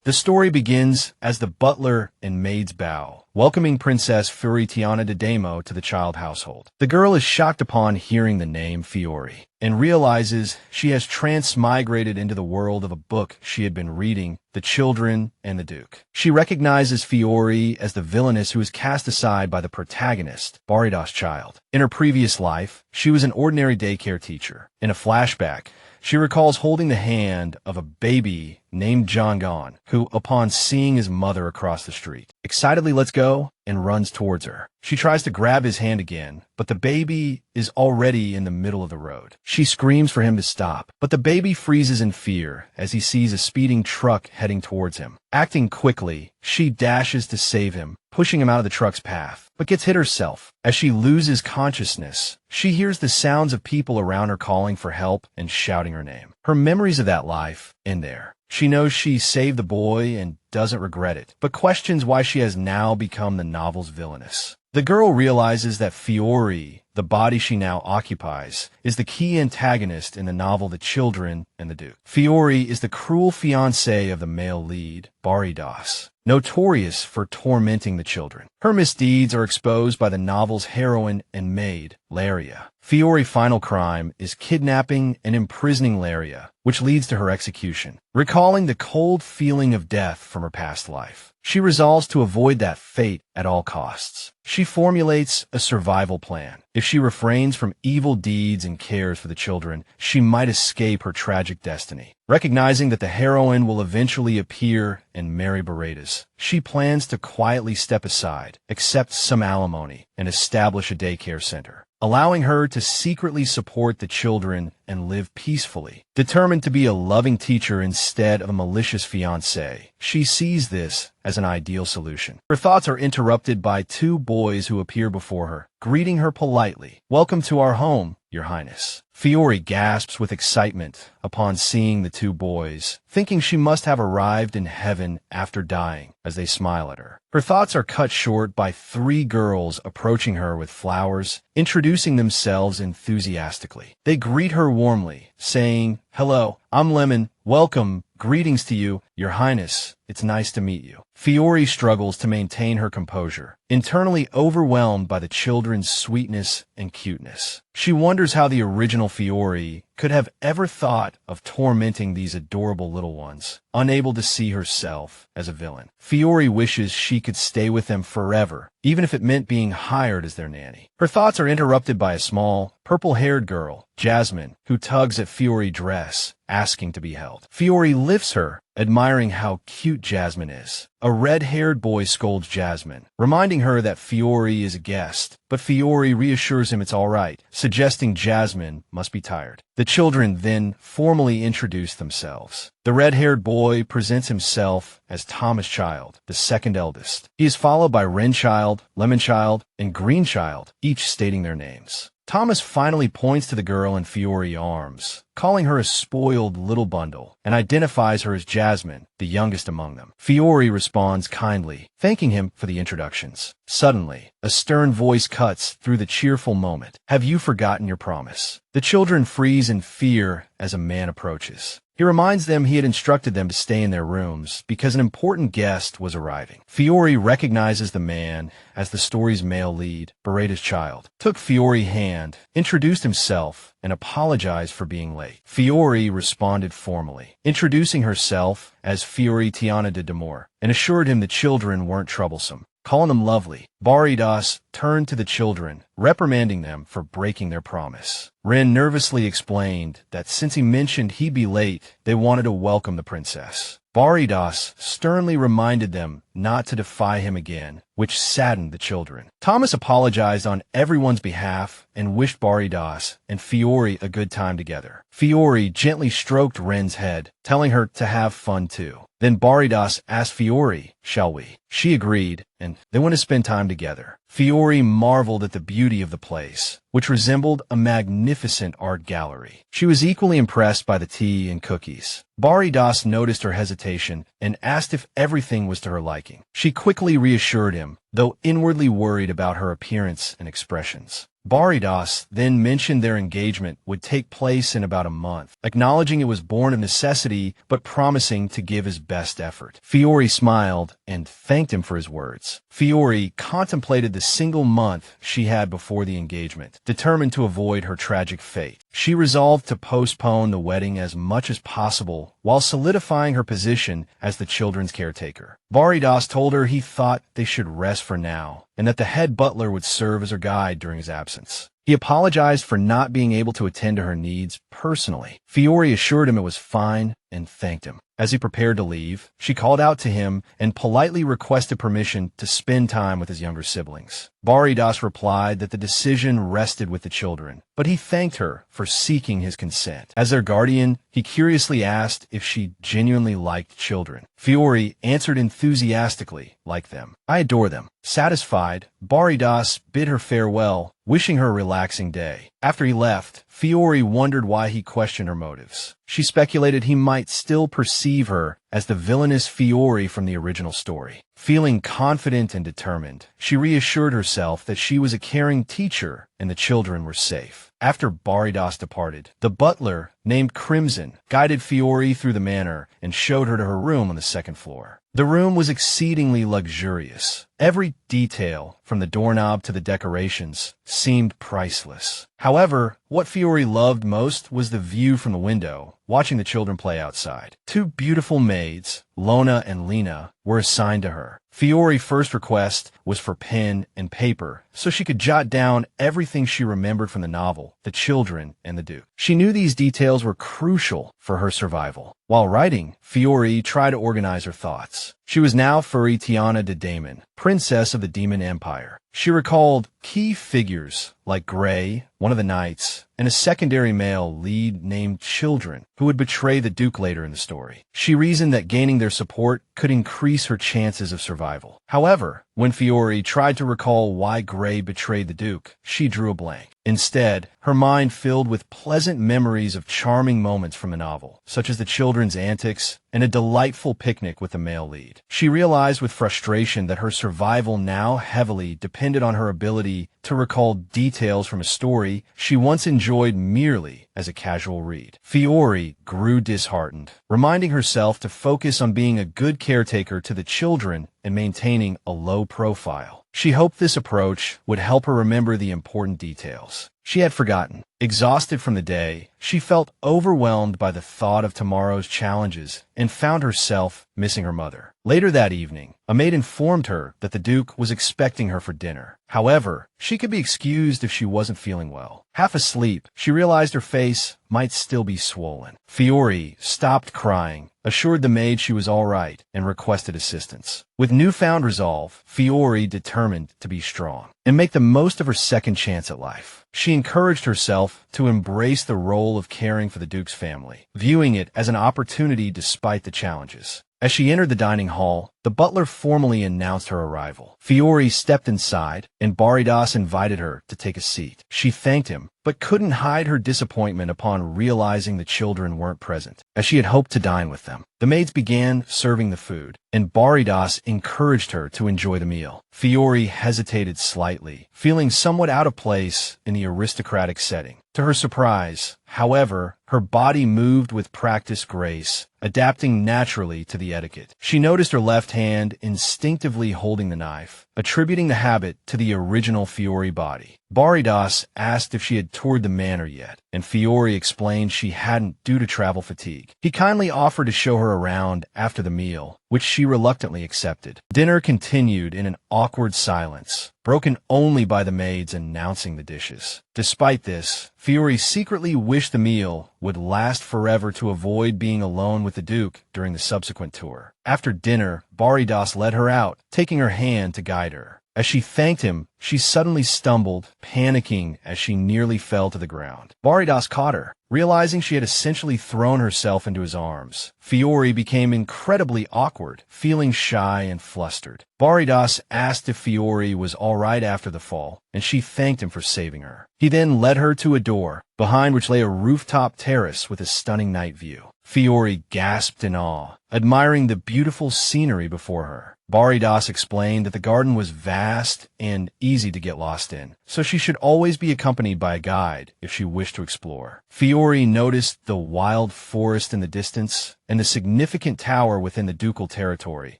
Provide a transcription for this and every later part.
The story begins as the butler and maids bow, welcoming Princess Fiora de Demo to the child household. The girl is shocked upon hearing the name Fiora, and realizes she has transmigrated into the world of a book she had been reading, The Children and the Duke. She recognizes Fiora as the villainess who is cast aside by the protagonist, Baridas' child. In her previous life, she was an ordinary daycare teacher. In a flashback, she recalls holding the hand of a baby named John, who, upon seeing his mother across the street, excitedly lets go and runs towards her. She tries to grab his hand again, but the baby is already in the middle of the road. She screams for him to stop, but the baby freezes in fear as he sees a speeding truck heading towards him. Acting quickly, she dashes to save him, pushing him out of the truck's path, but gets hit herself. As she loses consciousness, she hears the sounds of people around her calling for help and shouting her name. Her memories of that life end there. She knows she saved the boy and doesn't regret it, but questions why she has now become the novel's villainess. The girl realizes that Fiora, the body she now occupies, is the key antagonist in the novel The Children and the Duke. Fiora is the cruel fiancé of the male lead, Baridas, notorious for tormenting the children. Her misdeeds are exposed by the novel's heroine and maid, Laria. Fiora's final crime is kidnapping and imprisoning Laria, which leads to her execution. Recalling the cold feeling of death from her past life, she resolves to avoid that fate at all costs. She formulates a survival plan. If she refrains from evil deeds and cares for the children, she might escape her tragic destiny. Recognizing that the heroine will eventually appear and marry Baridas, she plans to quietly step aside, accept some alimony, and establish a daycare center, allowing her to secretly support the children and live peacefully. Determined to be a loving teacher instead of a malicious fiancé, she sees this as an ideal solution. Her thoughts are interrupted by two boys who appear before her, greeting her politely. "Welcome to our home, Your Highness." Fiora gasps with excitement upon seeing the two boys, thinking she must have arrived in heaven after dying as they smile at her. Her thoughts are cut short by three girls approaching her with flowers, introducing themselves enthusiastically. They greet her warmly, saying, "Hello, I'm Lemon. Welcome. Greetings to you, Your Highness. It's nice to meet you." Fiora struggles to maintain her composure, internally overwhelmed by the children's sweetness and cuteness. She wonders how the original Fiora could have ever thought of tormenting these adorable little ones, unable to see herself as a villain. Fiora wishes she could stay with them forever, even if it meant being hired as their nanny. Her thoughts are interrupted by a small, purple-haired girl, Jasmine, who tugs at Fiora's dress, asking to be held. Fiora lifts her, admiring how cute Jasmine is. A red-haired boy scolds Jasmine, reminding her that Fiora is a guest, but Fiora reassures him it's all right, suggesting Jasmine must be tired. The children then formally introduce themselves. The red-haired boy presents himself as Thomas Child, the second eldest. He is followed by Wren Child, Lemon Child, and Green Child, each stating their names. Thomas finally points to the girl in Fiora's arms, calling her a spoiled little bundle, and identifies her as Jasmine, the youngest among them. Fiora responds kindly, thanking him for the introductions. Suddenly, a stern voice cuts through the cheerful moment. "Have you forgotten your promise?" The children freeze in fear as a man approaches. He reminds them he had instructed them to stay in their rooms because an important guest was arriving. Fiora recognizes the man as the story's male lead, Baridas' child, took Fiora's hand, introduced himself, and apologized for being late. Fiora responded formally, introducing herself as Fiora de Demo, and assured him the children weren't troublesome, calling them lovely. Baridas turned to the children, reprimanding them for breaking their promise. Wren nervously explained that since he mentioned he'd be late, they wanted to welcome the princess. Baridas sternly reminded them not to defy him again, which saddened the children. Thomas apologized on everyone's behalf and wished Baridas and Fiora a good time together. Fiora gently stroked Wren's head, telling her to have fun too. Then Baridas asked Fiora, "Shall we?" She agreed, and they went to spend time together. Fiora marveled at the beauty of the place, which resembled a magnificent art gallery. She was equally impressed by the tea and cookies. Baridas noticed her hesitation and asked if everything was to her liking. She quickly reassured him, though inwardly worried about her appearance and expressions. Baridas then mentioned their engagement would take place in about a month, acknowledging it was born of necessity but promising to give his best effort. Fiora smiled and thanked him for his words. Fiora contemplated the single month she had before the engagement, determined to avoid her tragic fate. She resolved to postpone the wedding as much as possible while solidifying her position as the children's caretaker. Baridas told her he thought they should rest for now, and that the head butler would serve as her guide during his absence. He apologized for not being able to attend to her needs personally. Fiora assured him it was fine and thanked him. As he prepared to leave, she called out to him and politely requested permission to spend time with his younger siblings. Baridas replied that the decision rested with the children, but he thanked her for seeking his consent. As their guardian, he curiously asked if she genuinely liked children. Fiora answered enthusiastically, "Like them. I adore them." Satisfied, Baridas bid her farewell, wishing her a relaxing day. After he left, Fiora wondered why he questioned her motives. She speculated he might still perceive her as the villainous Fiora from the original story. Feeling confident and determined, she reassured herself that she was a caring teacher and the children were safe. After Baridas departed, the butler, named Crimson, guided Fiora through the manor and showed her to her room on the second floor. The room was exceedingly luxurious. Every detail, from the doorknob to the decorations, seemed priceless. However, what Fiora loved most was the view from the window, watching the children play outside. Two beautiful maids, Lona and Lena, were assigned to her. Fiora's first request was for pen and paper, so she could jot down everything she remembered from the novel, the children, and the Duke. She knew these details were crucial for her survival. While writing, Fiora tried to organize her thoughts. She was now Tiana de Damon, princess of the Demon Empire. She recalled key figures like Gray, one of the knights, and a secondary male lead named Children, who would betray the Duke later in the story. She reasoned that gaining their support could increase her chances of survival. However, when Fiora tried to recall why Gray betrayed the Duke, she drew a blank. Instead, her mind filled with pleasant memories of charming moments from the novel, such as the children's antics and a delightful picnic with the male lead. She realized with frustration that her survival now heavily depended on her ability to recall details from a story she once enjoyed merely as a casual read. Fiora grew disheartened, reminding herself to focus on being a good caretaker to the children and maintaining a low profile. She hoped this approach would help her remember the important details she had forgotten. Exhausted from the day, she felt overwhelmed by the thought of tomorrow's challenges and found herself missing her mother. Later that evening, a maid informed her that the Duke was expecting her for dinner. However, she could be excused if she wasn't feeling well. Half asleep, she realized her face might still be swollen. Fiora stopped crying, assured the maid she was all right, and requested assistance. With newfound resolve, Fiora determined to be strong and make the most of her second chance at life. She encouraged herself to embrace the role of caring for the Duke's family, viewing it as an opportunity despite the challenges. As she entered the dining hall, the butler formally announced her arrival. Fiora stepped inside, and Baridas invited her to take a seat. She thanked him, but couldn't hide her disappointment upon realizing the children weren't present, as she had hoped to dine with them. The maids began serving the food, and Baridas encouraged her to enjoy the meal. Fiora hesitated slightly, feeling somewhat out of place in the aristocratic setting. To her surprise, however, her body moved with practiced grace, adapting naturally to the etiquette. She noticed her left hand instinctively holding the knife, attributing the habit to the original Fiora body. Baridas asked if she had toured the manor yet, and Fiora explained she hadn't due to travel fatigue. He kindly offered to show her around after the meal, which she reluctantly accepted. Dinner continued in an awkward silence, broken only by the maids announcing the dishes. Despite this, Fiora secretly wished the meal would last forever to avoid being alone with the Duke during the subsequent tour. After dinner, Baridas led her out, taking her hand to guide her. As she thanked him, she suddenly stumbled, panicking as she nearly fell to the ground. Baridas caught her, realizing she had essentially thrown herself into his arms. Fiora became incredibly awkward, feeling shy and flustered. Baridas asked if Fiora was all right after the fall, and she thanked him for saving her. He then led her to a door, behind which lay a rooftop terrace with a stunning night view. Fiora gasped in awe, admiring the beautiful scenery before her. Baridas explained that the garden was vast and easy to get lost in, so she should always be accompanied by a guide if she wished to explore. Fiora noticed the wild forest in the distance and the significant tower within the ducal territory,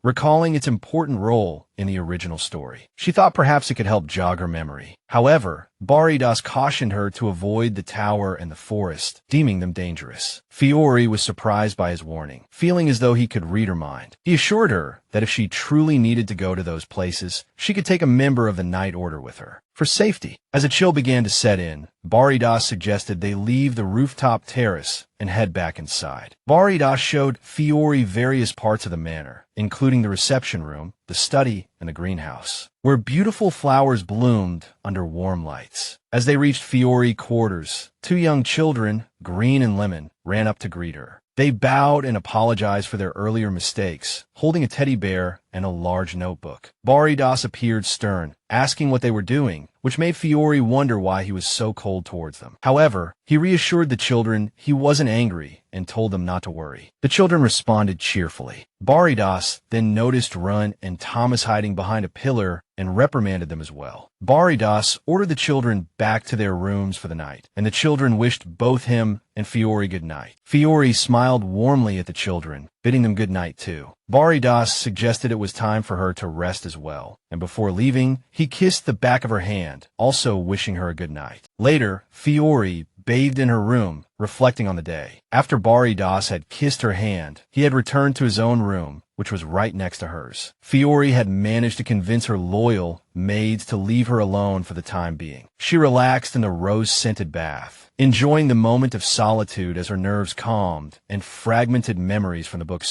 recalling its important role in the original story. She thought perhaps it could help jog her memory. However, Baridas cautioned her to avoid the tower and the forest, deeming them dangerous. Fiora was surprised by his warning, feeling as though he could read her mind. He assured her that if she truly needed to go to those places, she could take a member of the Night Order with her, for safety. As a chill began to set in, Baridas suggested they leave the rooftop terrace and head back inside. Baridas showed Fiora various parts of the manor, including the reception room, the study, and the greenhouse, where beautiful flowers bloomed under warm lights. As they reached Fiora quarters, two young children, Green and Lemon, ran up to greet her. They bowed and apologized for their earlier mistakes, holding a teddy bear and a large notebook. Baridas appeared stern, asking what they were doing, which made Fiora wonder why he was so cold towards them. However, he reassured the children he wasn't angry and told them not to worry. The children responded cheerfully. Baridas then noticed Run and Thomas hiding behind a pillar and reprimanded them as well. Baridas ordered the children back to their rooms for the night, and the children wished both him and Fiora good night. Fiora smiled warmly at the children, bidding them good night too. Baridas suggested it was time for her to rest as well, and before leaving, he kissed the back of her hand, also wishing her a good night. Later, Fiora bathed in her room, reflecting on the day. After Baridas had kissed her hand, he had returned to his own room, which was right next to hers. Fiora had managed to convince her loyal maids to leave her alone for the time being. She relaxed in the rose-scented bath, enjoying the moment of solitude as her nerves calmed and fragmented memories from the book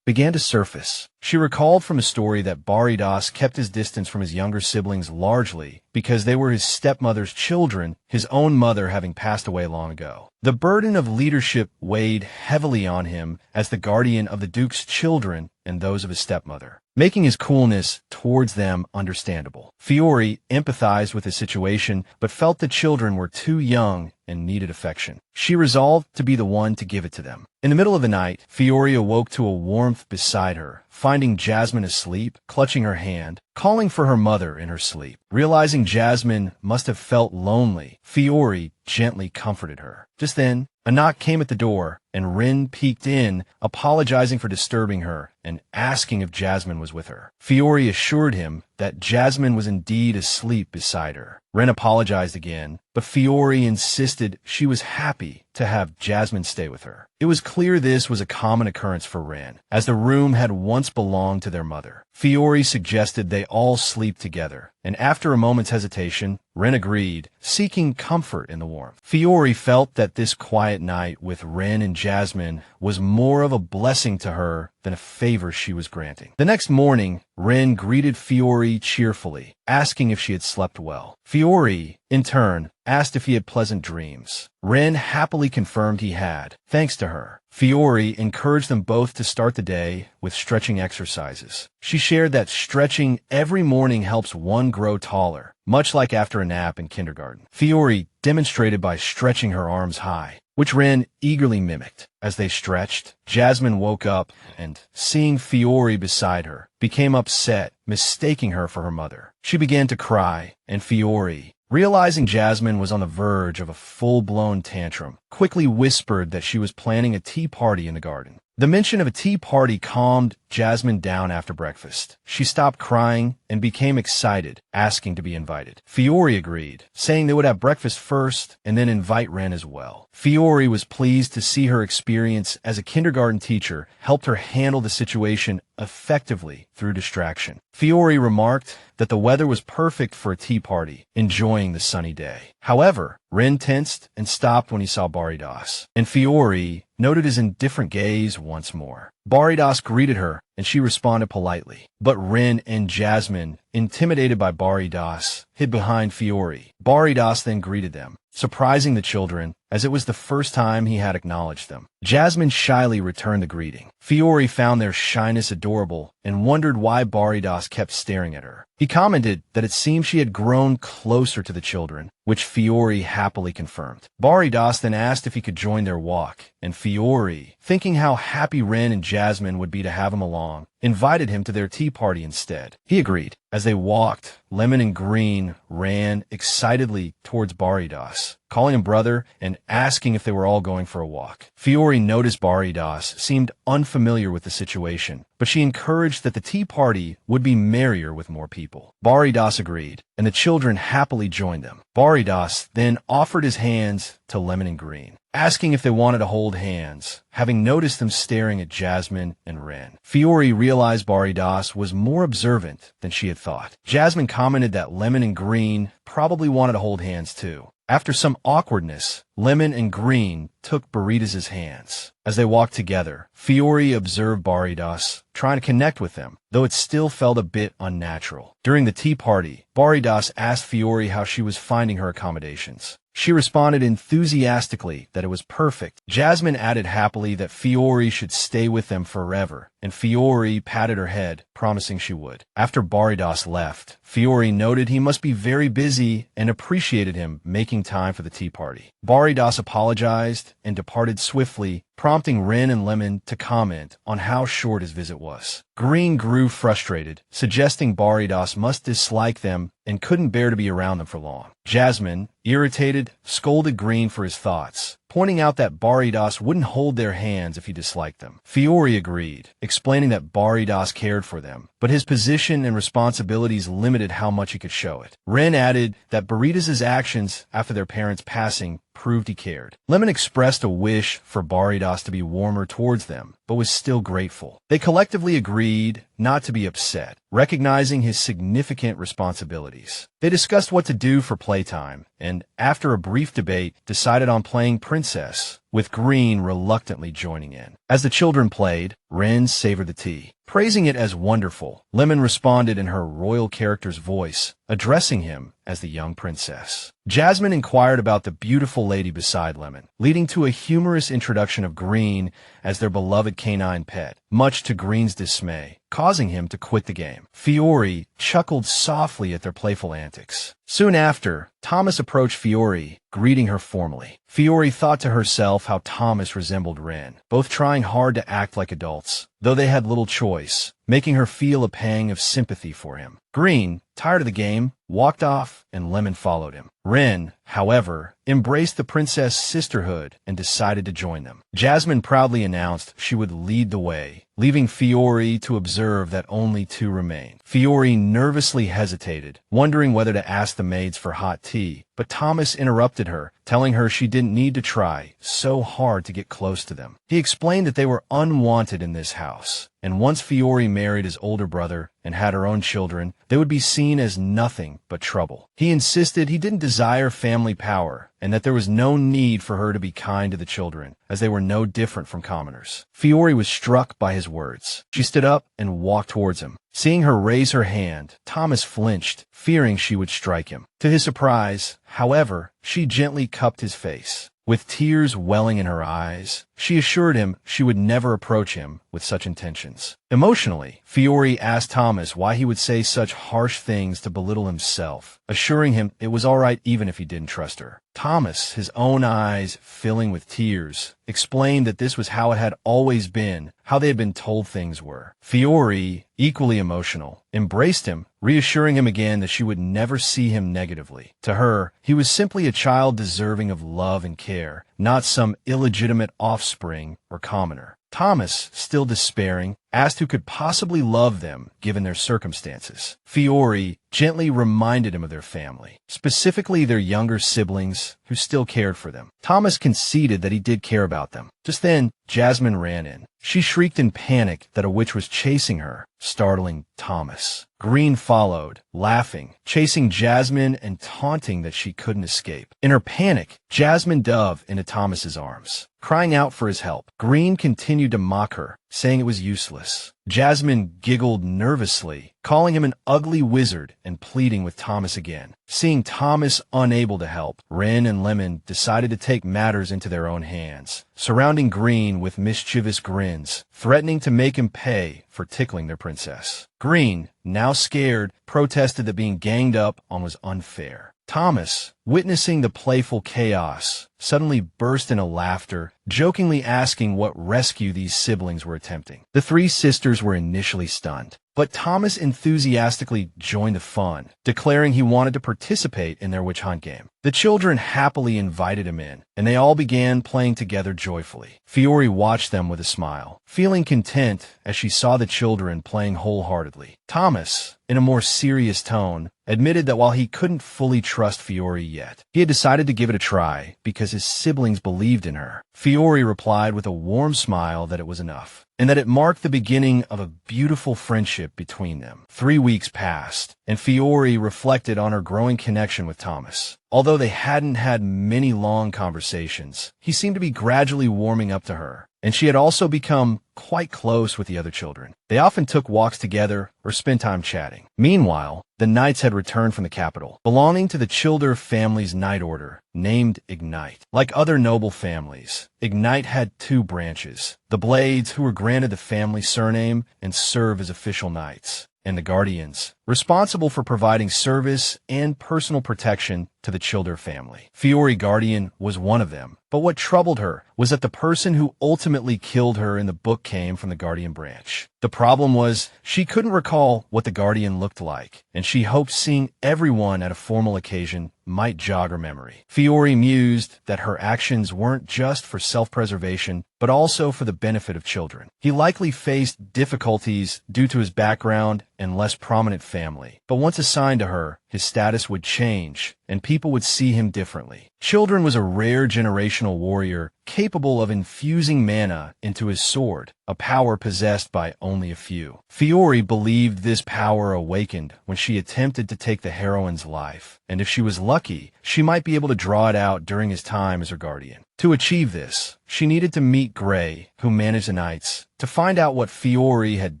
began to surface. She recalled from a story that Baridas kept his distance from his younger siblings largely because they were his stepmother's children, his own mother having passed away long ago. The burden of leadership weighed heavily on him as the guardian of the Duke's children and those of his stepmother, making his coolness towards them understandable. Fiora empathized with his situation, but felt the children were too young and needed affection. She resolved to be the one to give it to them. In the middle of the night, Fiora awoke to a warmth beside her, finding Jasmine asleep, clutching her hand, calling for her mother in her sleep. Realizing Jasmine must have felt lonely, Fiora gently comforted her. Just then, a knock came at the door, and Rin peeked in, apologizing for disturbing her and asking if Jasmine was with her. Fiora assured him that Jasmine was indeed asleep beside her. Rin apologized again, but Fiora insisted she was happy to have Jasmine stay with her. It was clear this was a common occurrence for Rin, as the room had once belonged to their mother. Fiora suggested they all sleep together, and after a moment's hesitation, Rin agreed, seeking comfort in the warmth. Fiora felt that this quiet night with Rin and Jasmine was more of a blessing to her than a favor she was granting. The next morning, Rin greeted Fiora cheerfully, asking if she had slept well. Fiora, in turn, asked if he had pleasant dreams. Rin happily confirmed he had, thanks to her. Fiora encouraged them both to start the day with stretching exercises. She shared that stretching every morning helps one grow taller, much like after a nap in kindergarten. Fiora demonstrated by stretching her arms high, which Rin eagerly mimicked. As they stretched, Jasmine woke up and, seeing Fiora beside her, became upset, mistaking her for her mother. She began to cry, and Fiora, realizing Jasmine was on the verge of a full-blown tantrum, quickly whispered that she was planning a tea party in the garden. The mention of a tea party calmed Jasmine down after breakfast. She stopped crying and became excited, asking to be invited. Fiora agreed, saying they would have breakfast first and then invite Ren as well. Fiora was pleased to see her experience as a kindergarten teacher helped her handle the situation effectively through distraction. Fiora remarked that the weather was perfect for a tea party, enjoying the sunny day. However, Ren tensed and stopped when he saw Baridas, and Fiora noted his indifferent gaze once more. Baridas greeted her, and she responded politely. But Ren and Jasmine, intimidated by Baridas, hid behind Fiora. Baridas then greeted them, surprising the children as it was the first time he had acknowledged them. Jasmine shyly returned the greeting. Fiora found their shyness adorable and wondered why Baridas kept staring at her. He commented that it seemed she had grown closer to the children, which Fiora happily confirmed. Baridas then asked if he could join their walk, and Fiora, thinking how happy Ren and Jasmine would be to have him along, invited him to their tea party instead. He agreed. As they walked, Lemon and Green ran excitedly towards Baridas, calling him brother and asking if they were all going for a walk. Fiora noticed Baridas seemed unfamiliar with the situation, but she encouraged that the tea party would be merrier with more people. Baridas agreed, and the children happily joined them. Baridas then offered his hands to Lemon and Green, asking if they wanted to hold hands, having noticed them staring at Jasmine and Ren. Fiora realized Baridas was more observant than she had thought. Jasmine commented that Lemon and Green probably wanted to hold hands too. After some awkwardness, Lemon and Green took Baridas' hands. As they walked together, Fiora observed Baridas trying to connect with them, though it still felt a bit unnatural. During the tea party, Baridas asked Fiora how she was finding her accommodations. She responded enthusiastically that it was perfect. Jasmine added happily that Fiora should stay with them forever, and Fiora patted her head, promising she would. After Baridas left, Fiora noted he must be very busy and appreciated him making time for the tea party. Baridas apologized and departed swiftly, prompting Ren and Lemon to comment on how short his visit was. Green grew frustrated, suggesting Baridas must dislike them and couldn't bear to be around them for long. Jasmine, irritated, scolded Green for his thoughts, pointing out that Baridas wouldn't hold their hands if he disliked them. Fiora agreed, explaining that Baridas cared for them, but his position and responsibilities limited how much he could show it. Ren added that Baridas' actions after their parents' passing proved he cared. Lemon expressed a wish for Baridas to be warmer towards them, but was still grateful. They collectively agreed not to be upset, recognizing his significant responsibilities. They discussed what to do for playtime, and after a brief debate, decided on playing Princess, with Green reluctantly joining in. As the children played, Ren savored the tea, praising it as wonderful. Lemon responded in her royal character's voice, addressing him as the young princess. Jasmine inquired about the beautiful lady beside Lemon, leading to a humorous introduction of Green as their beloved canine pet, much to Green's dismay, causing him to quit the game. Fiora chuckled softly at their playful antics. Soon after, Thomas approached Fiora, greeting her formally. Fiora thought to herself how Thomas resembled Ren, both trying hard to act like adults, though they had little choice, making her feel a pang of sympathy for him. Green, tired of the game, walked off, and Lemon followed him. Ren, however, embraced the princess sisterhood and decided to join them. Jasmine proudly announced she would lead the way, leaving Fiora to observe that only two remained. Fiora nervously hesitated, wondering whether to ask the maids for hot tea, but Thomas interrupted her, telling her she didn't need to try so hard to get close to them. He explained that they were unwanted in this house, and once Fiora married his older brother and had her own children, they would be seen as nothing but trouble. He insisted he didn't desire family power, and that there was no need for her to be kind to the children, as they were no different from commoners. Fiora was struck by his words. She stood up and walked towards him. Seeing her raise her hand, Thomas flinched, fearing she would strike him. To his surprise, however, she gently cupped his face. With tears welling in her eyes, she assured him she would never approach him with such intentions. Emotionally, Fiora asked Thomas why he would say such harsh things to belittle himself, assuring him it was all right even if he didn't trust her. Thomas, his own eyes filling with tears, explained that this was how it had always been, how they had been told things were. Fiora, equally emotional, embraced him, reassuring him again that she would never see him negatively. To her, he was simply a child deserving of love and care, not some illegitimate offspring or commoner. Thomas, still despairing, asked who could possibly love them given their circumstances. Fiora gently reminded him of their family, specifically their younger siblings who still cared for them. Thomas conceded that he did care about them. Just then, Jasmine ran in. She shrieked in panic that a witch was chasing her, startling Thomas. Green followed, laughing, chasing Jasmine and taunting that she couldn't escape. In her panic, Jasmine dove into Thomas's arms. crying out for his help. Green continued to mock her, saying it was useless. Jasmine giggled nervously, calling him an ugly wizard and pleading with Thomas again. Seeing Thomas unable to help, Ren and Lemon decided to take matters into their own hands, surrounding Green with mischievous grins, threatening to make him pay for tickling their princess. Green, now scared, protested that being ganged up on was unfair. Thomas, witnessing the playful chaos, suddenly burst into laughter, jokingly asking what rescue these siblings were attempting. The three sisters were initially stunned, but Thomas enthusiastically joined the fun, declaring he wanted to participate in their witch hunt game. The children happily invited him in, and they all began playing together joyfully. Fiora watched them with a smile, feeling content as she saw the children playing wholeheartedly. Thomas, in a more serious tone, admitted that while he couldn't fully trust Fiora yet, he had decided to give it a try because his siblings believed in her. Fiora replied with a warm smile that it was enough, and that it marked the beginning of a beautiful friendship between them. 3 weeks passed, and Fiora reflected on her growing connection with Thomas. Although they hadn't had many long conversations, he seemed to be gradually warming up to her, and she had also become quite close with the other children. They often took walks together or spent time chatting. Meanwhile, the knights had returned from the capital, belonging to the Childer family's knight order, named Ignite. Like other noble families, Ignite had 2 branches: the Blades, who were granted the family surname and serve as official knights, and the Guardians, responsible for providing service and personal protection to the Childer family. Fiora Guardian was one of them, but what troubled her was that the person who ultimately killed her in the book came from the Guardian branch. The problem was she couldn't recall what the Guardian looked like, and she hoped seeing everyone at a formal occasion might jog her memory. Fiora mused that her actions weren't just for self-preservation, but also for the benefit of children. He likely faced difficulties due to his background and less prominent family, but once assigned to her, his status would change, and people would see him differently. Children was a rare generational warrior capable of infusing mana into his sword, a power possessed by only a few. Fiora believed this power awakened when she attempted to take the heroine's life, and if she was lucky, she might be able to draw it out during his time as her guardian. To achieve this, she needed to meet Gray, who managed the Knights, to find out what Fiora had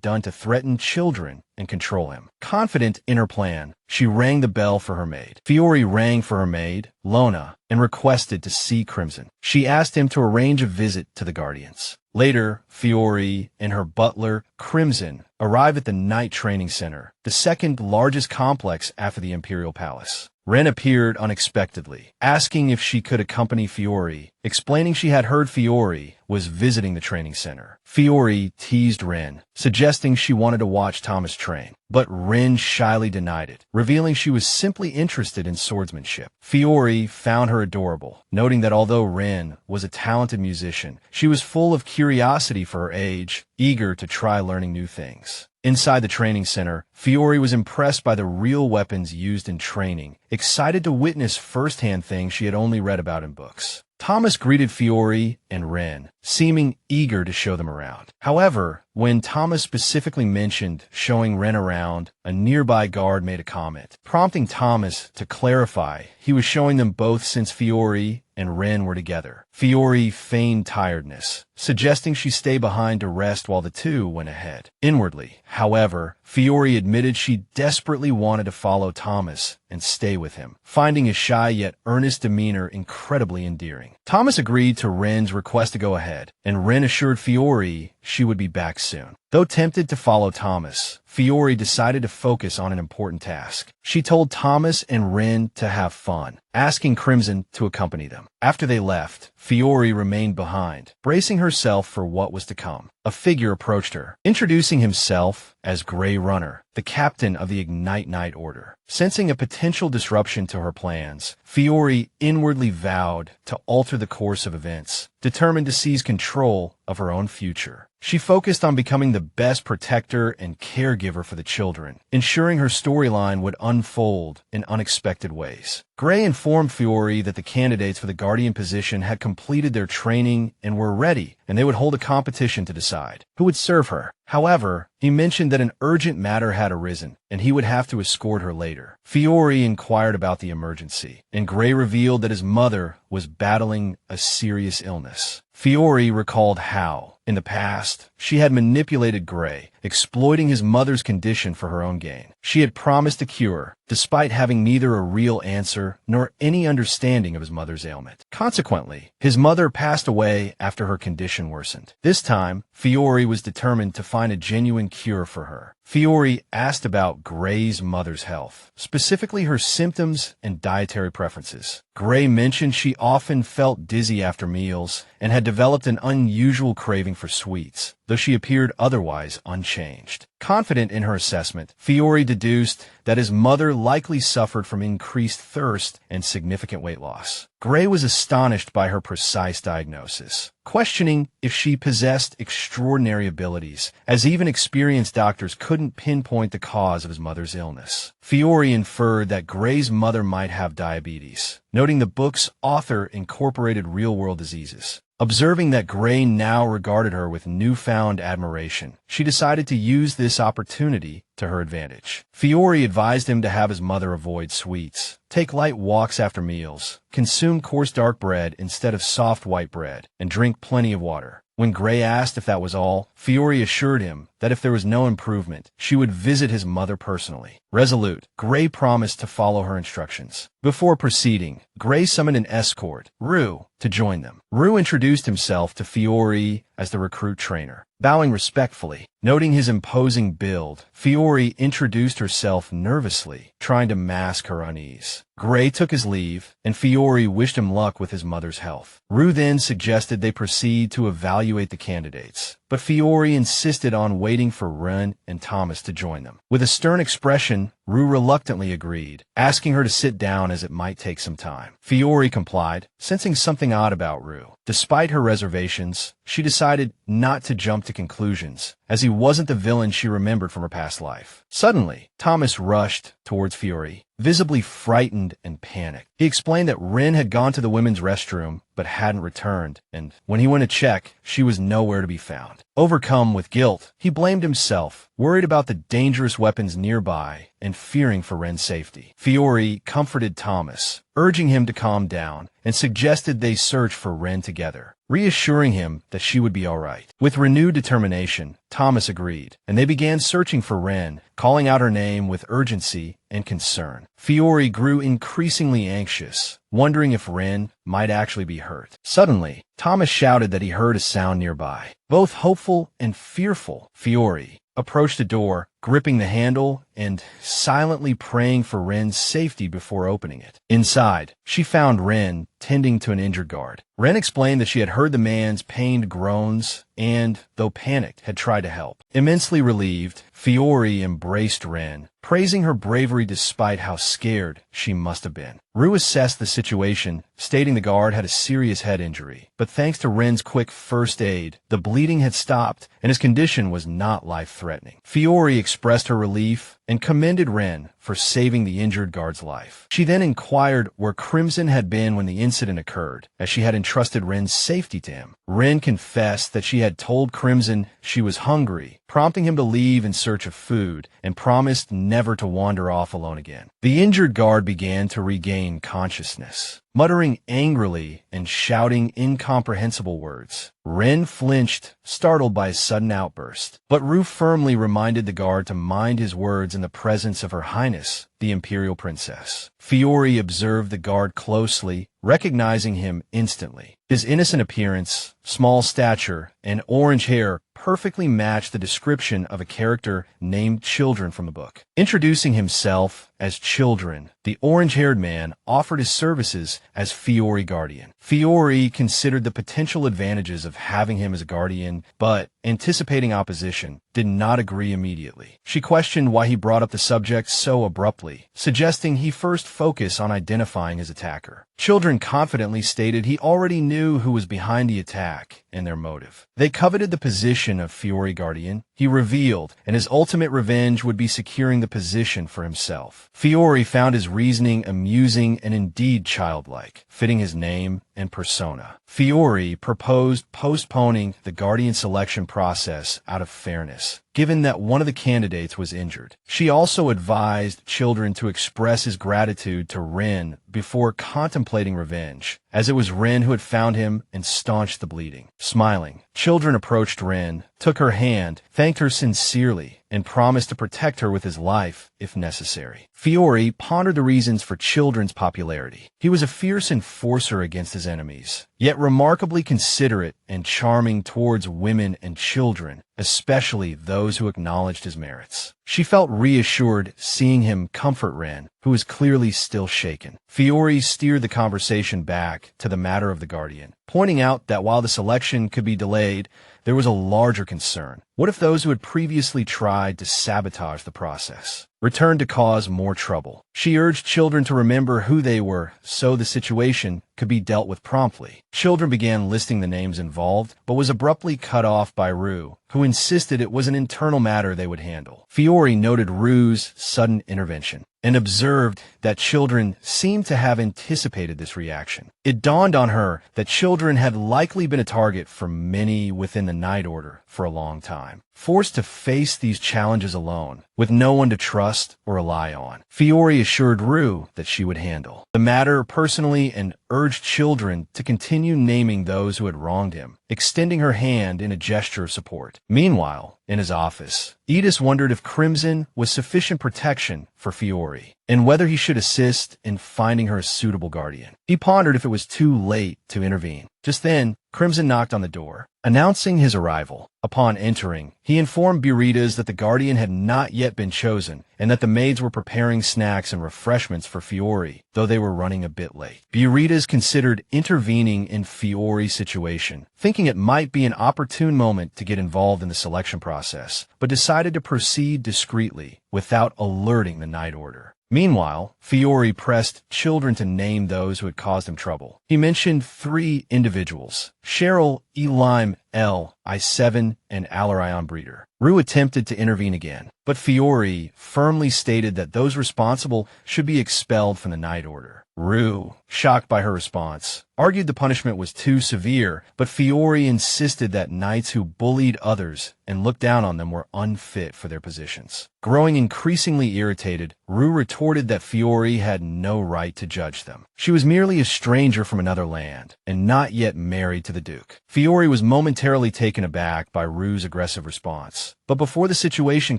done to threaten children and control him. Confident in her plan, she rang the bell for her maid. Fiora rang for her maid, Lona, and requested to see Crimson. She asked him to arrange a visit to the Guardians. Later, Fiora and her butler, Crimson, arrive at the Knight Training Center, the second largest complex after the Imperial Palace. Ren appeared unexpectedly, asking if she could accompany Fiora, explaining she had heard Fiora was visiting the training center. Fiora teased Ren, suggesting she wanted to watch Thomas train, but Ren shyly denied it, revealing she was simply interested in swordsmanship. Fiora found her adorable, noting that although Ren was a talented musician, she was full of curiosity for her age, eager to try learning new things. Inside the training center, Fiora was impressed by the real weapons used in training, excited to witness firsthand things she had only read about in books. Thomas greeted Fiora and Ren, seeming eager to show them around. However, when Thomas specifically mentioned showing Ren around, a nearby guard made a comment, prompting Thomas to clarify he was showing them both since Fiora and Ren were together. Fiora feigned tiredness, suggesting she stay behind to rest while the two went ahead. Inwardly, however, Fiora admitted she desperately wanted to follow Thomas and stay with him, finding his shy yet earnest demeanor incredibly endearing. Thomas agreed to Ren's request to go ahead, and Ren assured Fiora she would be back soon. Though tempted to follow Thomas, Fiora decided to focus on an important task. She told Thomas and Ren to have fun, asking Crimson to accompany them. After they left, Fiora remained behind, bracing herself for what was to come. A figure approached her, introducing himself as Grey Runner, the captain of the Ignite Knight Order. Sensing a potential disruption to her plans, Fiora inwardly vowed to alter the course of events, determined to seize control of her own future. She focused on becoming the best protector and caregiver for the children, ensuring her storyline would unfold in unexpected ways. Gray informed Fiora that the candidates for the Guardian position had completed their training and were ready, and they would hold a competition to decide who would serve her. However, he mentioned that an urgent matter had arisen, and he would have to escort her later. Fiora inquired about the emergency, and Gray revealed that his mother was battling a serious illness. Fiora recalled how, in the past, she had manipulated Gray, exploiting his mother's condition for her own gain. She had promised a cure, despite having neither a real answer nor any understanding of his mother's ailment. Consequently, his mother passed away after her condition worsened. This time, Fiora was determined to find a genuine cure for her. Fiora asked about Gray's mother's health, specifically her symptoms and dietary preferences. Gray mentioned she often felt dizzy after meals and had developed an unusual craving for sweets, though she appeared otherwise unchanged. Confident in her assessment, Fiora deduced that his mother likely suffered from increased thirst and significant weight loss. Gray was astonished by her precise diagnosis, questioning if she possessed extraordinary abilities, as even experienced doctors couldn't pinpoint the cause of his mother's illness. Fiora inferred that Gray's mother might have diabetes, noting the book's author incorporated real-world diseases. Observing that Gray now regarded her with newfound admiration, she decided to use this opportunity to her advantage. Fiora advised him to have his mother avoid sweets, take light walks after meals, consume coarse dark bread instead of soft white bread, and drink plenty of water. When Gray asked if that was all, Fiora assured him that if there was no improvement, she would visit his mother personally. Resolute, Gray promised to follow her instructions. Before proceeding, Gray summoned an escort, Rue, to join them. Rue introduced himself to Fiora as the recruit trainer. Bowing respectfully, noting his imposing build, Fiora introduced herself nervously, trying to mask her unease. Gray took his leave, and Fiora wished him luck with his mother's health. Rue then suggested they proceed to evaluate the candidates, but Fiora insisted on waiting for Ren and Thomas to join them. With a stern expression, Rue reluctantly agreed, asking her to sit down as it might take some time. Fiora complied, sensing something odd about Rue. Despite her reservations, she decided not to jump to conclusions, as he wasn't the villain she remembered from her past life. Suddenly, Thomas rushed towards Fiora, visibly frightened and panicked. He explained that Ren had gone to the women's restroom but hadn't returned, and when he went to check, she was nowhere to be found. Overcome with guilt, he blamed himself, worried about the dangerous weapons nearby and fearing for Ren's safety. Fiora comforted Thomas, urging him to calm down, and suggested they search for Ren together, reassuring him that she would be all right. With renewed determination, Thomas agreed, and they began searching for Ren, calling out her name with urgency and concern. Fiora grew increasingly anxious, wondering if Ren might actually be hurt. Suddenly, Thomas shouted that he heard a sound nearby. Both hopeful and fearful, Fiora approached the door, gripping the handle and silently praying for Ren's safety before opening it. Inside, she found Ren tending to an injured guard. Ren explained that she had heard the man's pained groans and, though panicked, had tried to help. Immensely relieved, Fiora embraced Ren, praising her bravery despite how scared she must have been. Rue assessed the situation, stating the guard had a serious head injury, but thanks to Ren's quick first aid, the bleeding had stopped and his condition was not life-threatening. Fiora expressed her relief and commended Ren for saving the injured guard's life. She then inquired where Crimson had been when the incident occurred, as she had entrusted Ren's safety to him. Ren confessed that she had told Crimson she was hungry, prompting him to leave in search of food, and promised never to wander off alone again. The injured guard began to regain consciousness, muttering angrily and shouting incomprehensible words. Ren flinched, startled by his sudden outburst, but Rue firmly reminded the guard to mind his words in the presence of Her Highness, the Imperial Princess. Fiora observed the guard closely, recognizing him instantly. His innocent appearance, small stature, and orange hair perfectly matched the description of a character named Children from the book. Introducing himself as Children, the orange-haired man offered his services as Fiora Guardian. Fiora considered the potential advantages of having him as a guardian, but, anticipating opposition, did not agree immediately. She questioned why he brought up the subject so abruptly, suggesting he first focus on identifying his attacker. Children confidently stated he already knew who was behind the attack and their motive. They coveted the position of Fiora Guardian, he revealed, and his ultimate revenge would be securing the position for himself. Fiora found his reasoning amusing and indeed childlike, fitting his name and persona. Fiora proposed postponing the guardian selection process out of fairness, given that one of the candidates was injured. She also advised children to express his gratitude to Rin before contemplating revenge, as it was Rin who had found him and staunched the bleeding. Smiling, children approached Rin, took her hand, thanked her sincerely, and promised to protect her with his life if necessary. Fiora pondered the reasons for children's popularity. He was a fierce enforcer against his enemies, yet remarkably considerate and charming towards women and children, especially those who acknowledged his merits. She felt reassured seeing him comfort Ren, who was clearly still shaken. Fiora steered the conversation back to the matter of the Guardian, pointing out that while the selection could be delayed, there was a larger concern. What if those who had previously tried to sabotage the process returned to cause more trouble? She urged children to remember who they were so the situation could be dealt with promptly. Children began listing the names involved, but was abruptly cut off by Rue, who insisted it was an internal matter they would handle. Fiora noted Rue's sudden intervention and observed that children seemed to have anticipated this reaction. It dawned on her that children had likely been a target for many within the Night Order for a long time, forced to face these challenges alone, with no one to trust or rely on. Fiora assured Rue that she would handle the matter personally and urged children to continue naming those who had wronged him, extending her hand in a gesture of support. Meanwhile, in his office, Edis wondered if Crimson was sufficient protection for Fiora, and whether he should assist in finding her a suitable guardian. He pondered if it was too late to intervene. Just then, Crimson knocked on the door, announcing his arrival. Upon entering, he informed Baridas that the guardian had not yet been chosen, and that the maids were preparing snacks and refreshments for Fiora, though they were running a bit late. Baridas considered intervening in Fiora's situation, thinking it might be an opportune moment to get involved in the selection process, but decided to proceed discreetly, without alerting the Night Order. Meanwhile, Fiora pressed children to name those who had caused him trouble. He mentioned 3 individuals: Cheryl, Elim, L, I7, and Alarion Breeder. Rue attempted to intervene again, but Fiora firmly stated that those responsible should be expelled from the Night Order. Rue, shocked by her response, argued the punishment was too severe, but Fiora insisted that knights who bullied others and looked down on them were unfit for their positions. Growing increasingly irritated, Rue retorted that Fiora had no right to judge them. She was merely a stranger from another land, and not yet married to the Duke. Fiora was momentarily taken aback by Rue's aggressive response, but before the situation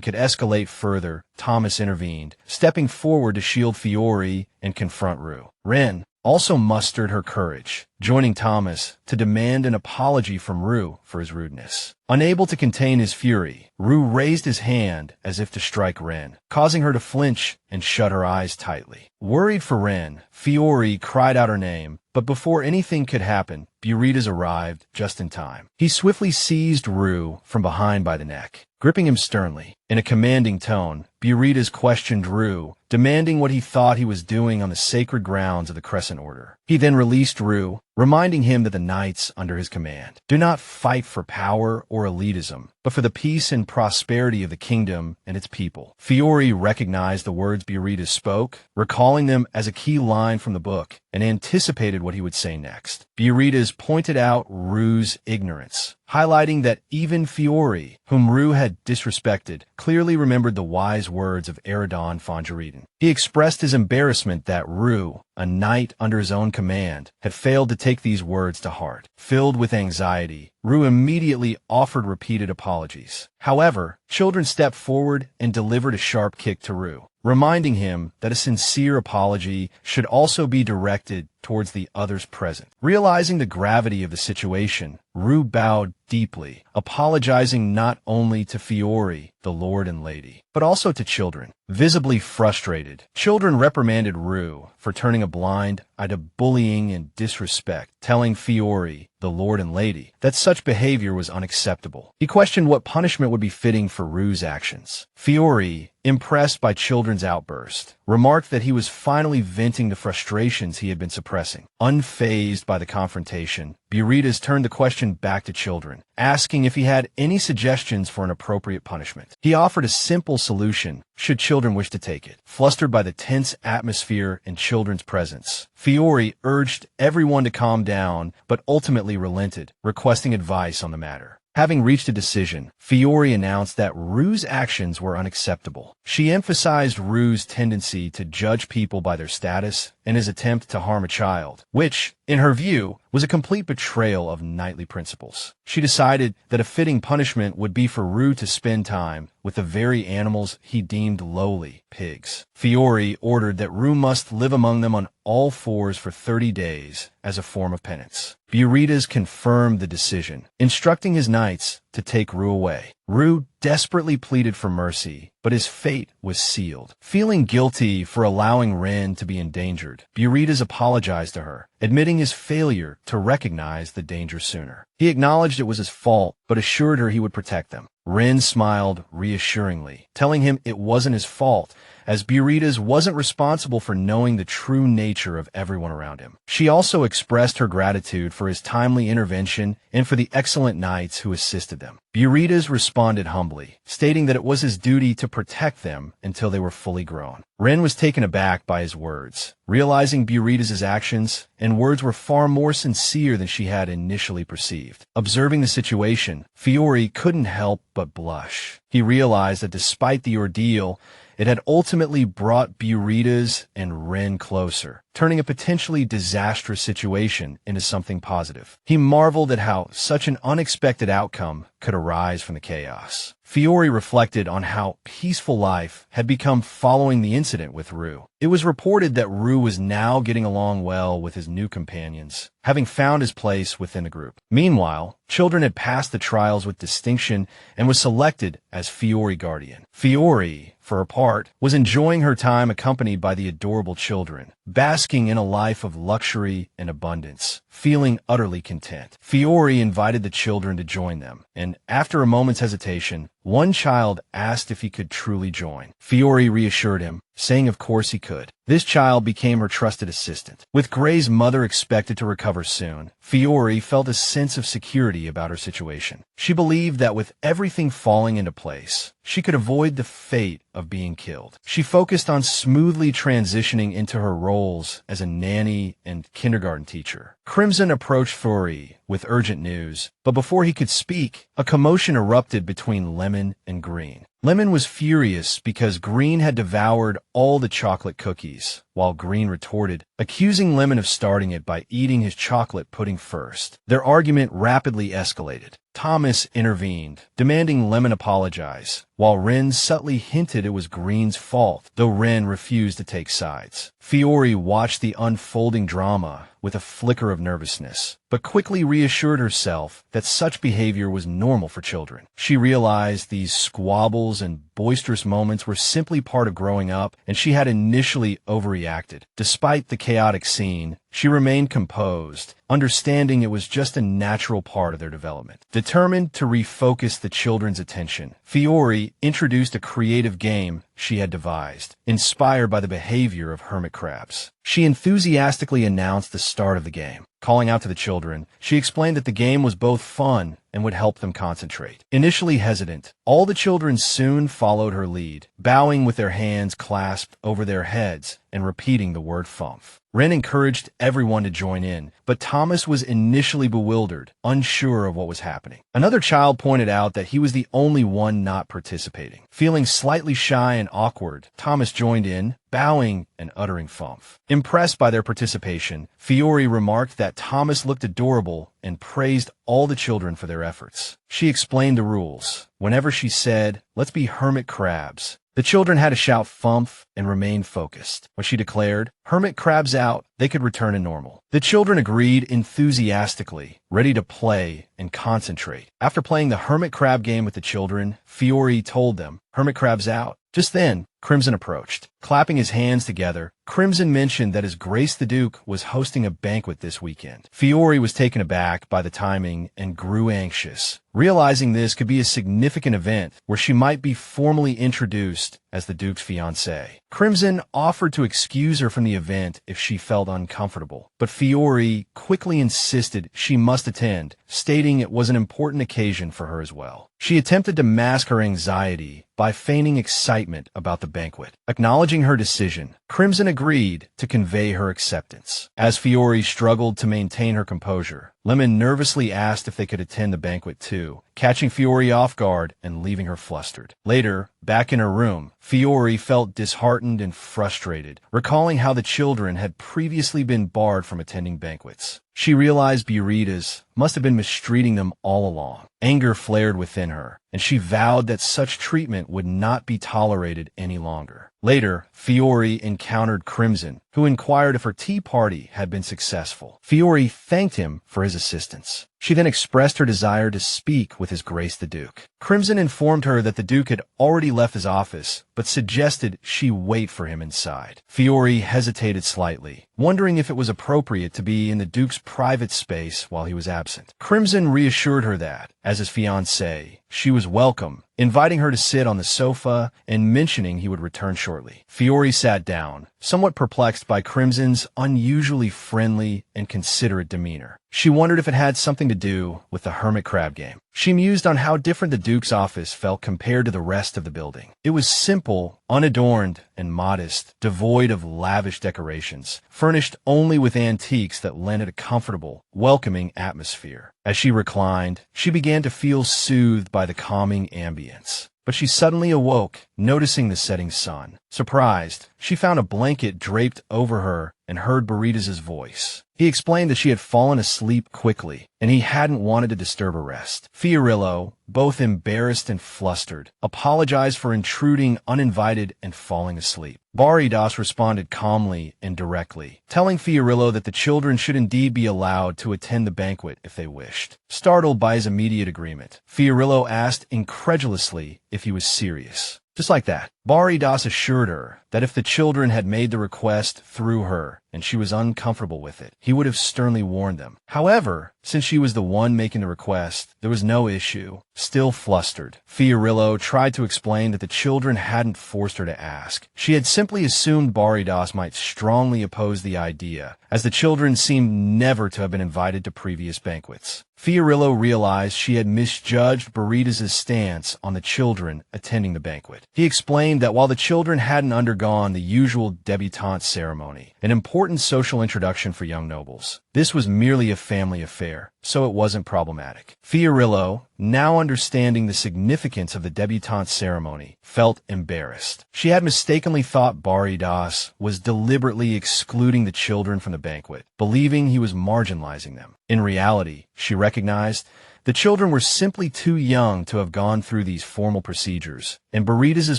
could escalate further, Thomas intervened, stepping forward to shield Fiora and confront Rue. Ren also mustered her courage, joining Thomas to demand an apology from Rue for his rudeness. Unable to contain his fury, Rue raised his hand as if to strike Ren, causing her to flinch and shut her eyes tightly. Worried for Ren, Fiora cried out her name, but before anything could happen, Baridas arrived just in time. He swiftly seized Rue from behind by the neck, gripping him sternly. In a commanding tone, Baridas questioned Rue, demanding what he thought he was doing on the sacred grounds of the Crescent Order. He then released Rue, reminding him that the knights under his command do not fight for power or elitism, but for the peace and prosperity of the kingdom and its people. Fiora recognized the words Baridas spoke, recalling them as a key line from the book, and anticipated what he would say next. Baridas pointed out Rue's ignorance, highlighting that even Fiora, whom Rue had disrespected, clearly remembered the wise words of Eridon Fonjariden. He expressed his embarrassment that Rue, a knight under his own command, had failed to take these words to heart. Filled with anxiety, Rue immediately offered repeated apologies. However, children stepped forward and delivered a sharp kick to Rue, reminding him that a sincere apology should also be directed towards the others present. Realizing the gravity of the situation, Rue bowed deeply, apologizing not only to Fiora, the lord and lady, but also to children. Visibly frustrated, children reprimanded Rue for turning a blind eye to bullying and disrespect, telling Fiora, the lord and lady, that such behavior was unacceptable. He questioned what punishment would be fitting for Rue's actions. Fiora, impressed by children's outburst, remarked that he was finally venting the frustrations he had been suppressing pressing. Unfazed by the confrontation, Baridas turned the question back to children, asking if he had any suggestions for an appropriate punishment. He offered a simple solution, should children wish to take it. Flustered by the tense atmosphere in children's presence, Fiora urged everyone to calm down, but ultimately relented, requesting advice on the matter. Having reached a decision, Fiora announced that Rue's actions were unacceptable. She emphasized Rue's tendency to judge people by their status and his attempt to harm a child, which, in her view, was a complete betrayal of knightly principles. She decided that a fitting punishment would be for Rue to spend time with the very animals he deemed lowly, pigs. Fiora ordered that Rue must live among them on all fours for 30 days as a form of penance. Baridas confirmed the decision, instructing his knights to take Rue away. Rue desperately pleaded for mercy, but his fate was sealed. Feeling guilty for allowing Ren to be endangered, Baridas apologized to her, admitting his failure to recognize the danger sooner. He acknowledged it was his fault, but assured her he would protect them. Ren smiled reassuringly, telling him it wasn't his fault, as Baridas wasn't responsible for knowing the true nature of everyone around him. She also expressed her gratitude for his timely intervention and for the excellent knights who assisted them. Baridas responded humbly, stating that it was his duty to protect them until they were fully grown. Ren was taken aback by his words, realizing Baridas' actions and words were far more sincere than she had initially perceived. Observing the situation, Fiora couldn't help but blush. He realized that despite the ordeal, it had ultimately brought Baridas and Ren closer, turning a potentially disastrous situation into something positive. He marveled at how such an unexpected outcome could arise from the chaos. Fiora reflected on how peaceful life had become following the incident with Rue. It was reported that Rue was now getting along well with his new companions, having found his place within the group. Meanwhile, children had passed the trials with distinction and was selected as Fiora Guardian. Fiora, for her part, was enjoying her time accompanied by the adorable children, basking in a life of luxury and abundance, feeling utterly content. Fiora invited the children to join them, and after a moment's hesitation, one child asked if he could truly join. Fiora reassured him, saying of course he could. This child became her trusted assistant. With Gray's mother expected to recover soon, Fiora felt a sense of security about her situation. She believed that with everything falling into place, she could avoid the fate of being killed. She focused on smoothly transitioning into her roles as a nanny and kindergarten teacher. Crimson approached Fiora with urgent news, but before he could speak, a commotion erupted between Lemon and Green. Lemon was furious because Green had devoured all the chocolate cookies, while Green retorted, accusing Lemon of starting it by eating his chocolate pudding first. Their argument rapidly escalated. Thomas intervened, demanding Lemon apologize, while Ren subtly hinted it was Green's fault, though Ren refused to take sides. Fiora watched the unfolding drama with a flicker of nervousness, but quickly reassured herself that such behavior was normal for children. She realized these squabbles and boisterous moments were simply part of growing up, and she had initially overreacted. Despite the chaotic scene, she remained composed, understanding it was just a natural part of their development. Determined to refocus the children's attention, Fiora introduced a creative game she had devised, inspired by the behavior of hermit crabs. She enthusiastically announced the start of the game. Calling out to the children, she explained that the game was both fun and would help them concentrate. Initially hesitant, all the children soon followed her lead, bowing with their hands clasped over their heads and repeating the word "fumph." Ren encouraged everyone to join in, but Thomas was initially bewildered, unsure of what was happening. Another child pointed out that he was the only one not participating. Feeling slightly shy and awkward, Thomas joined in, bowing and uttering "fumph." Impressed by their participation, Fiora remarked that Thomas looked adorable and praised all the children for their efforts. She explained the rules. Whenever she said, "Let's be hermit crabs," the children had to shout "fumph" and remain focused. When she declared, "Hermit crabs out," they could return to normal. The children agreed enthusiastically, ready to play and concentrate. After playing the hermit crab game with the children, Fiora told them, "Hermit crabs out." Just then, Crimson approached. Clapping his hands together, Crimson mentioned that his Grace the Duke was hosting a banquet this weekend. Fiora was taken aback by the timing and grew anxious, realizing this could be a significant event where she might be formally introduced as the Duke's fiancé. Crimson offered to excuse her from the event if she felt uncomfortable, but Fiora quickly insisted she must attend, stating it was an important occasion for her as well. She attempted to mask her anxiety by feigning excitement about the banquet. Acknowledging her decision, Crimson agreed to convey her acceptance. As Fiora struggled to maintain her composure, Lemon nervously asked if they could attend the banquet too, catching Fiora off guard and leaving her flustered. Later, back in her room, Fiora felt disheartened and frustrated, recalling how the children had previously been barred from attending banquets. She realized Baridas must have been mistreating them all along. Anger flared within her, and she vowed that such treatment would not be tolerated any longer. Later, Fiora encountered Crimson, who inquired if her tea party had been successful. Fiora thanked him for his assistance. She then expressed her desire to speak with His Grace the Duke. Crimson informed her that the Duke had already left his office, but suggested she wait for him inside. Fiora hesitated slightly, wondering if it was appropriate to be in the Duke's private space while he was absent. Crimson reassured her that, as his fiancée, she was welcome, inviting her to sit on the sofa and mentioning he would return shortly. Fiora sat down, somewhat perplexed by Crimson's unusually friendly and considerate demeanor. She wondered if it had something to do with the hermit crab game. She mused on how different the Duke's office felt compared to the rest of the building. It was simple, unadorned, and modest, devoid of lavish decorations, furnished only with antiques that lent it a comfortable, welcoming atmosphere. As she reclined, she began to feel soothed by the calming ambience. But she suddenly awoke, noticing the setting sun. Surprised, she found a blanket draped over her and heard Baridas's voice. He explained that she had fallen asleep quickly, and he hadn't wanted to disturb her rest. Fiorillo, both embarrassed and flustered, apologized for intruding uninvited and falling asleep. Baridas responded calmly and directly, telling Fiorillo that the children should indeed be allowed to attend the banquet if they wished. Startled by his immediate agreement, Fiorillo asked incredulously if he was serious. Just like that, Baridas assured her that if the children had made the request through her and she was uncomfortable with it, he would have sternly warned them. However, since she was the one making the request, there was no issue. Still flustered, Fiorillo tried to explain that the children hadn't forced her to ask. She had simply assumed Baridas might strongly oppose the idea, as the children seemed never to have been invited to previous banquets. Fiorillo realized she had misjudged Baridas's stance on the children attending the banquet. He explained that while the children hadn't undergone the usual debutante ceremony, an important social introduction for young nobles, this was merely a family affair, so it wasn't problematic. Fiorillo, now understanding the significance of the debutante ceremony, felt embarrassed. She had mistakenly thought Baridas was deliberately excluding the children from the banquet, believing he was marginalizing them. In reality, she recognized the children were simply too young to have gone through these formal procedures, and Baridas's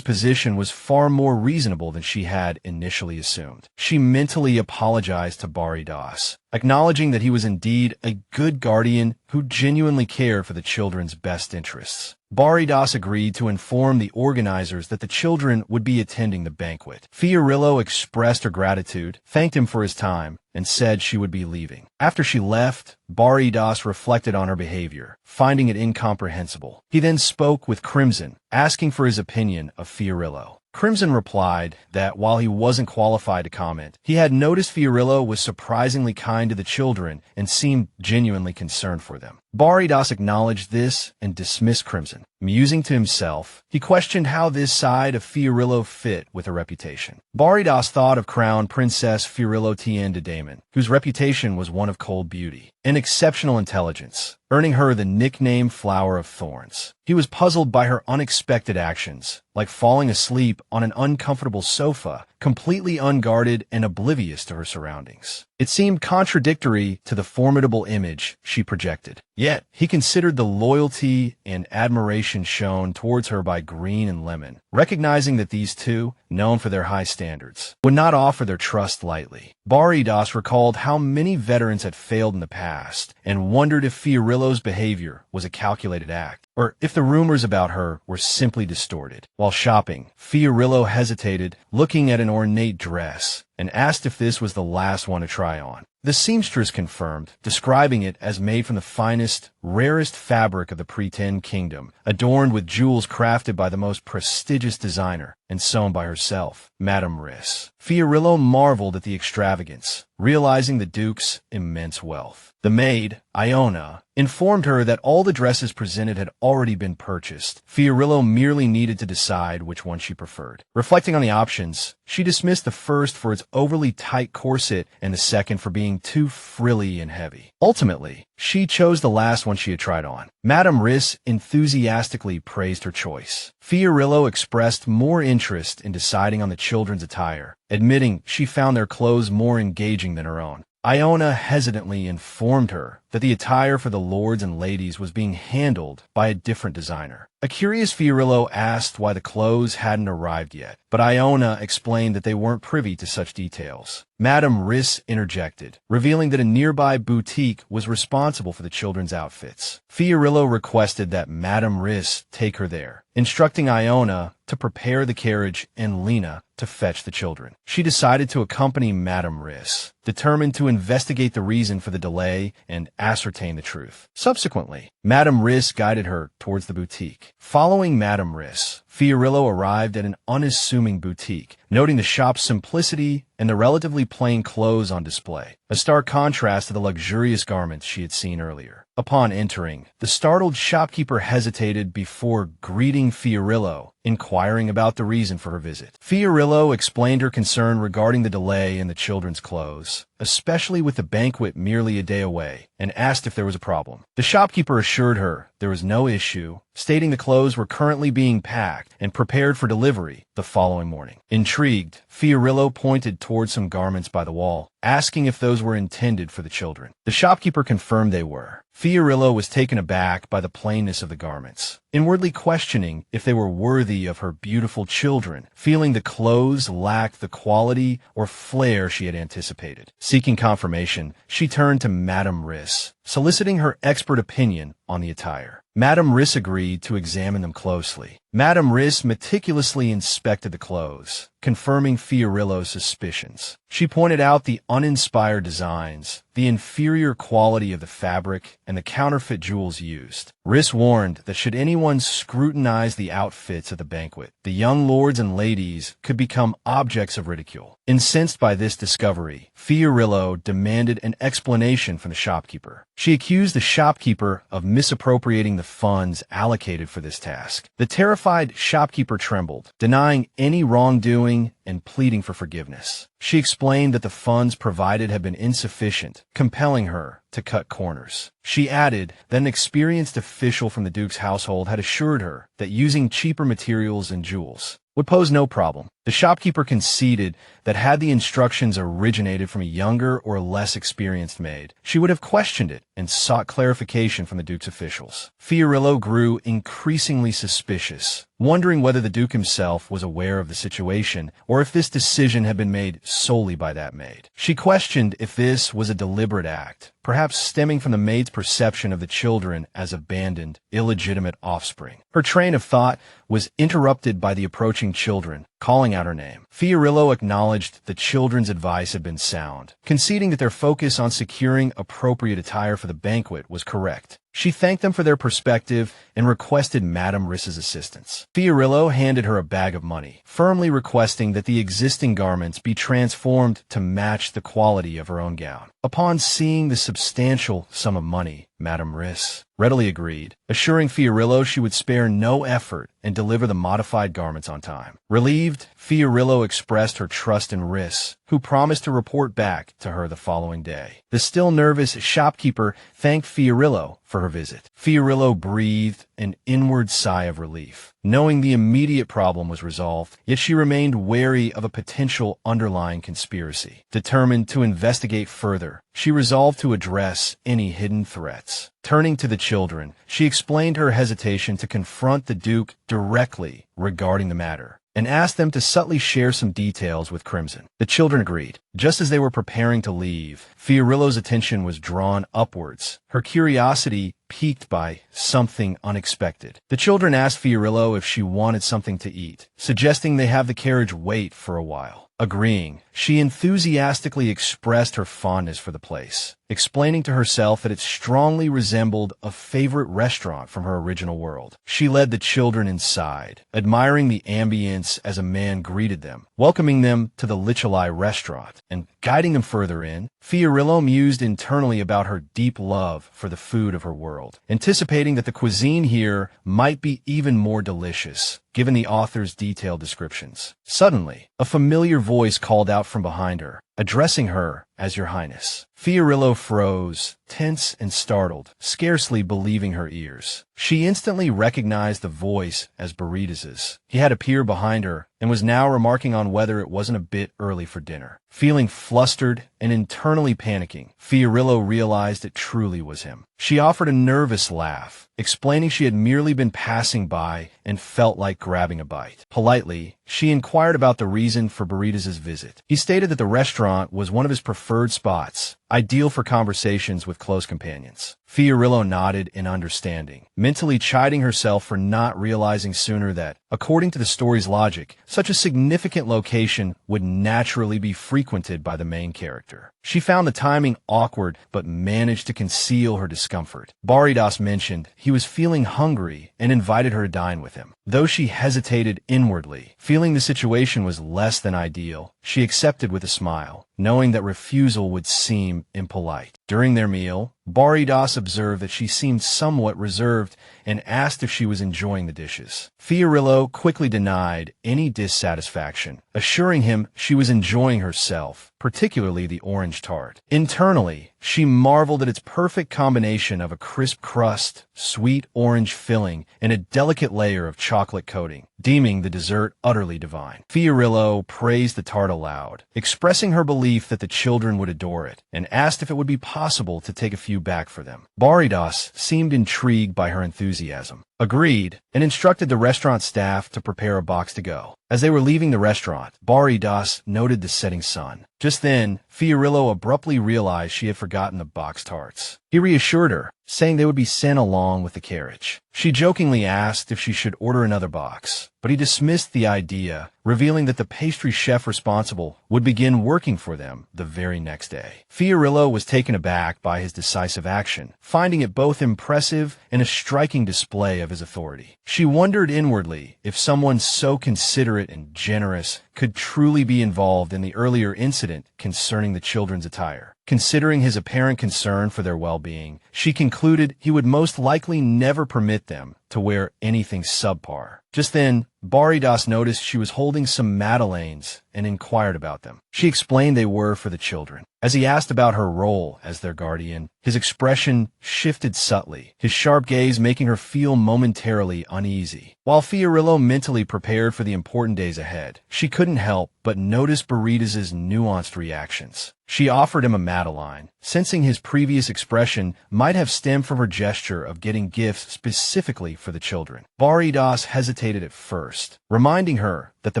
position was far more reasonable than she had initially assumed. She mentally apologized to Baridas, acknowledging that he was indeed a good guardian who genuinely cared for the children's best interests. Baridas agreed to inform the organizers that the children would be attending the banquet. Fiorillo expressed her gratitude, thanked him for his time, and said she would be leaving. After she left, Baridas reflected on her behavior, finding it incomprehensible. He then spoke with Crimson, asking for his opinion of Fiorillo. Crimson replied that while he wasn't qualified to comment, he had noticed Fiorillo was surprisingly kind to the children and seemed genuinely concerned for them. Baridas acknowledged this and dismissed Crimson. Musing to himself, he questioned how this side of Fiorillo fit with her reputation. Baridas thought of Crown Princess Fiorillo Tien de Damon, whose reputation was one of cold beauty and exceptional intelligence, earning her the nickname Flower of Thorns. He was puzzled by her unexpected actions, like falling asleep on an uncomfortable sofa, completely unguarded and oblivious to her surroundings. It seemed contradictory to the formidable image she projected. Yet, he considered the loyalty and admiration shown towards her by Green and Lemon, recognizing that these two, known for their high standards, would not offer their trust lightly. Baridas recalled how many veterans had failed in the past and wondered if Fiorillo's behavior was a calculated act. or if the rumors about her were simply distorted. While shopping, Fiorillo hesitated, looking at an ornate dress, and asked if this was the last one to try on. The seamstress confirmed, describing it as made from the finest, rarest fabric of the Pretend Kingdom, adorned with jewels crafted by the most prestigious designer and sewn by herself, Madame Riss. Fiorillo marveled at the extravagance, realizing the Duke's immense wealth. The maid, Iona, informed her that all the dresses presented had already been purchased. Fiorillo merely needed to decide which one she preferred. Reflecting on the options, she dismissed the first for its overly tight corset and the second for being too frilly and heavy. Ultimately, she chose the last one she had tried on. Madame Riss enthusiastically praised her choice. Fiorillo expressed more interest in deciding on the children's attire, admitting she found their clothes more engaging than her own. Iona hesitantly informed her that the attire for the lords and ladies was being handled by a different designer. A curious Fiorillo asked why the clothes hadn't arrived yet, but Iona explained that they weren't privy to such details. Madame Riss interjected, revealing that a nearby boutique was responsible for the children's outfits. Fiorillo requested that Madame Riss take her there, instructing Iona to prepare the carriage and Lena to fetch the children. She decided to accompany Madame Riss, determined to investigate the reason for the delay and ascertain the truth. Subsequently, Madame Riss guided her towards the boutique. Following Madame Riss, Fiorillo arrived at an unassuming boutique, noting the shop's simplicity and the relatively plain clothes on display, a stark contrast to the luxurious garments she had seen earlier. Upon entering, the startled shopkeeper hesitated before greeting Fiorillo, inquiring about the reason for her visit. Fiorillo explained her concern regarding the delay in the children's clothes, especially with the banquet merely a day away, and asked if there was a problem. The shopkeeper assured her there was no issue, stating the clothes were currently being packed and prepared for delivery the following morning. Intrigued, Fiorillo pointed towards some garments by the wall, asking if those were intended for the children. The shopkeeper confirmed they were. Fiorillo was taken aback by the plainness of the garments, inwardly questioning if they were worthy of her beautiful children, feeling the clothes lacked the quality or flair she had anticipated. Seeking confirmation, she turned to Madame Riss, soliciting her expert opinion on the attire. Madame Riss agreed to examine them closely. Madame Riss meticulously inspected the clothes, confirming Fiorillo's suspicions. She pointed out the uninspired designs, the inferior quality of the fabric, and the counterfeit jewels used. Riss warned that should anyone scrutinize the outfits at the banquet, the young lords and ladies could become objects of ridicule. Incensed by this discovery, Fiorillo demanded an explanation from the shopkeeper. She accused the shopkeeper of misappropriating the funds allocated for this task. The terrified shopkeeper trembled, denying any wrongdoing and pleading for forgiveness. She explained that the funds provided had been insufficient, compelling her to cut corners. She added that an experienced official from the Duke's household had assured her that using cheaper materials and jewels would pose no problem. The shopkeeper conceded that had the instructions originated from a younger or less experienced maid, she would have questioned it and sought clarification from the Duke's officials. Fiorillo grew increasingly suspicious, wondering whether the Duke himself was aware of the situation or if this decision had been made solely by that maid. She questioned if this was a deliberate act, perhaps stemming from the maid's perception of the children as abandoned, illegitimate offspring. Her train of thought was interrupted by the approaching children, calling out her name. Fiorillo acknowledged the children's advice had been sound, conceding that their focus on securing appropriate attire for the banquet was correct. She thanked them for their perspective and requested Madame Riss's assistance. Fiorillo handed her a bag of money, firmly requesting that the existing garments be transformed to match the quality of her own gown. Upon seeing the substantial sum of money, Madame Riss readily agreed, assuring Fiorillo she would spare no effort and deliver the modified garments on time. Relieved, Fiorillo expressed her trust in Riss, who promised to report back to her the following day. The still nervous shopkeeper thanked Fiorillo for her visit. Fiorillo breathed an inward sigh of relief, knowing the immediate problem was resolved, yet she remained wary of a potential underlying conspiracy. Determined to investigate further, she resolved to address any hidden threats. Turning to the children, she explained her hesitation to confront the Duke directly regarding the matter, and asked them to subtly share some details with Crimson. The children agreed, Just as they were preparing to leave, Fiorillo's attention was drawn upwards, her curiosity piqued by something unexpected. The children asked Fiorillo if she wanted something to eat, suggesting they have the carriage wait for a while. Agreeing, she enthusiastically expressed her fondness for the place, explaining to herself that it strongly resembled a favorite restaurant from her original world. She led the children inside, admiring the ambience as a man greeted them, welcoming them to the Licholai restaurant, and guiding them further in. Fiorillo mused internally about her deep love for the food of her world, anticipating that the cuisine here might be even more delicious, given the author's detailed descriptions. Suddenly, a familiar voice called out from behind her, addressing her as Your Highness. Fiorillo froze, tense and startled, scarcely believing her ears. She instantly recognized the voice as Baridas's. He had appeared behind her and was now remarking on whether it wasn't a bit early for dinner. Feeling flustered and internally panicking, Fiorillo realized it truly was him. She offered a nervous laugh, explaining she had merely been passing by and felt like grabbing a bite. Politely, she inquired about the reason for Baridas's visit. He stated that the restaurant was one of his preferred spots, ideal for conversations with close companions. Fiorillo nodded in understanding, mentally chiding herself for not realizing sooner that, according to the story's logic, such a significant location would naturally be frequented by the main character. She found the timing awkward but managed to conceal her discomfort. Baridas mentioned he was feeling hungry and invited her to dine with him. Though she hesitated inwardly, feeling the situation was less than ideal, she accepted with a smile, knowing that refusal would seem impolite. During their meal, Baridas observed that she seemed somewhat reserved and asked if she was enjoying the dishes. Fiorillo quickly denied any dissatisfaction, assuring him she was enjoying herself, particularly the orange tart. Internally, she marveled at its perfect combination of a crisp crust, sweet orange filling, and a delicate layer of chocolate coating, deeming the dessert utterly divine. Fiorillo praised the tart aloud, expressing her belief that the children would adore it, and asked if it would be possible to take a few back for them. Baridas seemed intrigued by her enthusiasm, agreed, and instructed the restaurant staff to prepare a box to go. As they were leaving the restaurant, Baridas noted the setting sun. Just then, Fiorillo abruptly realized she had forgotten the box tarts. He reassured her, saying they would be sent along with the carriage. She jokingly asked if she should order another box, but he dismissed the idea, revealing that the pastry chef responsible would begin working for them the very next day. Fiorillo was taken aback by his decisive action, finding it both impressive and a striking display of his authority. She wondered inwardly if someone so considerate and generous could truly be involved in the earlier incident concerning the children's attire. Considering his apparent concern for their well-being, she concluded he would most likely never permit them to wear anything subpar. Just then, Baridas noticed she was holding some madeleines and inquired about them. She explained they were for the children. As he asked about her role as their guardian, his expression shifted subtly, his sharp gaze making her feel momentarily uneasy. While Fiorillo mentally prepared for the important days ahead, she couldn't help but notice Baridas's nuanced reactions. She offered him a madeleine, sensing his previous expression might have stemmed from her gesture of getting gifts specifically for the children. Baridas hesitated at first, reminding her that the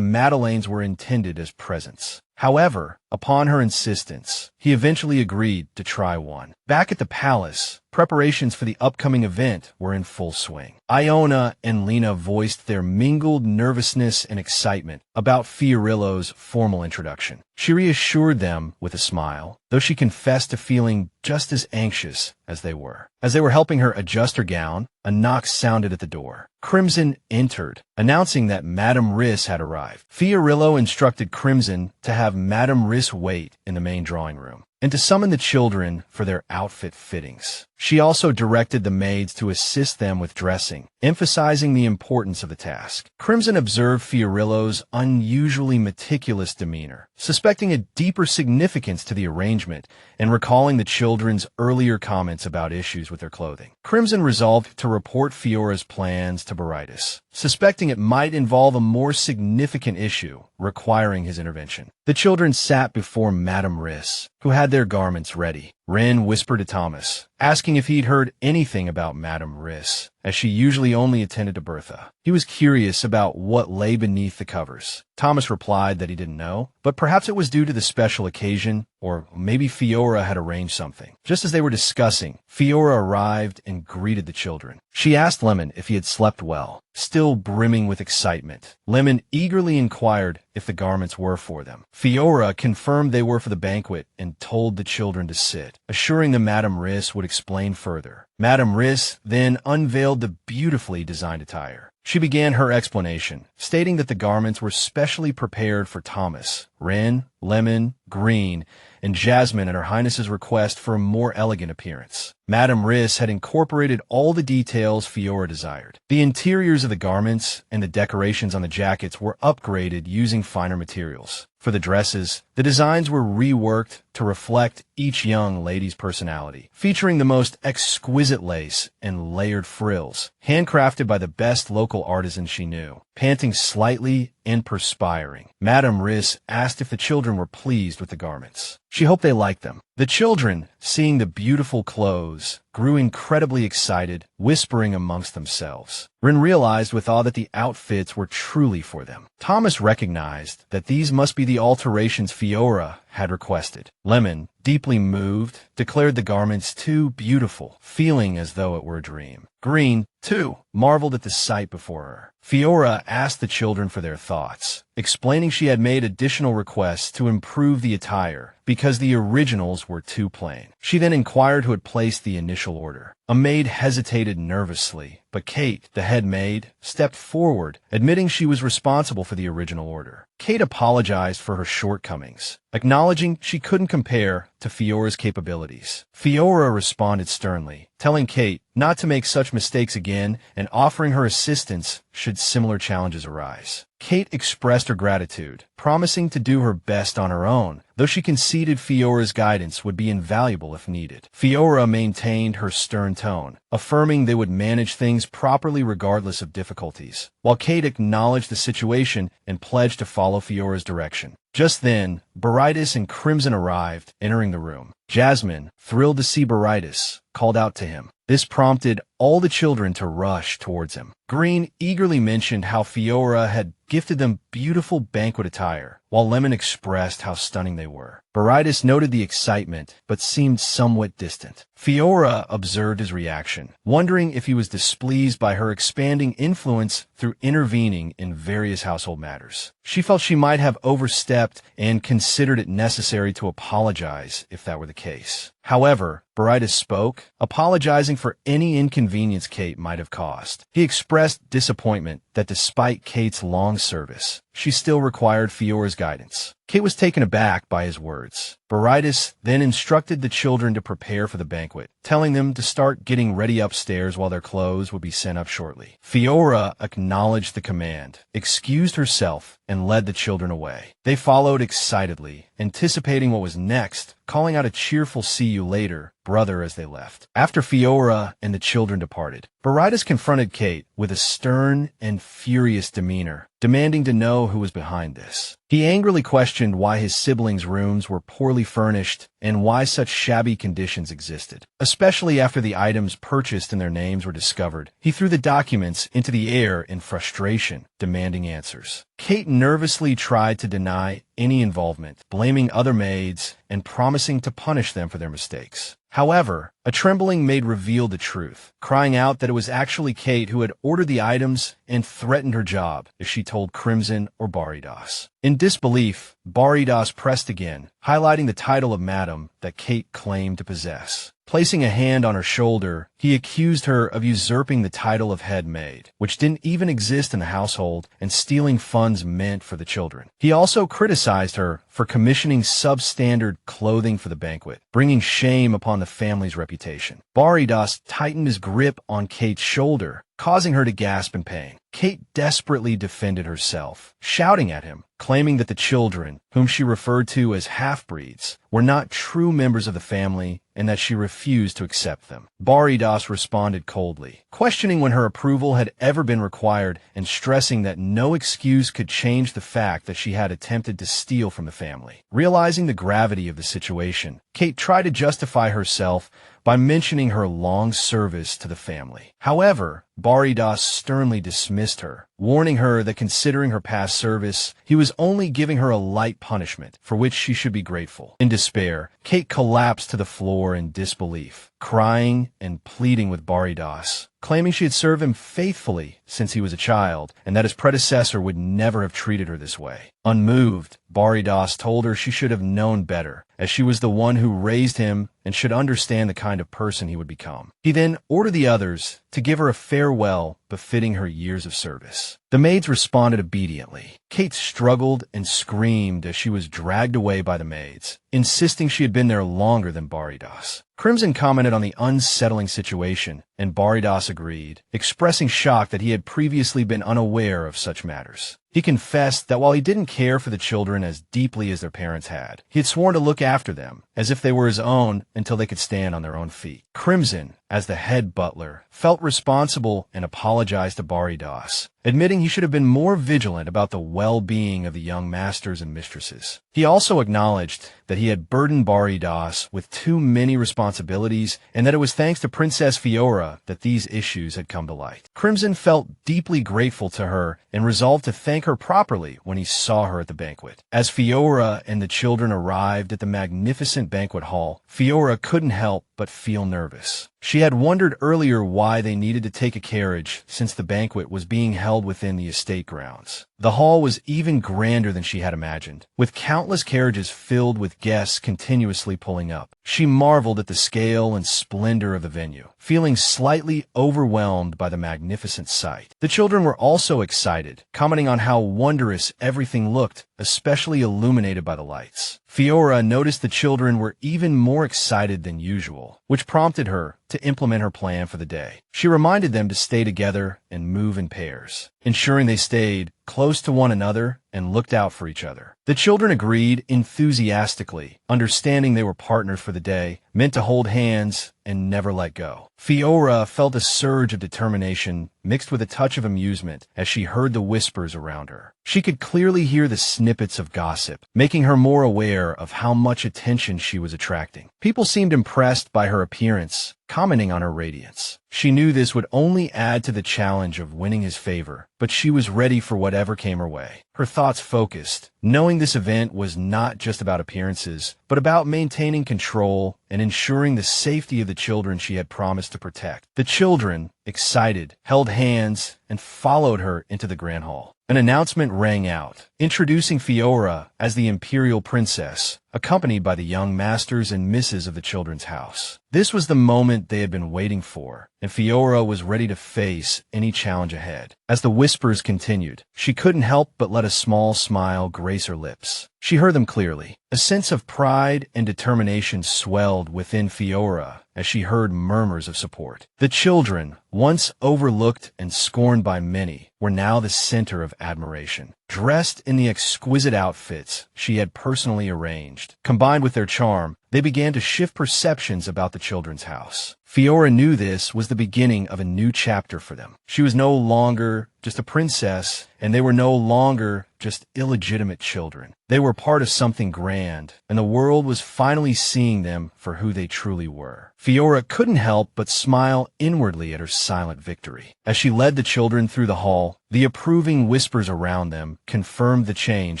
madeleines were intended as presents. However, upon her insistence, he eventually agreed to try one. Back at the palace, preparations for the upcoming event were in full swing. Iona and Lena voiced their mingled nervousness and excitement about Fiorillo's formal introduction. She reassured them with a smile, though she confessed to feeling just as anxious as they were. As they were helping her adjust her gown, a knock sounded at the door. Crimson entered, announcing that Madame Riss had arrived. Fiorillo instructed Crimson to have Madame Riss wait in the main drawing room, and to summon the children for their outfit fittings. She also directed the maids to assist them with dressing, emphasizing the importance of the task. Crimson observed Fiorillo's unusually meticulous demeanor, suspecting a deeper significance to the arrangement and recalling the children's earlier comments about issues with their clothing. Crimson resolved to report Fiora's plans to Baridas, suspecting it might involve a more significant issue requiring his intervention. The children sat before Madame Riss, who had their garments ready. Rin whispered to Thomas, asking if he'd heard anything about Madame Riss, as she usually only attended to Bertha. He was curious about what lay beneath the covers. Thomas replied that he didn't know, but perhaps it was due to the special occasion, or maybe Fiora had arranged something. Just as they were discussing, Fiora arrived and greeted the children. She asked Lemon if he had slept well, still brimming with excitement. Lemon eagerly inquired if the garments were for them. Fiora confirmed they were for the banquet and told the children to sit, assuring them Madame Riss would explain further. Madame Riss then unveiled the beautifully designed attire. She began her explanation, stating that the garments were specially prepared for Thomas, Rin, Lemon, Green, and Jasmine at Her Highness's request for a more elegant appearance. Madame Riss had incorporated all the details Fiora desired. The interiors of the garments and the decorations on the jackets were upgraded using finer materials. For the dresses, the designs were reworked to reflect each young lady's personality, featuring the most exquisite lace and layered frills, handcrafted by the best local artisans she knew. Panting slightly and perspiring, Madame Riss asked if the children were pleased with the garments. She hoped they liked them. The children, seeing the beautiful clothes, grew incredibly excited, whispering amongst themselves. Rin realized with awe that the outfits were truly for them. Thomas recognized that these must be the alterations Fiora had requested. Lemon, deeply moved, declared the garments too beautiful, feeling as though it were a dream. Green, too, marveled at the sight before her. Fiora asked the children for their thoughts, explaining she had made additional requests to improve the attire because the originals were too plain. She then inquired who had placed the initial order. A maid hesitated nervously, but Kate, the head maid, stepped forward, admitting she was responsible for the original order. Kate apologized for her shortcomings, acknowledging she couldn't compare to Fiora's capabilities. Fiora responded sternly, telling Kate not to make such mistakes again and offering her assistance should similar challenges arise. Kate expressed her gratitude, promising to do her best on her own, though she conceded Fiora's guidance would be invaluable if needed. Fiora maintained her stern tone, affirming they would manage things properly regardless of difficulties, while Kate acknowledged the situation and pledged to follow Fiora's direction. Just then, Baridas and Crimson arrived, entering the room. Jasmine, thrilled to see Baridas, called out to him. This prompted all the children to rush towards him. Green eagerly mentioned how Fiora had gifted them beautiful banquet attire, while Lemon expressed how stunning they were. Baridas noted the excitement, but seemed somewhat distant. Fiora observed his reaction, wondering if he was displeased by her expanding influence through intervening in various household matters. She felt she might have overstepped and considered it necessary to apologize if that were the case. However, Baridas spoke, apologizing for any inconvenience Kate might have caused. He expressed disappointment that despite Kate's long service, she still required Fiora's guidance. Kate was taken aback by his words. Baridas then instructed the children to prepare for the banquet, telling them to start getting ready upstairs while their clothes would be sent up shortly. Fiora acknowledged the command, excused herself, and led the children away. They followed excitedly, anticipating what was next, calling out a cheerful "see you later, brother" as they left. After Fiora and the children departed, Baridas confronted Kate with a stern and furious demeanor, demanding to know who was behind this. He angrily questioned why his siblings' rooms were poorly furnished and why such shabby conditions existed. Especially after the items purchased in their names were discovered, he threw the documents into the air in frustration, demanding answers. Kate nervously tried to deny any involvement, blaming other maids and promising to punish them for their mistakes. However, a trembling maid revealed the truth, crying out that it was actually Kate who had ordered the items and threatened her job if she told Crimson or Baridas. In disbelief, Baridas pressed again, highlighting the title of Madam that Kate claimed to possess. Placing a hand on her shoulder, he accused her of usurping the title of head maid, which didn't even exist in the household, and stealing funds meant for the children. He also criticized her for commissioning substandard clothing for the banquet, bringing shame upon the family's reputation. Baridas tightened his grip on Kate's shoulder, causing her to gasp in pain. Kate desperately defended herself, shouting at him, claiming that the children, whom she referred to as half-breeds, were not true members of the family and that she refused to accept them. Baridas responded coldly, questioning when her approval had ever been required and stressing that no excuse could change the fact that she had attempted to steal from the family. Realizing the gravity of the situation, Kate tried to justify herself by mentioning her long service to the family. However, Baridas sternly dismissed her, warning her that considering her past service, he was only giving her a light punishment for which she should be grateful. In despair, Kate collapsed to the floor in disbelief, crying and pleading with Baridas, claiming she had served him faithfully since he was a child and that his predecessor would never have treated her this way. Unmoved, Baridas told her she should have known better, as she was the one who raised him and should understand the kind of person he would become. He then ordered the others to give her a farewell befitting her years of service. The maids responded obediently. Kate struggled and screamed as she was dragged away by the maids, insisting she had been there longer than Baridas. Crimson commented on the unsettling situation, and Baridas agreed, expressing shock that he had previously been unaware of such matters. He confessed that while he didn't care for the children as deeply as their parents had, he had sworn to look after them as if they were his own until they could stand on their own feet. Crimson, as the head butler, felt responsible and apologized to Baridas, admitting he should have been more vigilant about the well-being of the young masters and mistresses. He also acknowledged that he had burdened Baridas with too many responsibilities and that it was thanks to Princess Fiora that these issues had come to light. Crimson felt deeply grateful to her and resolved to thank her properly when he saw her at the banquet. As Fiora and the children arrived at the magnificent banquet hall, Fiora couldn't help but feel nervous. She had wondered earlier why they needed to take a carriage since the banquet was being held within the estate grounds. The hall was even grander than she had imagined, with countless carriages filled with guests continuously pulling up. She marveled at the scale and splendor of the venue, feeling slightly overwhelmed by the magnificent sight. The children were also excited, commenting on how wondrous everything looked, especially illuminated by the lights. Fiora noticed the children were even more excited than usual, which prompted her to implement her plan for the day. She reminded them to stay together and move in pairs, ensuring they stayed close to one another and looked out for each other. The children agreed enthusiastically, understanding they were partners for the day, meant to hold hands and never let go. Fiora felt a surge of determination mixed with a touch of amusement as she heard the whispers around her. She could clearly hear the snippets of gossip, making her more aware of how much attention she was attracting. People seemed impressed by her appearance, commenting on her radiance. She knew this would only add to the challenge of winning his favor, but she was ready for whatever came her way. Her thoughts focused, knowing this event was not just about appearances, but about maintaining control and ensuring the safety of the children she had promised to protect. The children, excited, held hands and followed her into the grand hall. An announcement rang out, introducing Fiora as the imperial princess, accompanied by the young masters and misses of the children's house. This was the moment they had been waiting for, and Fiora was ready to face any challenge ahead. As the whispers continued, she couldn't help but let a small smile grace her lips. She heard them clearly. A sense of pride and determination swelled within Fiora as she heard murmurs of support. The children, once overlooked and scorned by many, were now the center of admiration. Dressed in the exquisite outfits she had personally arranged, combined with their charm, they began to shift perceptions about the children's house. Fiora knew this was the beginning of a new chapter for them. She was no longer just a princess, and they were no longer just illegitimate children. They were part of something grand, and the world was finally seeing them for who they truly were. Fiora couldn't help but smile inwardly at her silent victory. As she led the children through the hall, the approving whispers around them confirmed the change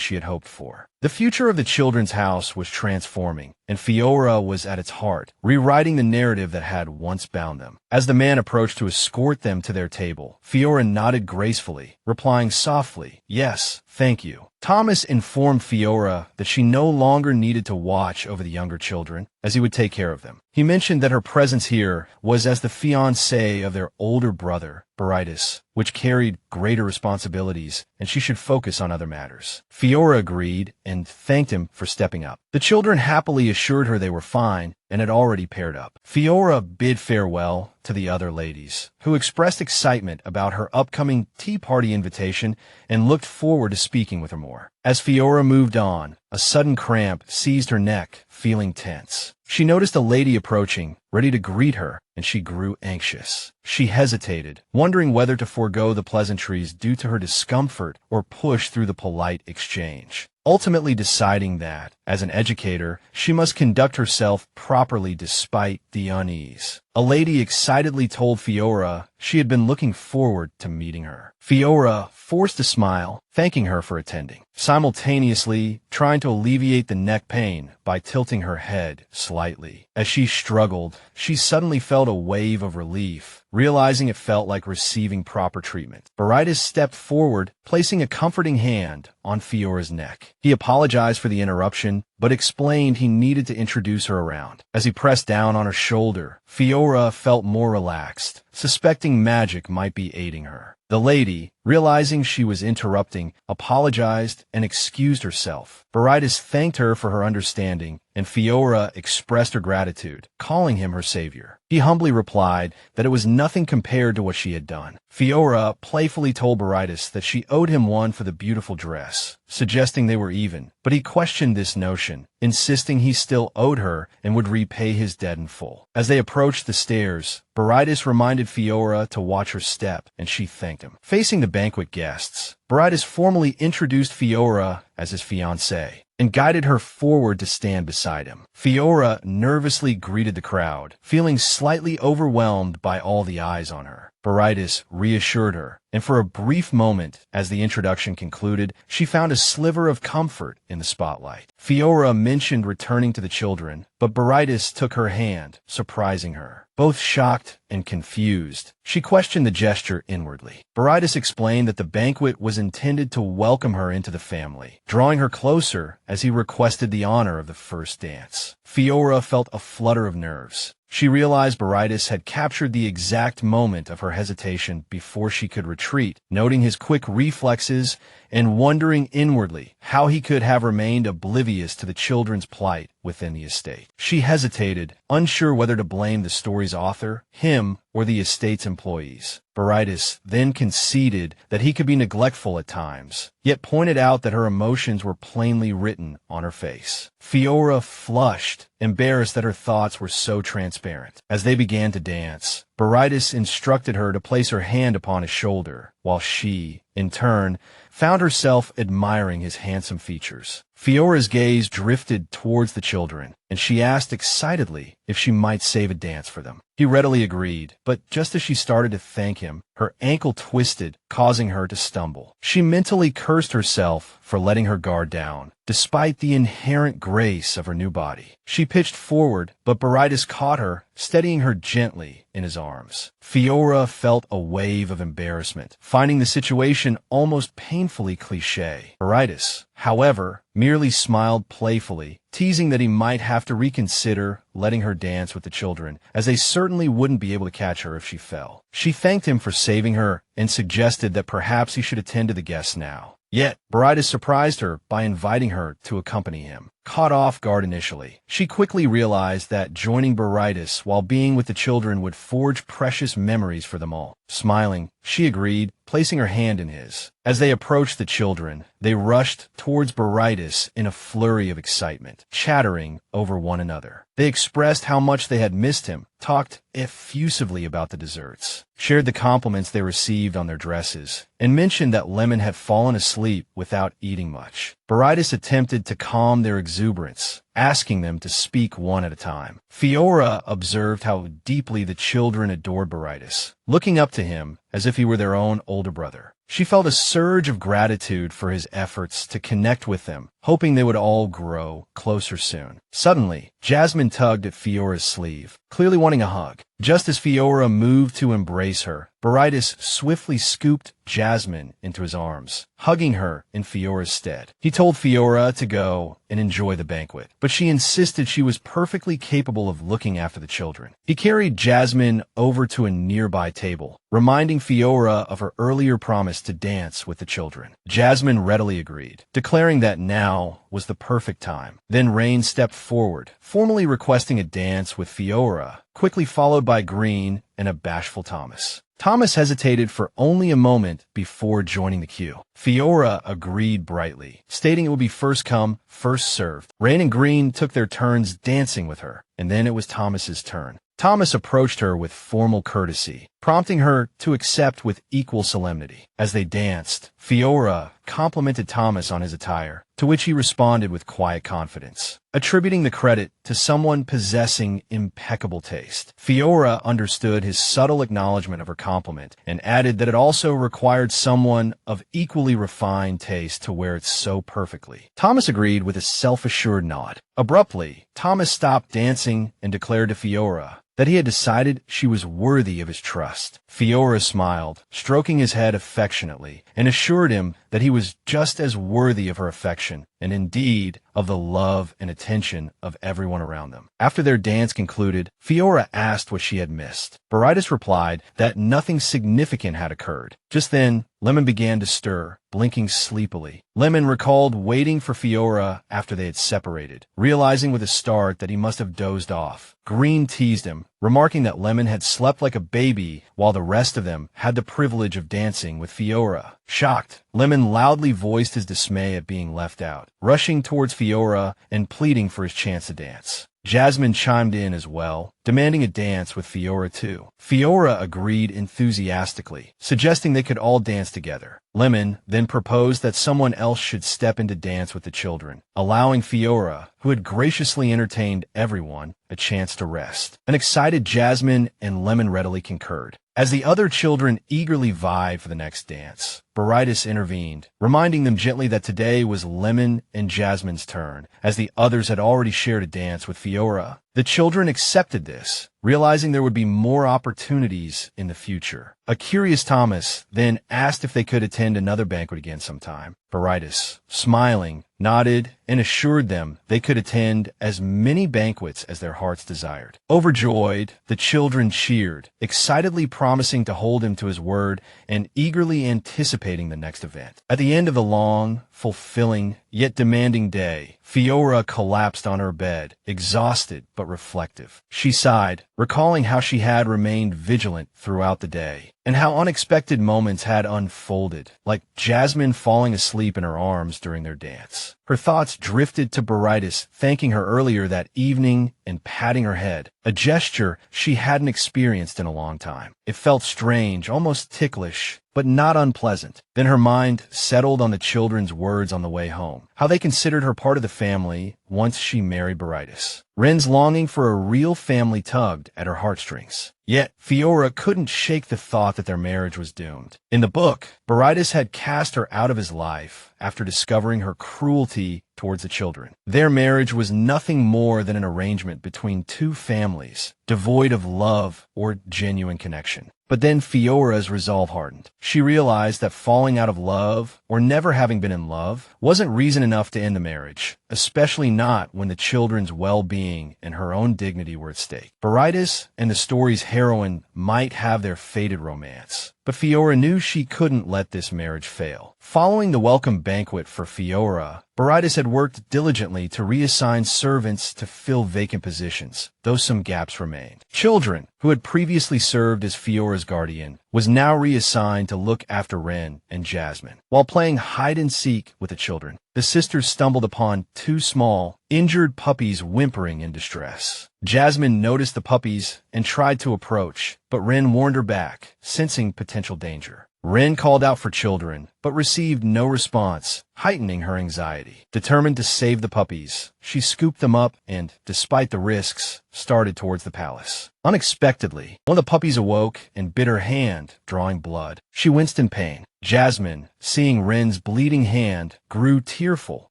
she had hoped for. The future of the children's house was transforming, and Fiora was at its heart, rewriting the narrative that had once bound them. As the man approached to escort them to their table, Fiora nodded gracefully, replying softly, "Yes, thank you." Thomas informed Fiora that she no longer needed to watch over the younger children, as he would take care of them. He mentioned that her presence here was as the fiancé of their older brother, Baridas, which carried greater responsibilities, and she should focus on other matters. Fiora agreed and thanked him for stepping up. The children happily assured her they were fine and had already paired up. Fiora bid farewell to the other ladies, who expressed excitement about her upcoming tea party invitation and looked forward to speaking with her more. As Fiora moved on, a a sudden cramp seized her neck, feeling tense. She noticed a lady approaching, ready to greet her, and she grew anxious. She hesitated, wondering whether to forego the pleasantries due to her discomfort or push through the polite exchange. Ultimately deciding that, as an educator, she must conduct herself properly despite the unease. A lady excitedly told Fiora she had been looking forward to meeting her. Fiora forced a smile, thanking her for attending, simultaneously trying to alleviate the neck pain by tilting her head slightly. As she struggled, she suddenly felt a wave of relief, realizing it felt like receiving proper treatment. Baridas stepped forward, placing a comforting hand on Fiora's neck. He apologized for the interruption, but explained he needed to introduce her around. As he pressed down on her shoulder, Fiora felt more relaxed, suspecting magic might be aiding her. The lady, realizing she was interrupting, apologized and excused herself. Baridas thanked her for her understanding, and Fiora expressed her gratitude, calling him her savior. He humbly replied that it was nothing compared to what she had done. Fiora playfully told Baridas that she owed him one for the beautiful dress, suggesting they were even, but he questioned this notion, insisting he still owed her and would repay his debt in full. As they approached the stairs, Baridas reminded Fiora to watch her step, and she thanked him. Facing the banquet guests, Baridas formally introduced Fiora as his fiancé and guided her forward to stand beside him. Fiora nervously greeted the crowd, feeling slightly overwhelmed by all the eyes on her. Baridas reassured her, and for a brief moment, as the introduction concluded, she found a sliver of comfort in the spotlight. Fiora mentioned returning to the children, but Baridas took her hand, surprising her. Both shocked and confused, she questioned the gesture inwardly. Baridas explained that the banquet was intended to welcome her into the family, drawing her closer as he requested the honor of the first dance. Fiora felt a flutter of nerves. She realized Baridas had captured the exact moment of her hesitation before she could retreat, noting his quick reflexes and wondering inwardly how he could have remained oblivious to the children's plight within the estate. She hesitated, unsure whether to blame the story's author, him, or the estate's employees. Baridas then conceded that he could be neglectful at times, yet pointed out that her emotions were plainly written on her face. Fiora flushed, embarrassed that her thoughts were so transparent. As they began to dance, Baridas instructed her to place her hand upon his shoulder, while she, in turn, found herself admiring his handsome features. Fiora's gaze drifted towards the children, and she asked excitedly if she might save a dance for them. He readily agreed, but just as she started to thank him, her ankle twisted, causing her to stumble. She mentally cursed herself for letting her guard down, despite the inherent grace of her new body. She pitched forward, but Baridas caught her, steadying her gently in his arms. Fiora felt a wave of embarrassment, finding the situation almost painfully cliché. Baridas, however, merely smiled playfully, teasing that he might have to reconsider letting her dance with the children, as they certainly wouldn't be able to catch her if she fell. She thanked him for saving her and suggested that perhaps he should attend to the guests now. Yet, Baridas surprised her by inviting her to accompany him. Caught off guard initially, she quickly realized that joining Baridas while being with the children would forge precious memories for them all. Smiling, she agreed, placing her hand in his. As they approached the children, they rushed towards Baridas in a flurry of excitement, chattering over one another. They expressed how much they had missed him, talked effusively about the desserts, shared the compliments they received on their dresses, and mentioned that Lemon had fallen asleep without eating much. Baridas attempted to calm their exuberance, asking them to speak one at a time. Fiora observed how deeply the children adored Baridas, looking up to him as if he were their own older brother. She felt a surge of gratitude for his efforts to connect with them, hoping they would all grow closer soon. Suddenly, Jasmine tugged at Fiora's sleeve, clearly wanting a hug. Just as Fiora moved to embrace her, Baridas swiftly scooped Jasmine into his arms, hugging her in Fiora's stead. He told Fiora to go and enjoy the banquet, but she insisted she was perfectly capable of looking after the children. He carried Jasmine over to a nearby table, reminding Fiora of her earlier promise to dance with the children. Jasmine readily agreed, declaring that now now was the perfect time. Then Rain stepped forward, formally requesting a dance with Fiora, quickly followed by Green and a bashful Thomas. Thomas hesitated for only a moment before joining the queue. Fiora agreed brightly, stating it would be first come, first served. Rain and Green took their turns dancing with her, and then it was Thomas's turn. Thomas approached her with formal courtesy, prompting her to accept with equal solemnity. As they danced, Fiora complimented Thomas on his attire, to which he responded with quiet confidence, attributing the credit to someone possessing impeccable taste. Fiora understood his subtle acknowledgement of her compliment and added that it also required someone of equally refined taste to wear it so perfectly. Thomas agreed with a self-assured nod. Abruptly, Thomas stopped dancing and declared to Fiora that he had decided she was worthy of his trust. Fiora smiled, stroking his head affectionately, and assured him that he was just as worthy of her affection, and indeed of the love and attention of everyone around them. After their dance concluded, Fiora asked what she had missed. Baridas replied that nothing significant had occurred. Just then, Lemon began to stir, blinking sleepily. Lemon recalled waiting for Fiora after they had separated, realizing with a start that he must have dozed off. Green teased him, remarking that Lemon had slept like a baby while the rest of them had the privilege of dancing with Fiora. Shocked, Lemon loudly voiced his dismay at being left out, rushing towards Fiora and pleading for his chance to dance. Jasmine chimed in as well, demanding a dance with Fiora too. Fiora agreed enthusiastically, suggesting they could all dance together. Lemon then proposed that someone else should step in to dance with the children, allowing Fiora, who had graciously entertained everyone, a chance to rest. An excited Jasmine and Lemon readily concurred. As the other children eagerly vied for the next dance, Baridas intervened, reminding them gently that today was Lemon and Jasmine's turn, as the others had already shared a dance with Fiora. The children accepted this, realizing there would be more opportunities in the future. A curious Thomas then asked if they could attend another banquet again sometime. Baridas, smiling, nodded and assured them they could attend as many banquets as their hearts desired. Overjoyed, the children cheered, excitedly promising to hold him to his word and eagerly anticipating the next event. At the end of the long, fulfilling, yet demanding day, Fiora collapsed on her bed, exhausted but reflective. She sighed, recalling how she had remained vigilant throughout the day, and how unexpected moments had unfolded, like Jasmine falling asleep in her arms during their dance. Her thoughts drifted to Baridas thanking her earlier that evening and patting her head, a gesture she hadn't experienced in a long time. It felt strange, almost ticklish, but not unpleasant. Then her mind settled on the children's words on the way home, how they considered her part of the family once she married Baridas. Ren's longing for a real family tugged at her heartstrings. Yet, Fiora couldn't shake the thought that their marriage was doomed. In the book, Baridas had cast her out of his life after discovering her cruelty towards the children. Their marriage was nothing more than an arrangement between two families, devoid of love or genuine connection. But then Fiora's resolve hardened. She realized that falling out of love, or never having been in love, wasn't reason enough to end the marriage, especially not when the children's well-being and her own dignity were at stake. Baridas and the story's heroine might have their fated romance, but Fiora knew she couldn't let this marriage fail. Following the welcome banquet for Fiora, Baridas had worked diligently to reassign servants to fill vacant positions, though some gaps remained. Children, who had previously served as Fiora's guardian, was now reassigned to look after Ren and Jasmine. While playing hide-and-seek with the children, the sisters stumbled upon two small, injured puppies whimpering in distress. Jasmine noticed the puppies and tried to approach, but Ren warned her back, sensing potential danger. Ren called out for children, but received no response, heightening her anxiety. Determined to save the puppies, she scooped them up and, despite the risks, started towards the palace. Unexpectedly, one of the puppies awoke and bit her hand, drawing blood. She winced in pain. Jasmine, seeing Ren's bleeding hand, grew tearful,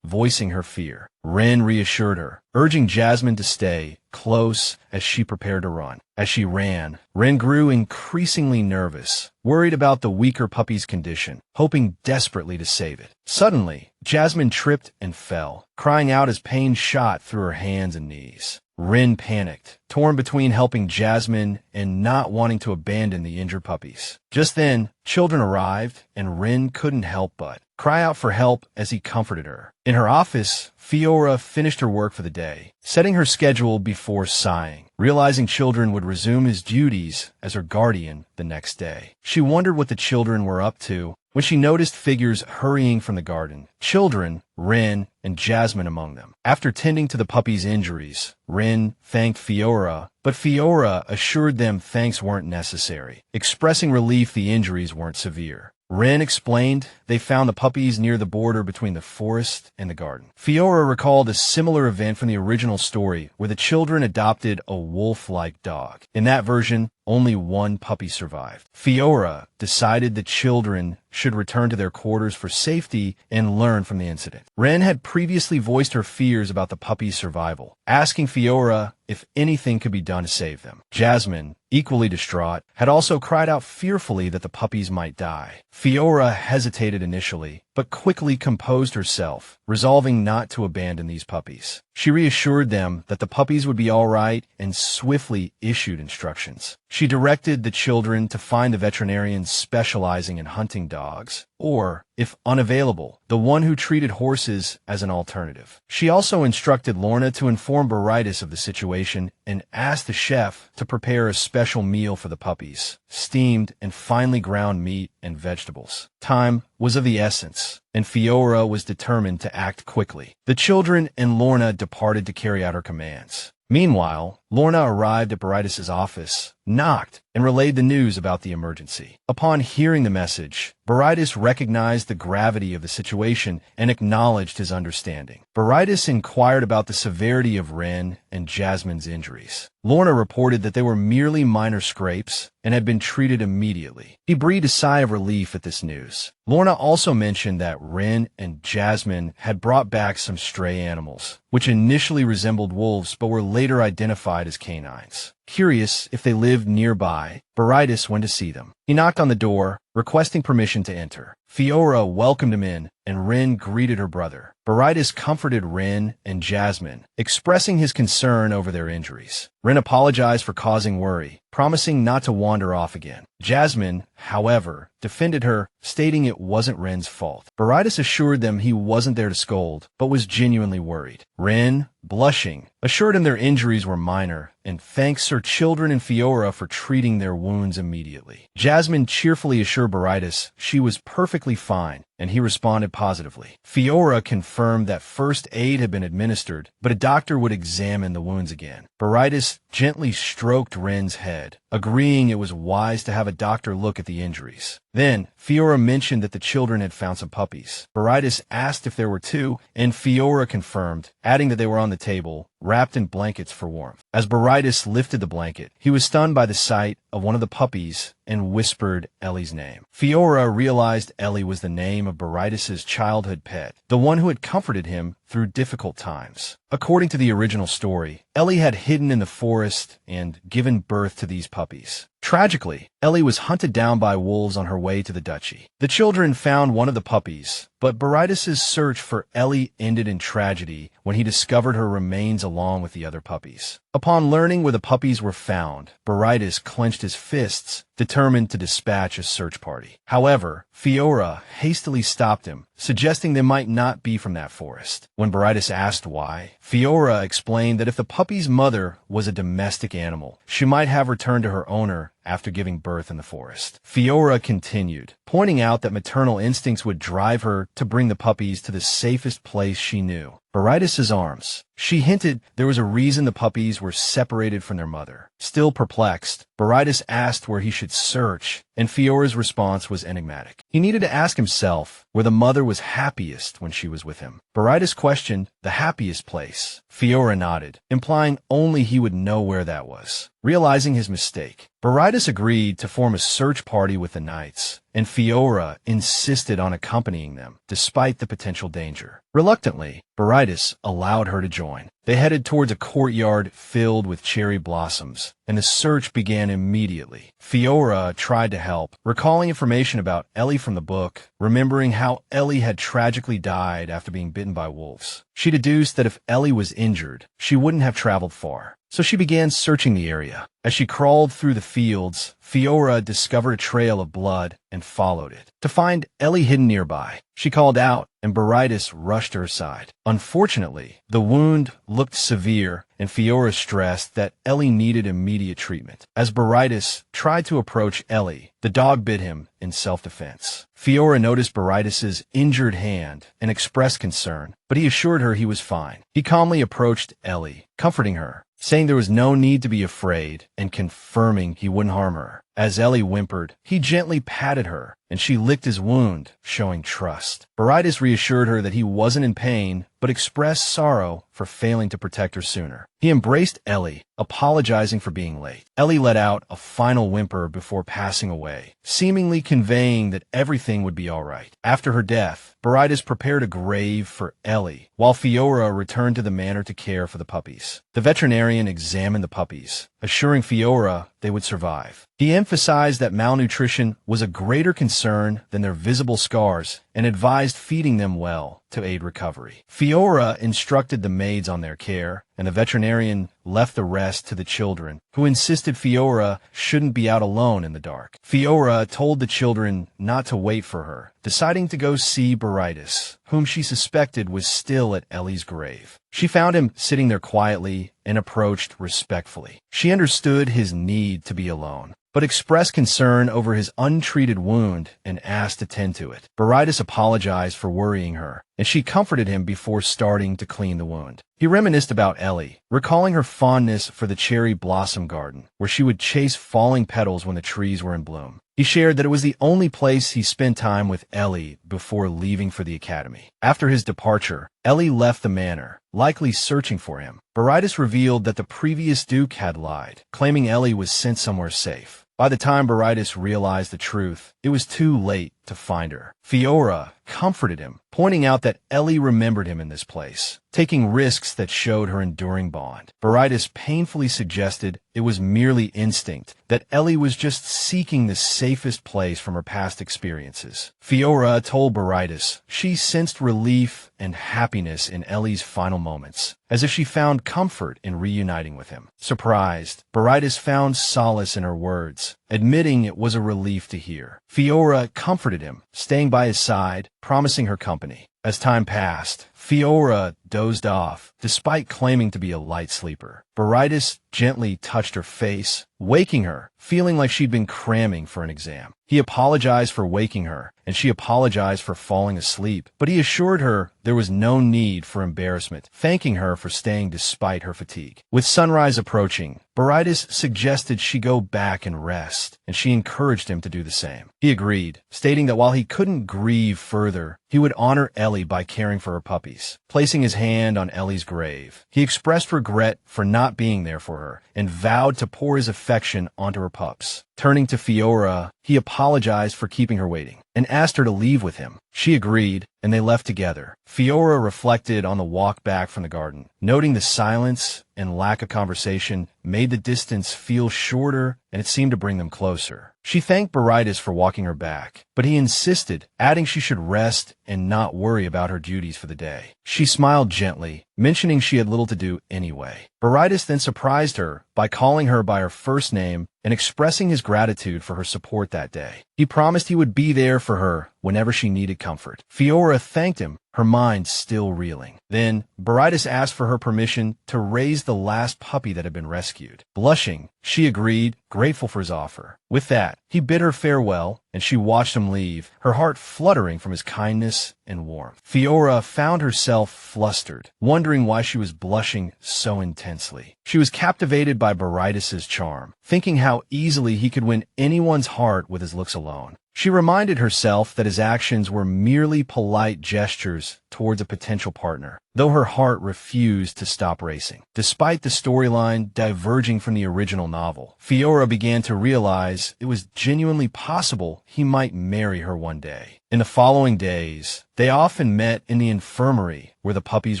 voicing her fear. Ren reassured her, urging Jasmine to stay close as she prepared to run. As she ran, Ren grew increasingly nervous, worried about the weaker puppy's condition, hoping desperately to save it. Suddenly, Jasmine tripped and fell, crying out as pain shot through her hands and knees. Rin panicked, torn between helping Jasmine and not wanting to abandon the injured puppies. Just then, children arrived, and Rin couldn't help but cry out for help as he comforted her. In her office, Fiora finished her work for the day, setting her schedule before sighing, realizing children would resume his duties as her guardian the next day. She wondered what the children were up to when she noticed figures hurrying from the garden. Children, Rin, and Jasmine among them. After tending to the puppies' injuries, Rin thanked Fiora, but Fiora assured them thanks weren't necessary, expressing relief the injuries weren't severe. Rin explained they found the puppies near the border between the forest and the garden. Fiora recalled a similar event from the original story where the children adopted a wolf-like dog. In that version, only one puppy survived. Fiora decided the children should return to their quarters for safety and learn from the incident. Rin had previously voiced her fears about the puppy's survival, asking Fiora if anything could be done to save them. Jasmine, equally distraught, had also cried out fearfully that the puppies might die. Fiora hesitated initially, but quickly composed herself, resolving not to abandon these puppies. She reassured them that the puppies would be all right and swiftly issued instructions. She directed the children to find the veterinarian specializing in hunting dogs, or, if unavailable, the one who treated horses as an alternative. She also instructed Lorna to inform Baridas of the situation and asked the chef to prepare a special meal for the puppies, steamed and finely ground meat and vegetables. Time was of the essence, and Fiora was determined to act quickly. The children and Lorna departed to carry out her commands. Meanwhile, Lorna arrived at Baridas's office, knocked, and relayed the news about the emergency. Upon hearing the message, Baridas recognized the gravity of the situation and acknowledged his understanding. Baridas inquired about the severity of Rin and Jasmine's injuries. Lorna reported that they were merely minor scrapes and had been treated immediately. He breathed a sigh of relief at this news. Lorna also mentioned that Rin and Jasmine had brought back some stray animals, which initially resembled wolves but were later identified as canines. Curious if they lived nearby, Baridas went to see them. He knocked on the door, requesting permission to enter. Fiora welcomed him in, and Rin greeted her brother. Baridas comforted Rin and Jasmine, expressing his concern over their injuries. Rin apologized for causing worry, promising not to wander off again. Jasmine, however, defended her, stating it wasn't Rin's fault. Baridas assured them he wasn't there to scold, but was genuinely worried. Rin, blushing, assured him their injuries were minor, and thanked her children and Fiora for treating their wounds immediately. Jasmine cheerfully assured Baridas she was perfectly fine, and he responded positively. Fiora confirmed that first aid had been administered, but a doctor would examine the wounds again. Baridas gently stroked Rin's head, agreeing it was wise to have a doctor look at the injuries. Then, Fiora mentioned that the children had found some puppies. Baridas asked if there were two, and Fiora confirmed, adding that they were on the table, wrapped in blankets for warmth. As Baridas lifted the blanket, he was stunned by the sight of one of the puppies and whispered Ellie's name. Fiora realized Ellie was the name of Baridas's childhood pet, the one who had comforted him through difficult times. According to the original story, Ellie had hidden in the forest and given birth to these puppies. Tragically, Ellie was hunted down by wolves on her way to the duchy. The children found one of the puppies, but Baridas's search for Ellie ended in tragedy when he discovered her remains along with the other puppies. Upon learning where the puppies were found, Baridas clenched his fists, determined to dispatch a search party. However, Fiora hastily stopped him, suggesting they might not be from that forest. When Baridas asked why, Fiora explained that if the puppy's mother was a domestic animal, she might have returned to her owner after giving birth in the forest. Fiora continued, pointing out that maternal instincts would drive her to bring the puppies to the safest place she knew, Baridas's arms. She hinted there was a reason the puppies were separated from their mother. Still perplexed, Baridas asked where he should search, and Fiora's response was enigmatic. He needed to ask himself where the mother was happiest when she was with him. Baridas questioned the happiest place. Fiora nodded, implying only he would know where that was. Realizing his mistake, Baridas agreed to form a search party with the knights, and Fiora insisted on accompanying them, despite the potential danger. Reluctantly, Baridas allowed her to join. They headed towards a courtyard filled with cherry blossoms, and the search began immediately. Fiora tried to help, recalling information about Ellie from the book, remembering how Ellie had tragically died after being bitten by wolves. She deduced that if Ellie was injured, she wouldn't have traveled far. So she began searching the area. As she crawled through the fields, Fiora discovered a trail of blood and followed it. To find Ellie hidden nearby, she called out, and Baridas rushed to her side. Unfortunately, the wound looked severe, and Fiora stressed that Ellie needed immediate treatment. As Baridas tried to approach Ellie, the dog bit him in self-defense. Fiora noticed Baridas's injured hand and expressed concern, but he assured her he was fine. He calmly approached Ellie, comforting her, saying there was no need to be afraid and confirming he wouldn't harm her. As Ellie whimpered, he gently patted her, and she licked his wound, showing trust. Baridas reassured her that he wasn't in pain, but expressed sorrow for failing to protect her sooner. He embraced Ellie, apologizing for being late. Ellie let out a final whimper before passing away, seemingly conveying that everything would be all right. After her death, Baridas prepared a grave for Ellie, while Fiora returned to the manor to care for the puppies. The veterinarian examined the puppies, assuring Fiora they would survive. He emphasized that malnutrition was a greater concern than their visible scars and advised feeding them well to aid recovery. Fiora instructed the maids on their care, and the veterinarian left the rest to the children, who insisted Fiora shouldn't be out alone in the dark. Fiora told the children not to wait for her, deciding to go see Baridas, whom she suspected was still at Ellie's grave. She found him sitting there quietly and approached respectfully. She understood his need to be alone, but expressed concern over his untreated wound and asked to tend to it. Baridas apologized for worrying her, and she comforted him before starting to clean the wound. He reminisced about Ellie, recalling her fondness for the cherry blossom garden, where she would chase falling petals when the trees were in bloom. He shared that it was the only place he spent time with Ellie before leaving for the academy. After his departure, Ellie left the manor, likely searching for him. Baridas revealed that the previous Duke had lied, claiming Ellie was sent somewhere safe. By the time Baridas realized the truth, it was too late to find her. Fiora comforted him, pointing out that Ellie remembered him in this place, taking risks that showed her enduring bond. Baridas painfully suggested it was merely instinct, that Ellie was just seeking the safest place from her past experiences. Fiora told Baridas she sensed relief and happiness in Ellie's final moments, as if she found comfort in reuniting with him. Surprised, Baridas found solace in her words, admitting it was a relief to hear. Fiora comforted him, staying by his side, promising her company. As time passed, Fiora dozed off, despite claiming to be a light sleeper. Baridas gently touched her face, waking her, feeling like she'd been cramming for an exam. He apologized for waking her, and she apologized for falling asleep, but he assured her there was no need for embarrassment, thanking her for staying despite her fatigue. With sunrise approaching, Baridas suggested she go back and rest, and she encouraged him to do the same. He agreed, stating that while he couldn't grieve further, he would honor Ellie by caring for her puppies. Placing his hand on Ellie's grave, he expressed regret for not being there for her and vowed to pour his affection onto her pups. Turning to Fiora, he apologized for keeping her waiting and asked her to leave with him. She agreed, and they left together. Fiora reflected on the walk back from the garden, noting the silence and lack of conversation made the distance feel shorter, and it seemed to bring them closer. She thanked Baridas for walking her back, but he insisted, adding she should rest and not worry about her duties for the day. She smiled gently, mentioning she had little to do anyway. Baridas then surprised her by calling her by her first name and expressing his gratitude for her support that day. He promised he would be there for her whenever she needed comfort. Fiora thanked him, her mind still reeling. Then, Baridas asked for her permission to raise the last puppy that had been rescued. Blushing, she agreed, grateful for his offer. With that, he bid her farewell, and she watched him leave, her heart fluttering from his kindness and warmth. Fiora found herself flustered, wondering why she was blushing so intensely. She was captivated by Baridas's charm, thinking how easily he could win anyone's heart with his looks alone. She reminded herself that his actions were merely polite gestures towards a potential partner, though her heart refused to stop racing. Despite the storyline diverging from the original novel, Fiora began to realize it was genuinely possible he might marry her one day. In the following days, they often met in the infirmary where the puppies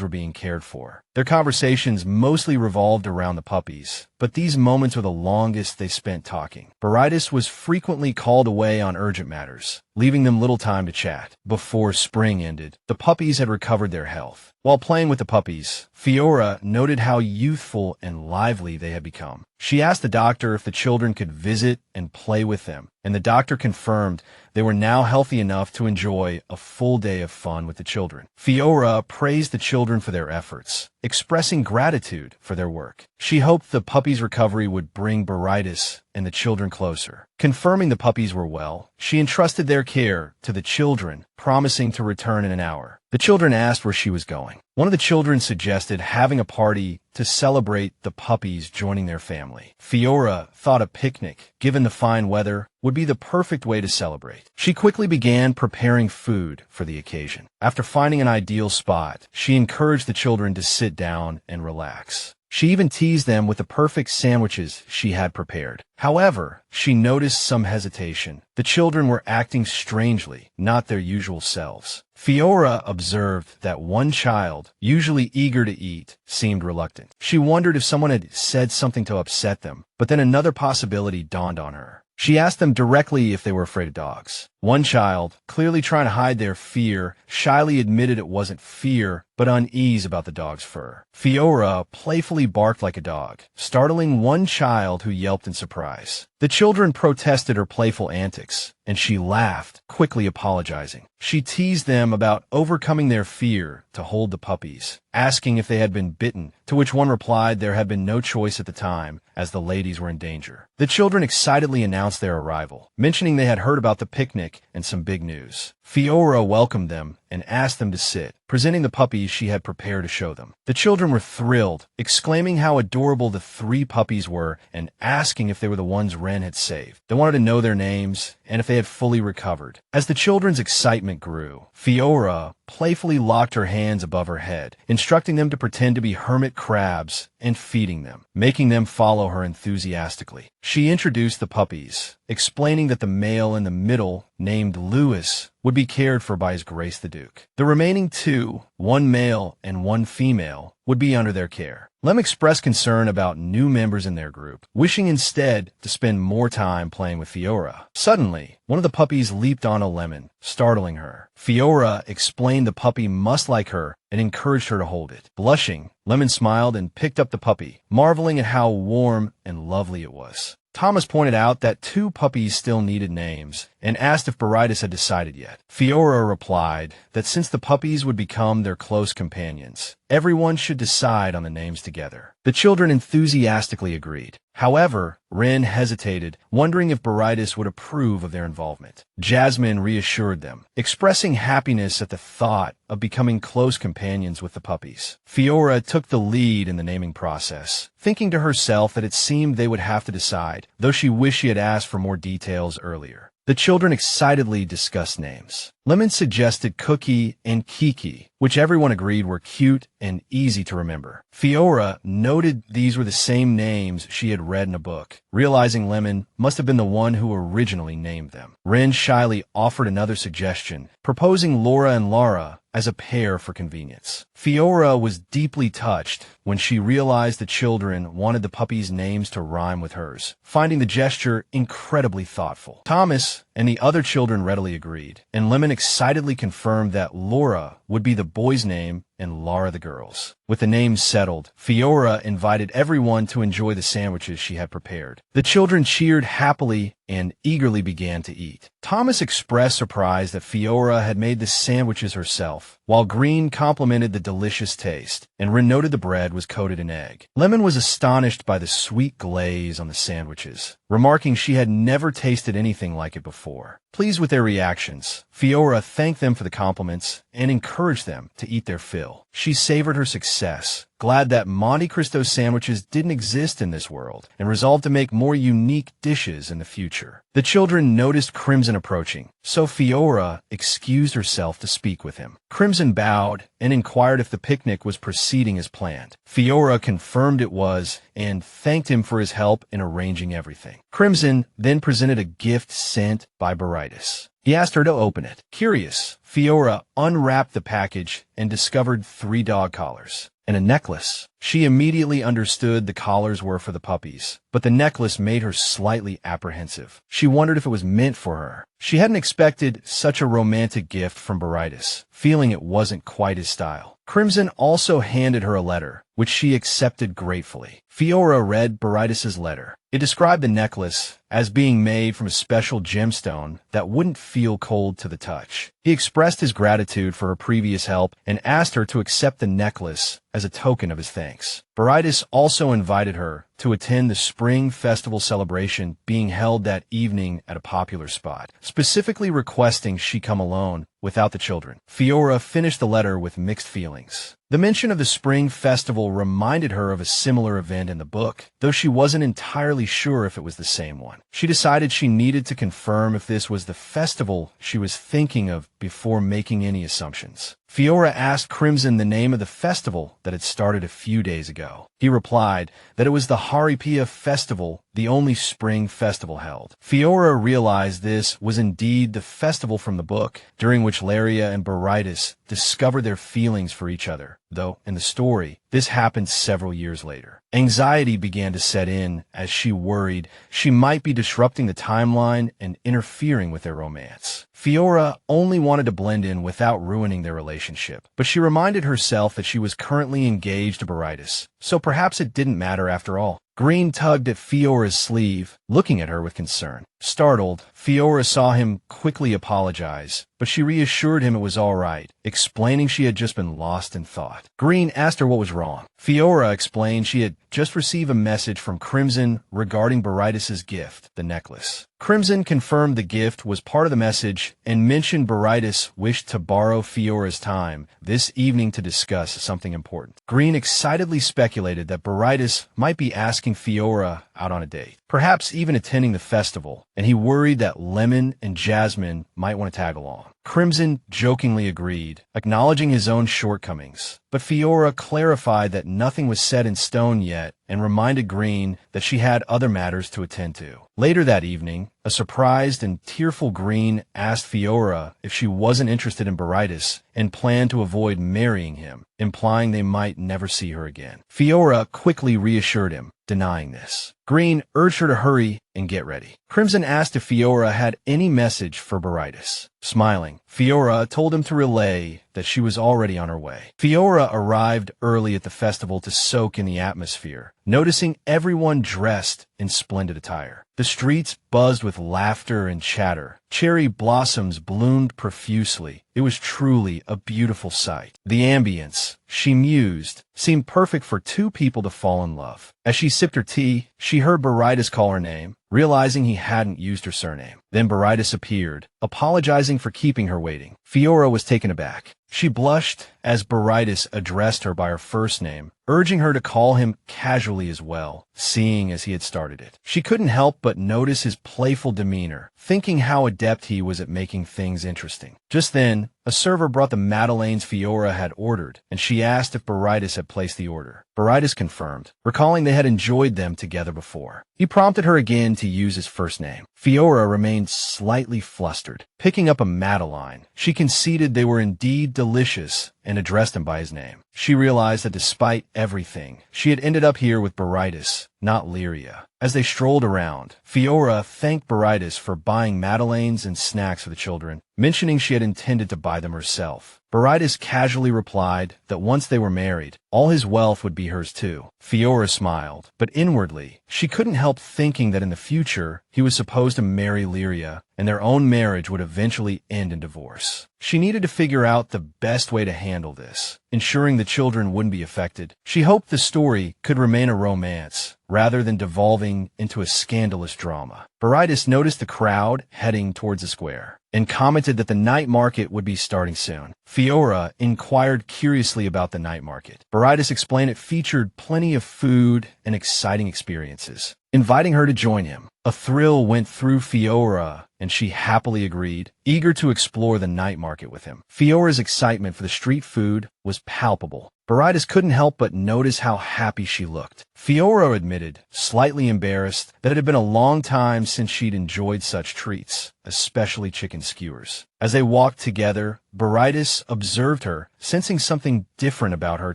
were being cared for. Their conversations mostly revolved around the puppies, but these moments were the longest they spent talking. Baridas was frequently called away on urgent matters, leaving them little time to chat. Before spring ended, the puppies had recovered their health. While playing with the puppies, Fiora noted how youthful and lively they had become. She asked the doctor if the children could visit and play with them, and the doctor confirmed they were now healthy enough to enjoy a full day of fun with the children. Fiora praised the children for their efforts, expressing gratitude for their work. She hoped the puppies' recovery would bring Baridas and the children closer. Confirming the puppies were well, she entrusted their care to the children, promising to return in an hour. The children asked where she was going. One of the children suggested having a party to celebrate the puppies joining their family. Fiora thought a picnic, given the fine weather, would be the perfect way to celebrate. She quickly began preparing food for the occasion. After finding an ideal spot, she encouraged the children to sit down and relax. She even teased them with the perfect sandwiches she had prepared. However, she noticed some hesitation. The children were acting strangely, not their usual selves. Fiora observed that one child, usually eager to eat, seemed reluctant. She wondered if someone had said something to upset them, but then another possibility dawned on her. She asked them directly if they were afraid of dogs. One child, clearly trying to hide their fear, shyly admitted it wasn't fear, but unease about the dog's fur. Fiora playfully barked like a dog, startling one child who yelped in surprise. The children protested her playful antics, and she laughed, quickly apologizing. She teased them about overcoming their fear to hold the puppies, asking if they had been bitten, to which one replied there had been no choice at the time, as the ladies were in danger. The children excitedly announced their arrival, mentioning they had heard about the picnic and some big news. Fiora welcomed them and asked them to sit, presenting the puppies she had prepared to show them. The children were thrilled, exclaiming how adorable the 3 puppies were and asking if they were the ones Ren had saved. They wanted to know their names and if they had fully recovered. As the children's excitement grew, Fiora playfully locked her hands above her head, instructing them to pretend to be hermit crabs and feeding them, making them follow her enthusiastically. She introduced the puppies, explaining that the male in the middle, named Lewis, would be cared for by His Grace the Duke. The remaining 2, one male and one female, would be under their care. Lem expressed concern about new members in their group, wishing instead to spend more time playing with Fiora. Suddenly, one of the puppies leaped on a lemon, startling her. Fiora explained the puppy must like her and encouraged her to hold it. Blushing, Lemon smiled and picked up the puppy, marveling at how warm and lovely it was. Thomas pointed out that 2 puppies still needed names and asked if Baridas had decided yet. Fiora replied that since the puppies would become their close companions, everyone should decide on the names together. The children enthusiastically agreed. However, Ren hesitated, wondering if Baridas would approve of their involvement. Jasmine reassured them, expressing happiness at the thought of becoming close companions with the puppies. Fiora took the lead in the naming process, thinking to herself that it seemed they would have to decide, though she wished she had asked for more details earlier. The children excitedly discussed names. Lemon suggested Cookie and Kiki, which everyone agreed were cute and easy to remember. Fiora noted these were the same names she had read in a book, realizing Lemon must have been the one who originally named them. Ren shyly offered another suggestion, proposing Laura and Lara as a pair for convenience. Fiora was deeply touched when she realized the children wanted the puppies' names to rhyme with hers, finding the gesture incredibly thoughtful. Thomas and the other children readily agreed, and Lemon excitedly confirmed that Laura would be the boy's name and Lara the girl's. With the names settled, Fiora invited everyone to enjoy the sandwiches she had prepared. The children cheered happily and eagerly began to eat. Thomas expressed surprise that Fiora had made the sandwiches herself, while Green complimented the delicious taste, and Ren noted the bread was coated in egg. Lemon was astonished by the sweet glaze on the sandwiches, remarking she had never tasted anything like it before. Pleased with their reactions, Fiora thanked them for the compliments and encouraged them to eat their fill. She savored her success, glad that Monte Cristo sandwiches didn't exist in this world, and resolved to make more unique dishes in the future. The children noticed Crimson approaching, so Fiora excused herself to speak with him. Crimson bowed and inquired if the picnic was proceeding as planned. Fiora confirmed it was and thanked him for his help in arranging everything. Crimson then presented a gift sent by Baridas. He asked her to open it. Curious, Fiora unwrapped the package and discovered 3 dog collars and a necklace. She immediately understood the collars were for the puppies, but the necklace made her slightly apprehensive. She wondered if it was meant for her. She hadn't expected such a romantic gift from Baridas, feeling it wasn't quite his style. Crimson also handed her a letter, which she accepted gratefully. Fiora read Baridas's letter. It described the necklace as being made from a special gemstone that wouldn't feel cold to the touch. He expressed his gratitude for her previous help and asked her to accept the necklace as a token of his thanks. Baridas also invited her to attend the spring festival celebration being held that evening at a popular spot, specifically requesting she come alone without the children. Fiora finished the letter with mixed feelings. The mention of the spring festival reminded her of a similar event in the book, though she wasn't entirely sure if it was the same one. She decided she needed to confirm if this was the festival she was thinking of before making any assumptions. Fiora asked Crimson the name of the festival that had started a few days ago. He replied that it was the Haripia Festival, the only spring festival held. Fiora realized this was indeed the festival from the book, during which Laria and Baridas discovered their feelings for each other, though, in the story, this happened several years later. Anxiety began to set in as she worried she might be disrupting the timeline and interfering with their romance. Fiora only wanted to blend in without ruining their relationship, but she reminded herself that she was currently engaged to Baridas, so perhaps it didn't matter after all. Green tugged at Fiora's sleeve, looking at her with concern. Startled, Fiora saw him quickly apologize, but she reassured him it was all right, explaining she had just been lost in thought. Green asked her what was wrong. Fiora explained she had just received a message from Crimson regarding Baridas's gift, the necklace. Crimson confirmed the gift was part of the message and mentioned Baridas wished to borrow Fiora's time this evening to discuss something important. Green excitedly speculated that Baridas might be asking Fiora out on a date, perhaps even attending the festival, and he worried that Lemon and Jasmine might want to tag along. Crimson jokingly agreed, acknowledging his own shortcomings, but Fiora clarified that nothing was set in stone yet and reminded Green that she had other matters to attend to. Later that evening, a surprised and tearful Green asked Fiora if she wasn't interested in Baridas and planned to avoid marrying him, implying they might never see her again. Fiora quickly reassured him, denying this. Green urged her to hurry and get ready. Crimson asked if Fiora had any message for Baridas. Smiling, Fiora told him to relay that she was already on her way. Fiora arrived early at the festival to soak in the atmosphere, noticing everyone dressed in splendid attire. The streets buzzed with laughter and chatter. Cherry blossoms bloomed profusely. It was truly a beautiful sight. The ambience, she mused, seemed perfect for 2 people to fall in love. As she sipped her tea, she heard Baridas call her name, realizing he hadn't used her surname. Then Baridas appeared, apologizing for keeping her waiting. Fiora was taken aback. She blushed as Baridas addressed her by her first name, urging her to call him casually as well, seeing as he had started it. She couldn't help but notice his playful demeanor, thinking how adept he was at making things interesting. Just then, a server brought the madeleines Fiora had ordered, and she asked if Baridas had placed the order. Baridas confirmed, recalling they had enjoyed them together before. He prompted her again to use his first name. Fiora remained slightly flustered. Picking up a madeleine, she conceded they were indeed delicious and addressed him by his name. She realized that despite everything, she had ended up here with Baridas, not Lyria. As they strolled around, Fiora thanked Baridas for buying madeleines and snacks for the children, mentioning she had intended to buy them herself. Baridas casually replied that once they were married, all his wealth would be hers too. Fiora smiled, but inwardly, she couldn't help thinking that in the future, he was supposed to marry Lyria, and their own marriage would eventually end in divorce. She needed to figure out the best way to handle this, ensuring the children wouldn't be affected. She hoped the story could remain a romance, rather than devolving into a scandalous drama. Baridas noticed the crowd heading towards the square. and commented that the night market would be starting soon. Fiora inquired curiously about the night market. Baridas explained it featured plenty of food and exciting experiences, inviting her to join him. A thrill went through Fiora, and she happily agreed, eager to explore the night market with him. Fiora's excitement for the street food was palpable. Baridas couldn't help but notice how happy she looked. Fiora admitted, slightly embarrassed, that it had been a long time since she'd enjoyed such treats, especially chicken skewers. As they walked together, Baridas observed her, sensing something different about her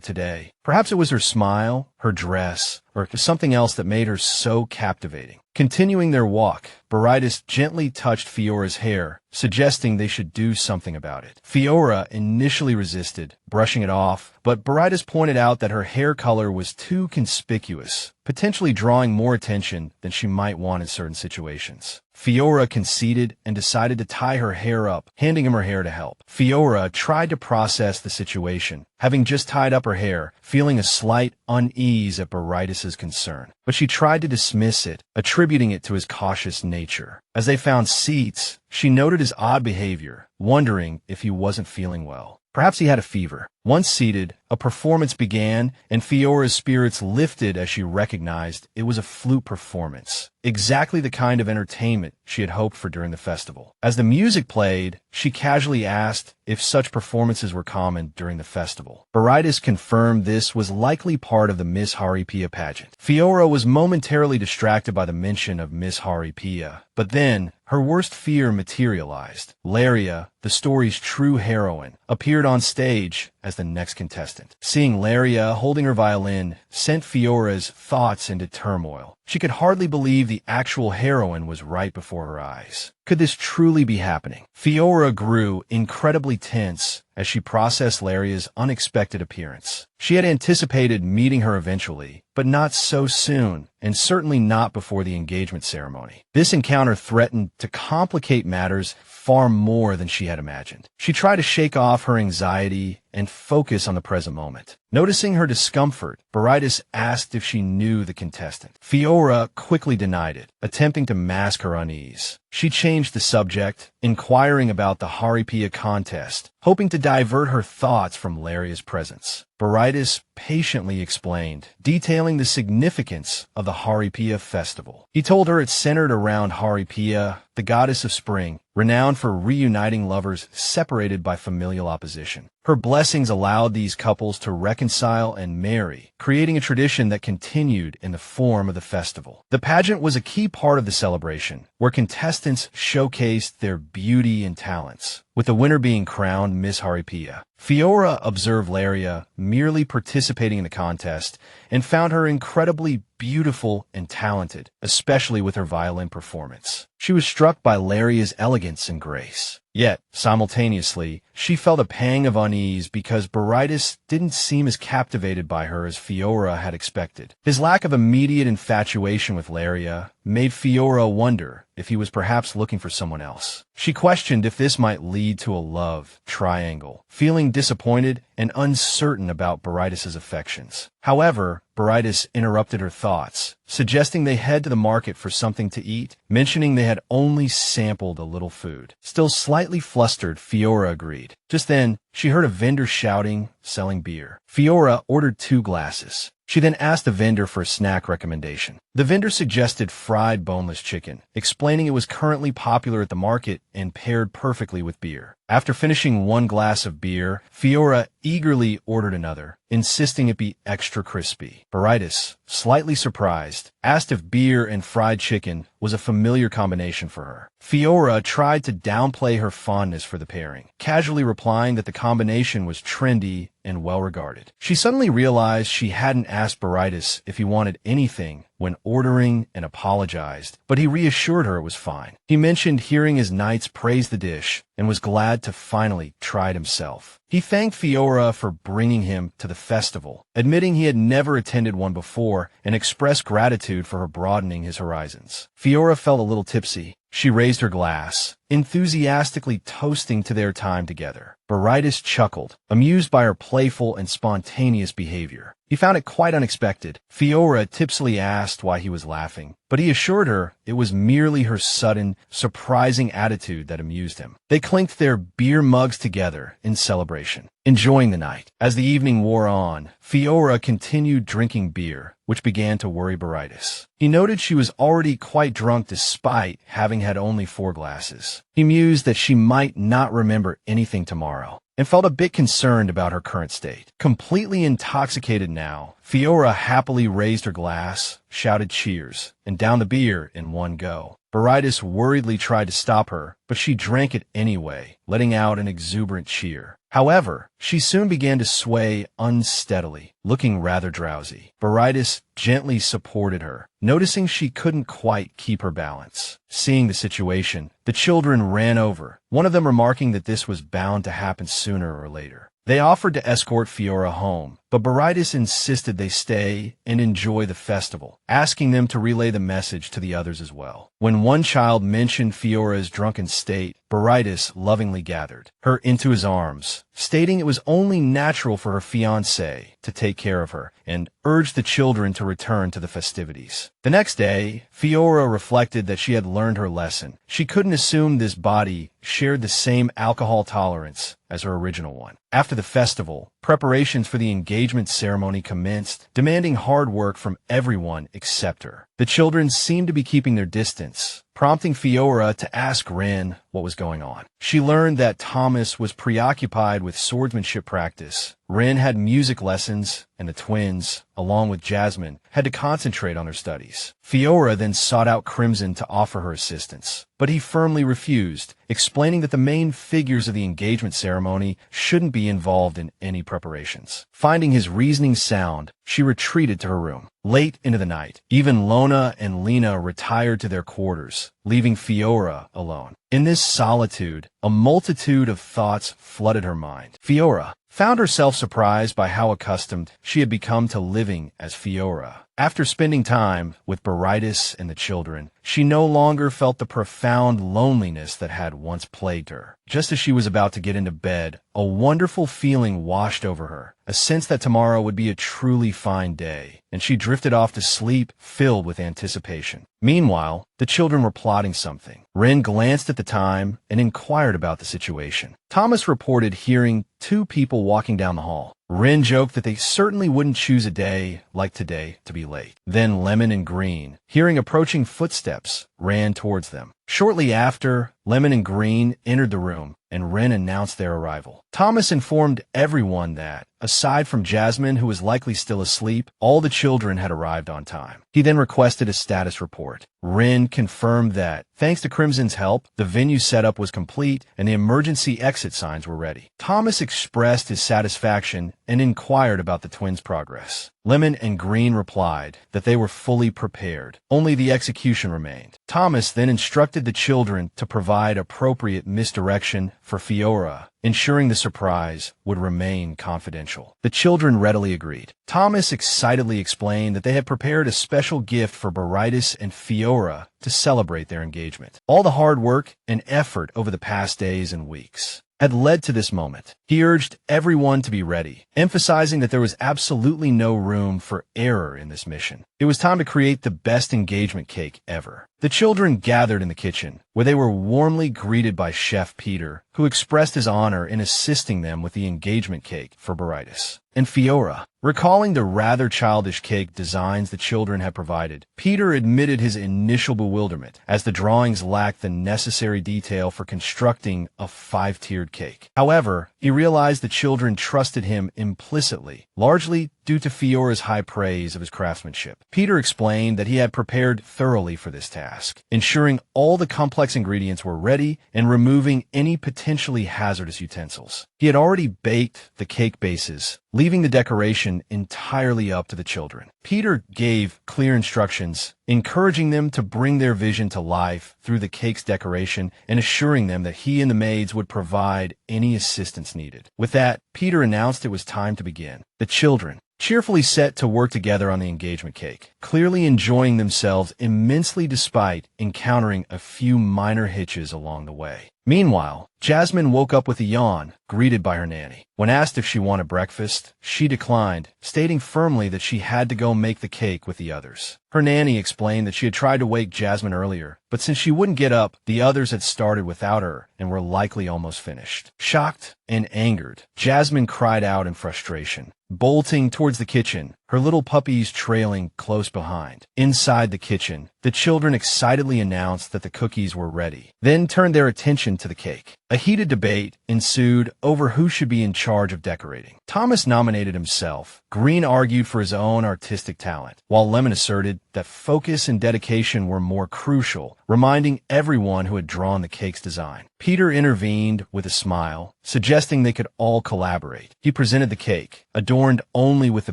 today. Perhaps it was her smile, her dress, or something else that made her so captivating. Continuing their walk, Baridas gently touched Fiora's hair, suggesting they should do something about it. Fiora initially resisted, brushing it off, but Baridas pointed out that her hair color was too conspicuous, potentially drawing more attention than she might want in certain situations. Fiora conceded and decided to tie her hair up, handing him her hair to help. Fiora tried to process the situation, having just tied up her hair, feeling a slight unease at Baridas's concern. But she tried to dismiss it, attributing it to his cautious nature. As they found seats, she noted his odd behavior, wondering if he wasn't feeling well. Perhaps he had a fever. Once seated, a performance began, and Fiora's spirits lifted as she recognized it was a flute performance, exactly the kind of entertainment she had hoped for during the festival. As the music played, she casually asked if such performances were common during the festival. Baridas confirmed this was likely part of the Miss Haripia pageant. Fiora was momentarily distracted by the mention of Miss Haripia, but then her worst fear materialized. Laria, the story's true heroine, appeared on stage as the next contestant. Seeing Laria holding her violin sent Fiora's thoughts into turmoil. She could hardly believe the actual heroine was right before her eyes. Could this truly be happening? Fiora grew incredibly tense as she processed Laria's unexpected appearance. She had anticipated meeting her eventually, but not so soon, and certainly not before the engagement ceremony. This encounter threatened to complicate matters far more than she had imagined. She tried to shake off her anxiety and focus on the present moment. Noticing her discomfort, Baridas asked if she knew the contestant. Fiora quickly denied it, attempting to mask her unease. She changed the subject, inquiring about the Haripia contest, hoping to divert her thoughts from Laria's presence. Baridas patiently explained, detailing the significance of the Haripia festival. He told her it centered around Haripia, the goddess of spring, renowned for reuniting lovers separated by familial opposition. Her blessings allowed these couples to reconcile and marry, creating a tradition that continued in the form of the festival. The pageant was a key part of the celebration, where contestants showcased their beauty and talents, with the winner being crowned Miss Haripia. Fiora observed Laria merely participating in the contest and found her incredibly beautiful and talented, especially with her violin performance. She was struck by Laria's elegance and grace. Yet, simultaneously, she felt a pang of unease because Baridas didn't seem as captivated by her as Fiora had expected. His lack of immediate infatuation with Laria made Fiora wonder if he was perhaps looking for someone else. She questioned if this might lead to a love triangle, feeling disappointed and uncertain about Baridas's affections. However, Baridas interrupted her thoughts, suggesting they head to the market for something to eat, mentioning they had only sampled a little food. Still slightly flustered, Fiora agreed. Just then, she heard a vendor shouting, selling beer. Fiora ordered 2 glasses. She then asked the vendor for a snack recommendation. The vendor suggested fried boneless chicken, explaining it was currently popular at the market and paired perfectly with beer. After finishing 1 glass of beer, Fiora eagerly ordered another, insisting it be extra crispy. Baridas, slightly surprised, asked if beer and fried chicken was a familiar combination for her. Fiora tried to downplay her fondness for the pairing, casually replying that the combination was trendy and well-regarded. She suddenly realized she hadn't asked Baridas if he wanted anything when ordering and apologized, but he reassured her it was fine. He mentioned hearing his knights praise the dish and was glad to finally try it himself. He thanked Fiora for bringing him to the festival, admitting he had never attended one before and expressed gratitude for her broadening his horizons. Fiora felt a little tipsy. She raised her glass, enthusiastically toasting to their time together. Baridas chuckled, amused by her playful and spontaneous behavior. He found it quite unexpected. Fiora tipsily asked why he was laughing, but he assured her it was merely her sudden, surprising attitude that amused him. They clinked their beer mugs together in celebration, enjoying the night. As the evening wore on, Fiora continued drinking beer, which began to worry Baridas. He noted she was already quite drunk despite having had only 4 glasses. He mused that she might not remember anything tomorrow, and felt a bit concerned about her current state. Completely intoxicated now, Fiora happily raised her glass, shouted cheers, and downed the beer in one go. Baridas worriedly tried to stop her, but she drank it anyway, letting out an exuberant cheer. However, she soon began to sway unsteadily, looking rather drowsy. Baridas gently supported her, noticing she couldn't quite keep her balance. Seeing the situation, the children ran over, one of them remarking that this was bound to happen sooner or later. They offered to escort Fiora home, but Baridas insisted they stay and enjoy the festival, asking them to relay the message to the others as well. When one child mentioned Fiora's drunken state, Baridas lovingly gathered her into his arms, stating it was only natural for her fiancé to take care of her, and urged the children to return to the festivities. The next day, Fiora reflected that she had learned her lesson. She couldn't assume this body shared the same alcohol tolerance as her original one. After the festival, preparations for the engagement ceremony commenced, demanding hard work from everyone except her. The children seemed to be keeping their distance, prompting Fiora to ask Ren what was going on. She learned that Thomas was preoccupied with swordsmanship practice. Ren had music lessons, and the twins, along with Jasmine, had to concentrate on their studies. Fiora then sought out Crimson to offer her assistance, but he firmly refused, explaining that the main figures of the engagement ceremony shouldn't be involved in any preparations. Finding his reasoning sound, she retreated to her room. Late into the night, even Lona and Lena retired to their quarters, leaving Fiora alone. In this solitude, a multitude of thoughts flooded her mind. Fiora found herself surprised by how accustomed she had become to living as Fiora. After spending time with Baridas and the children, she no longer felt the profound loneliness that had once plagued her. Just as she was about to get into bed, a wonderful feeling washed over her, a sense that tomorrow would be a truly fine day, and she drifted off to sleep filled with anticipation. Meanwhile, the children were plotting something. Ren glanced at the time and inquired about the situation. Thomas reported hearing 2 people walking down the hall. Ren joked that they certainly wouldn't choose a day like today to be late. Then Lemon and Green, hearing approaching footsteps, ran towards them. Shortly after, Lemon and Green entered the room, and Ren announced their arrival. Thomas informed everyone that, aside from Jasmine, who was likely still asleep, all the children had arrived on time. He then requested a status report. Ren confirmed that, thanks to Crimson's help, the venue setup was complete and the emergency exit signs were ready. Thomas expressed his satisfaction and inquired about the twins' progress. Lemon and Green replied that they were fully prepared. Only the execution remained. Thomas then instructed the children to provide appropriate misdirection for Fiora, ensuring the surprise would remain confidential. The children readily agreed. Thomas excitedly explained that they had prepared a special gift for Baridas and Fiora to celebrate their engagement. All the hard work and effort over the past days and weeks had led to this moment. He urged everyone to be ready, emphasizing that there was absolutely no room for error in this mission. It was time to create the best engagement cake ever. The children gathered in the kitchen, where they were warmly greeted by Chef Peter, who expressed his honor in assisting them with the engagement cake for Baridas. And Fiora, recalling the rather childish cake designs the children had provided, Peter admitted his initial bewilderment, as the drawings lacked the necessary detail for constructing a 5-tiered cake. However, he realized the children trusted him implicitly, largely due to Fiora's high praise of his craftsmanship. Peter explained that he had prepared thoroughly for this task, ensuring all the complex ingredients were ready and removing any potentially hazardous utensils. He had already baked the cake bases, leaving the decoration entirely up to the children. Peter gave clear instructions, encouraging them to bring their vision to life through the cake's decoration and assuring them that he and the maids would provide any assistance needed. With that, Peter announced it was time to begin. The children cheerfully set to work together on the engagement cake, clearly enjoying themselves immensely despite encountering a few minor hitches along the way. Meanwhile, Jasmine woke up with a yawn, greeted by her nanny. When asked if she wanted breakfast, she declined, stating firmly that she had to go make the cake with the others. Her nanny explained that she had tried to wake Jasmine earlier, but since she wouldn't get up, the others had started without her and were likely almost finished. Shocked and angered, Jasmine cried out in frustration, bolting towards the kitchen, her little puppies trailing close behind. Inside the kitchen, the children excitedly announced that the cookies were ready, then turned their attention to the cake. A heated debate ensued over who should be in charge of decorating. Thomas nominated himself. Green argued for his own artistic talent, while Lemon asserted that focus and dedication were more crucial, reminding everyone who had drawn the cake's design. Peter intervened with a smile, suggesting they could all collaborate. He presented the cake, adorned only with the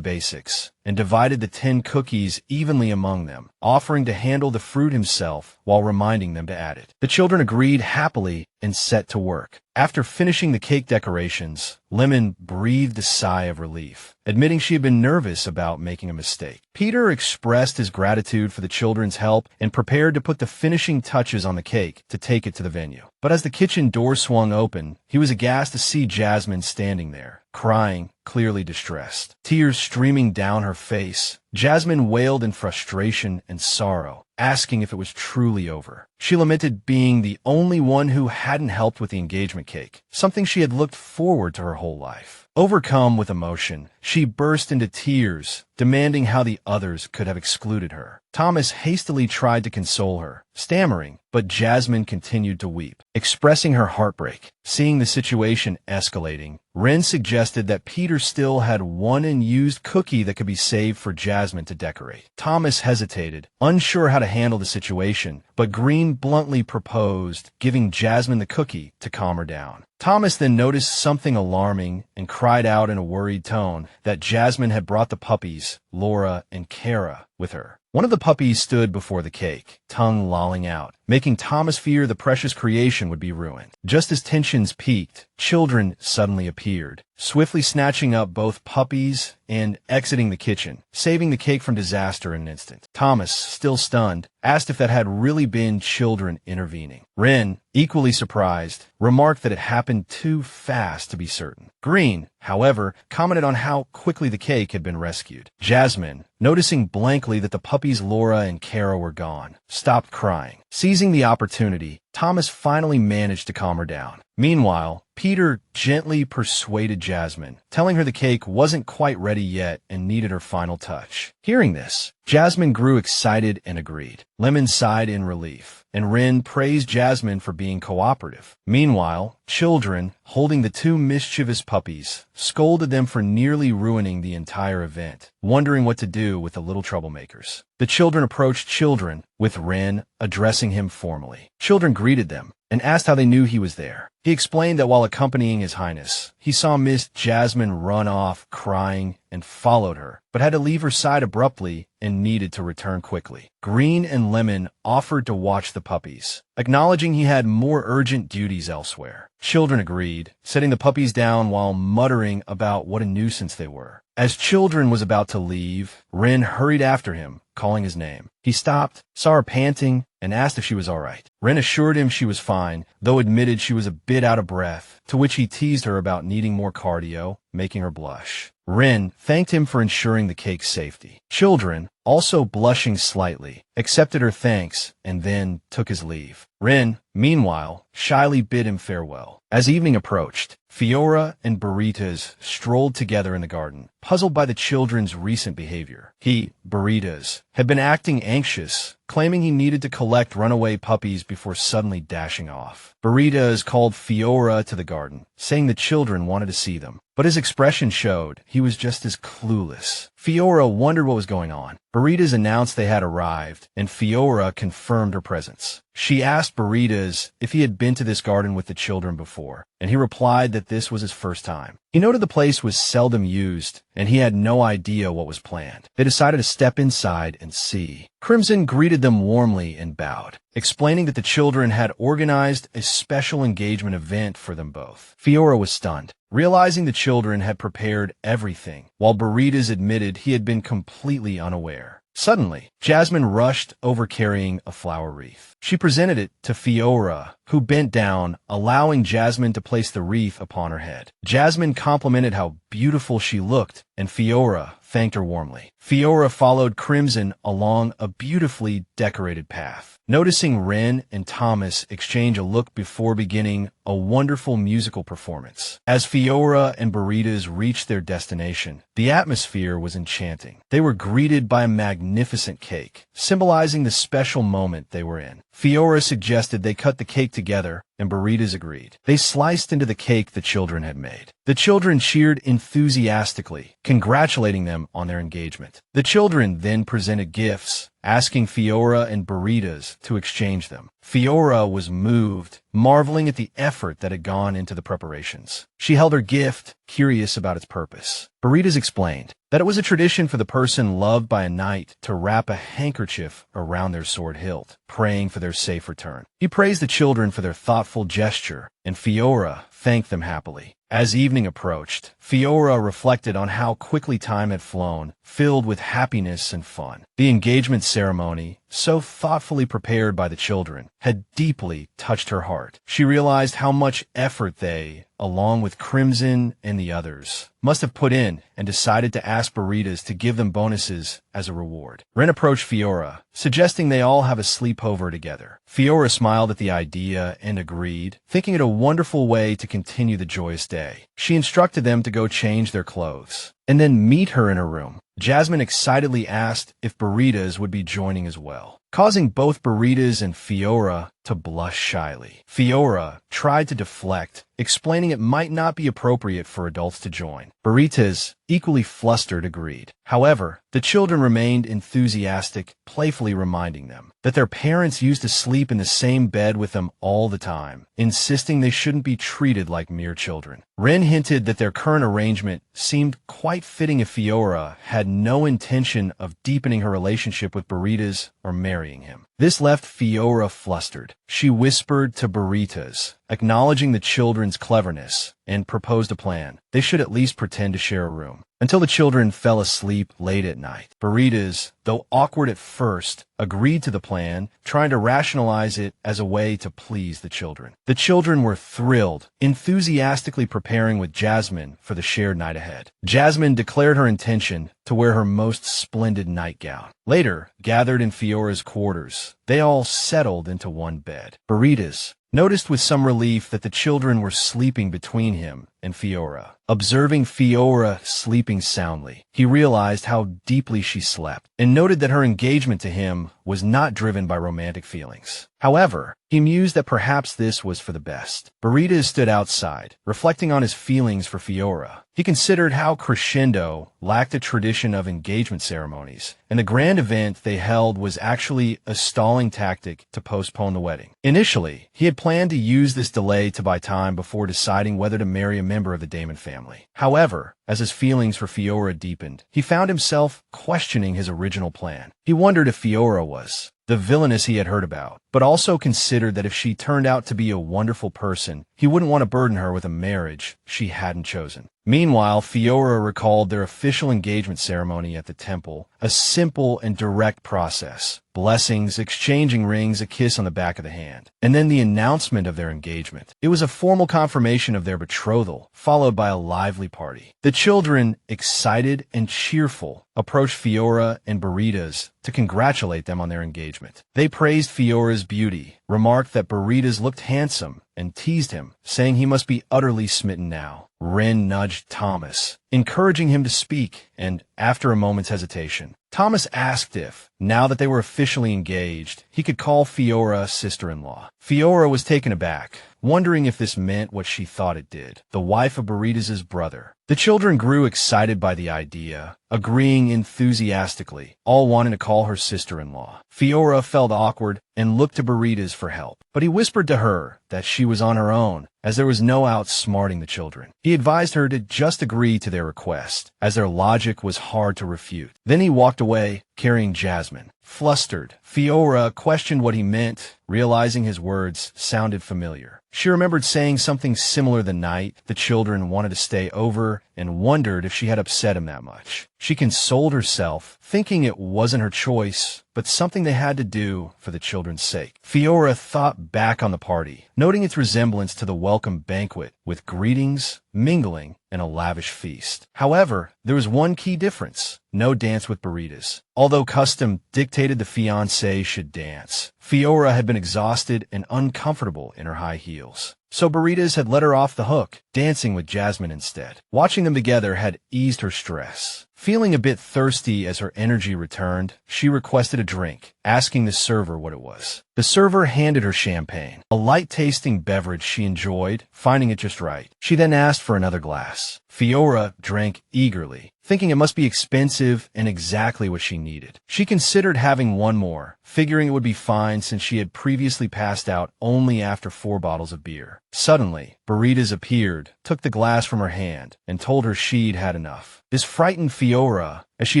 basics, and divided the 10 cookies evenly among them, offering to handle the fruit himself while reminding them to add it. The children agreed happily and set to work. After finishing the cake decorations, Lemon breathed a sigh of relief, admitting she had been nervous about making a mistake. Peter expressed his gratitude for the children's help and prepared to put the finishing touches on the cake to take it to the venue. But as the kitchen door swung open, he was aghast to see Jasmine standing there, crying, clearly distressed. Tears streaming down her face, Jasmine wailed in frustration and sorrow, asking if it was truly over. She lamented being the only one who hadn't helped with the engagement cake, something she had looked forward to her whole life. Overcome with emotion, she burst into tears, demanding how the others could have excluded her. Thomas hastily tried to console her, stammering, but Jasmine continued to weep, expressing her heartbreak. Seeing the situation escalating, Ren suggested that Peter still had one unused cookie that could be saved for Jasmine to decorate. Thomas hesitated, unsure how to handle the situation, but Green bluntly proposed giving Jasmine the cookie to calm her down. Thomas then noticed something alarming and cried out in a worried tone that Jasmine had brought the puppies, Laura and Kara, with her. One of the puppies stood before the cake, tongue lolling out, making Thomas fear the precious creation would be ruined. Just as tensions peaked, children suddenly appeared, swiftly snatching up both puppies and exiting the kitchen, saving the cake from disaster in an instant. Thomas, still stunned, asked if that had really been children intervening. Ren, equally surprised, remarked that it happened too fast to be certain. Green, however, commented on how quickly the cake had been rescued. Jasmine, noticing blankly that the puppies Laura and Kara were gone, stopped crying. Seizing the opportunity, Thomas finally managed to calm her down. Meanwhile, Peter gently persuaded Jasmine, telling her the cake wasn't quite ready yet and needed her final touch. Hearing this, Jasmine grew excited and agreed. Lemon sighed in relief, and Ren praised Jasmine for being cooperative. Meanwhile, children, holding the 2 mischievous puppies, scolded them for nearly ruining the entire event, wondering what to do with the little troublemakers. The children approached Children, with Ren addressing him formally. Children greeted them and asked how they knew he was there. He explained that while accompanying His Highness, he saw Miss Jasmine run off crying and followed her, but had to leave her side abruptly and needed to return quickly. Green and Lemon offered to watch the puppies, acknowledging he had more urgent duties elsewhere. Children agreed, setting the puppies down while muttering about what a nuisance they were. As Children was about to leave, Ren hurried after him, calling his name. He stopped, saw her panting, and asked if she was all right. Ren assured him she was fine, though admitted she was a bit out of breath, to which he teased her about needing more cardio, making her blush. Ren thanked him for ensuring the cake's safety. Children, also blushing slightly, accepted her thanks and then took his leave. Ren, meanwhile, shyly bid him farewell. As evening approached, Fiora and Baridas strolled together in the garden, puzzled by the children's recent behavior. He, Baridas, had been acting anxious, claiming he needed to collect runaway puppies before suddenly dashing off. Baridas called Fiora to the garden, saying the children wanted to see them, but his expression showed he was just as clueless. Fiora wondered what was going on. Baridas announced they had arrived, and Fiora confirmed her presence. She asked Baridas if he had been to this garden with the children before, and he replied that this was his first time. He noted the place was seldom used, and he had no idea what was planned. They decided to step inside and see. Crimson greeted them warmly and bowed, explaining that the children had organized a special engagement event for them both. Fiora was stunned, realizing the children had prepared everything, while Baridas admitted he had been completely unaware. Suddenly, Jasmine rushed over carrying a flower wreath. She presented it to Fiora, who bent down, allowing Jasmine to place the wreath upon her head. Jasmine complimented how beautiful she looked, and Fiora thanked her warmly. Fiora followed Crimson along a beautifully decorated path. Noticing Ren and Thomas exchange a look before beginning a wonderful musical performance. As Fiora and Baridas reached their destination, the atmosphere was enchanting. They were greeted by a magnificent cake, symbolizing the special moment they were in. Fiora suggested they cut the cake together, and Baridas agreed. They sliced into the cake the children had made. The children cheered enthusiastically, congratulating them on their engagement. The children then presented gifts, asking Fiora and Baridas to exchange them. Fiora was moved, marveling at the effort that had gone into the preparations. She held her gift, curious about its purpose. Baridas explained that it was a tradition for the person loved by a knight to wrap a handkerchief around their sword hilt, praying for their safe return. He praised the children for their thoughtful gesture, and Fiora thanked them happily. As evening approached, Fiora reflected on how quickly time had flown, filled with happiness and fun. The engagement ceremony, so thoughtfully prepared by the children, had deeply touched her heart. She realized how much effort they, along with Crimson and the others, must have put in, and decided to ask Baridas to give them bonuses as a reward. Ren approached Fiora, suggesting they all have a sleepover together. Fiora smiled at the idea and agreed, thinking it a wonderful way to continue the joyous day. She instructed them to go change their clothes, and then meet her in her room. Jasmine excitedly asked if Baridas would be joining as well, causing both Baridas and Fiora to blush shyly. Fiora tried to deflect, explaining it might not be appropriate for adults to join. Baridas, equally flustered, agreed. However, the children remained enthusiastic, playfully reminding them that their parents used to sleep in the same bed with them all the time, insisting they shouldn't be treated like mere children. Ren hinted that their current arrangement seemed quite fitting if Fiora had no intention of deepening her relationship with Baridas or marrying him. This left Fiora flustered. She whispered to Baridas, acknowledging the children's cleverness, and proposed a plan. They should at least pretend to share a room until the children fell asleep late at night. Baridas, though awkward at first, agreed to the plan, trying to rationalize it as a way to please the children. The children were thrilled, enthusiastically preparing with Jasmine for the shared night ahead. Jasmine declared her intention to wear her most splendid nightgown. Later, gathered in Fiora's quarters, they all settled into one bed. Baridas noticed with some relief that the children were sleeping between him and Fiora. Observing Fiora sleeping soundly, he realized how deeply she slept, and noted that her engagement to him was not driven by romantic feelings. However, he mused that perhaps this was for the best. Baridas stood outside, reflecting on his feelings for Fiora. He considered how Crescendo lacked a tradition of engagement ceremonies, and the grand event they held was actually a stalling tactic to postpone the wedding. Initially, he had planned to use this delay to buy time before deciding whether to marry a member of the Damon family. However, as his feelings for Fiora deepened, he found himself questioning his original plan. He wondered if Fiora was the villainess he had heard about, but also considered that if she turned out to be a wonderful person, he wouldn't want to burden her with a marriage she hadn't chosen. Meanwhile, Fiora recalled their official engagement ceremony at the temple, a simple and direct process. Blessings, exchanging rings, a kiss on the back of the hand, and then the announcement of their engagement. It was a formal confirmation of their betrothal, followed by a lively party. The children, excited and cheerful, approached Fiora and Baridas to congratulate them on their engagement. They praised Fiora's beauty, remarked that Baridas looked handsome, and teased him, saying he must be utterly smitten now. Ren nudged Thomas, encouraging him to speak, and, after a moment's hesitation, Thomas asked if, now that they were officially engaged, he could call Fiora sister-in-law. Fiora was taken aback, wondering if this meant what she thought it did, the wife of Baridas's brother. The children grew excited by the idea, agreeing enthusiastically, all wanting to call her sister-in-law. Fiora felt awkward and looked to Baridas for help, but he whispered to her that she was on her own, as there was no outsmarting the children. He advised her to just agree to their request, as their logic was hard to refute. Then he walked away, carrying Jasmine. Flustered, Fiora questioned what he meant, realizing his words sounded familiar. She remembered saying something similar the night the children wanted to stay over and wondered if she had upset him that much. She consoled herself, thinking it wasn't her choice, but something they had to do for the children's sake. Fiora thought back on the party, noting its resemblance to the welcome banquet, with greetings, mingling, and a lavish feast. However, there was one key difference: no dance with Baridas. Although custom dictated the fiancé should dance, Fiora had been exhausted and uncomfortable in her high heels. So Baridas had let her off the hook, dancing with Jasmine instead. Watching them together had eased her stress. Feeling a bit thirsty as her energy returned, she requested a drink, asking the server what it was. The server handed her champagne, a light-tasting beverage she enjoyed, finding it just right. She then asked for another glass. Fiora drank eagerly, thinking it must be expensive and exactly what she needed. She considered having one more, figuring it would be fine since she had previously passed out only after 4 bottles of beer. Suddenly, Baridas appeared, took the glass from her hand, and told her she'd had enough. This frightened Fiora, as she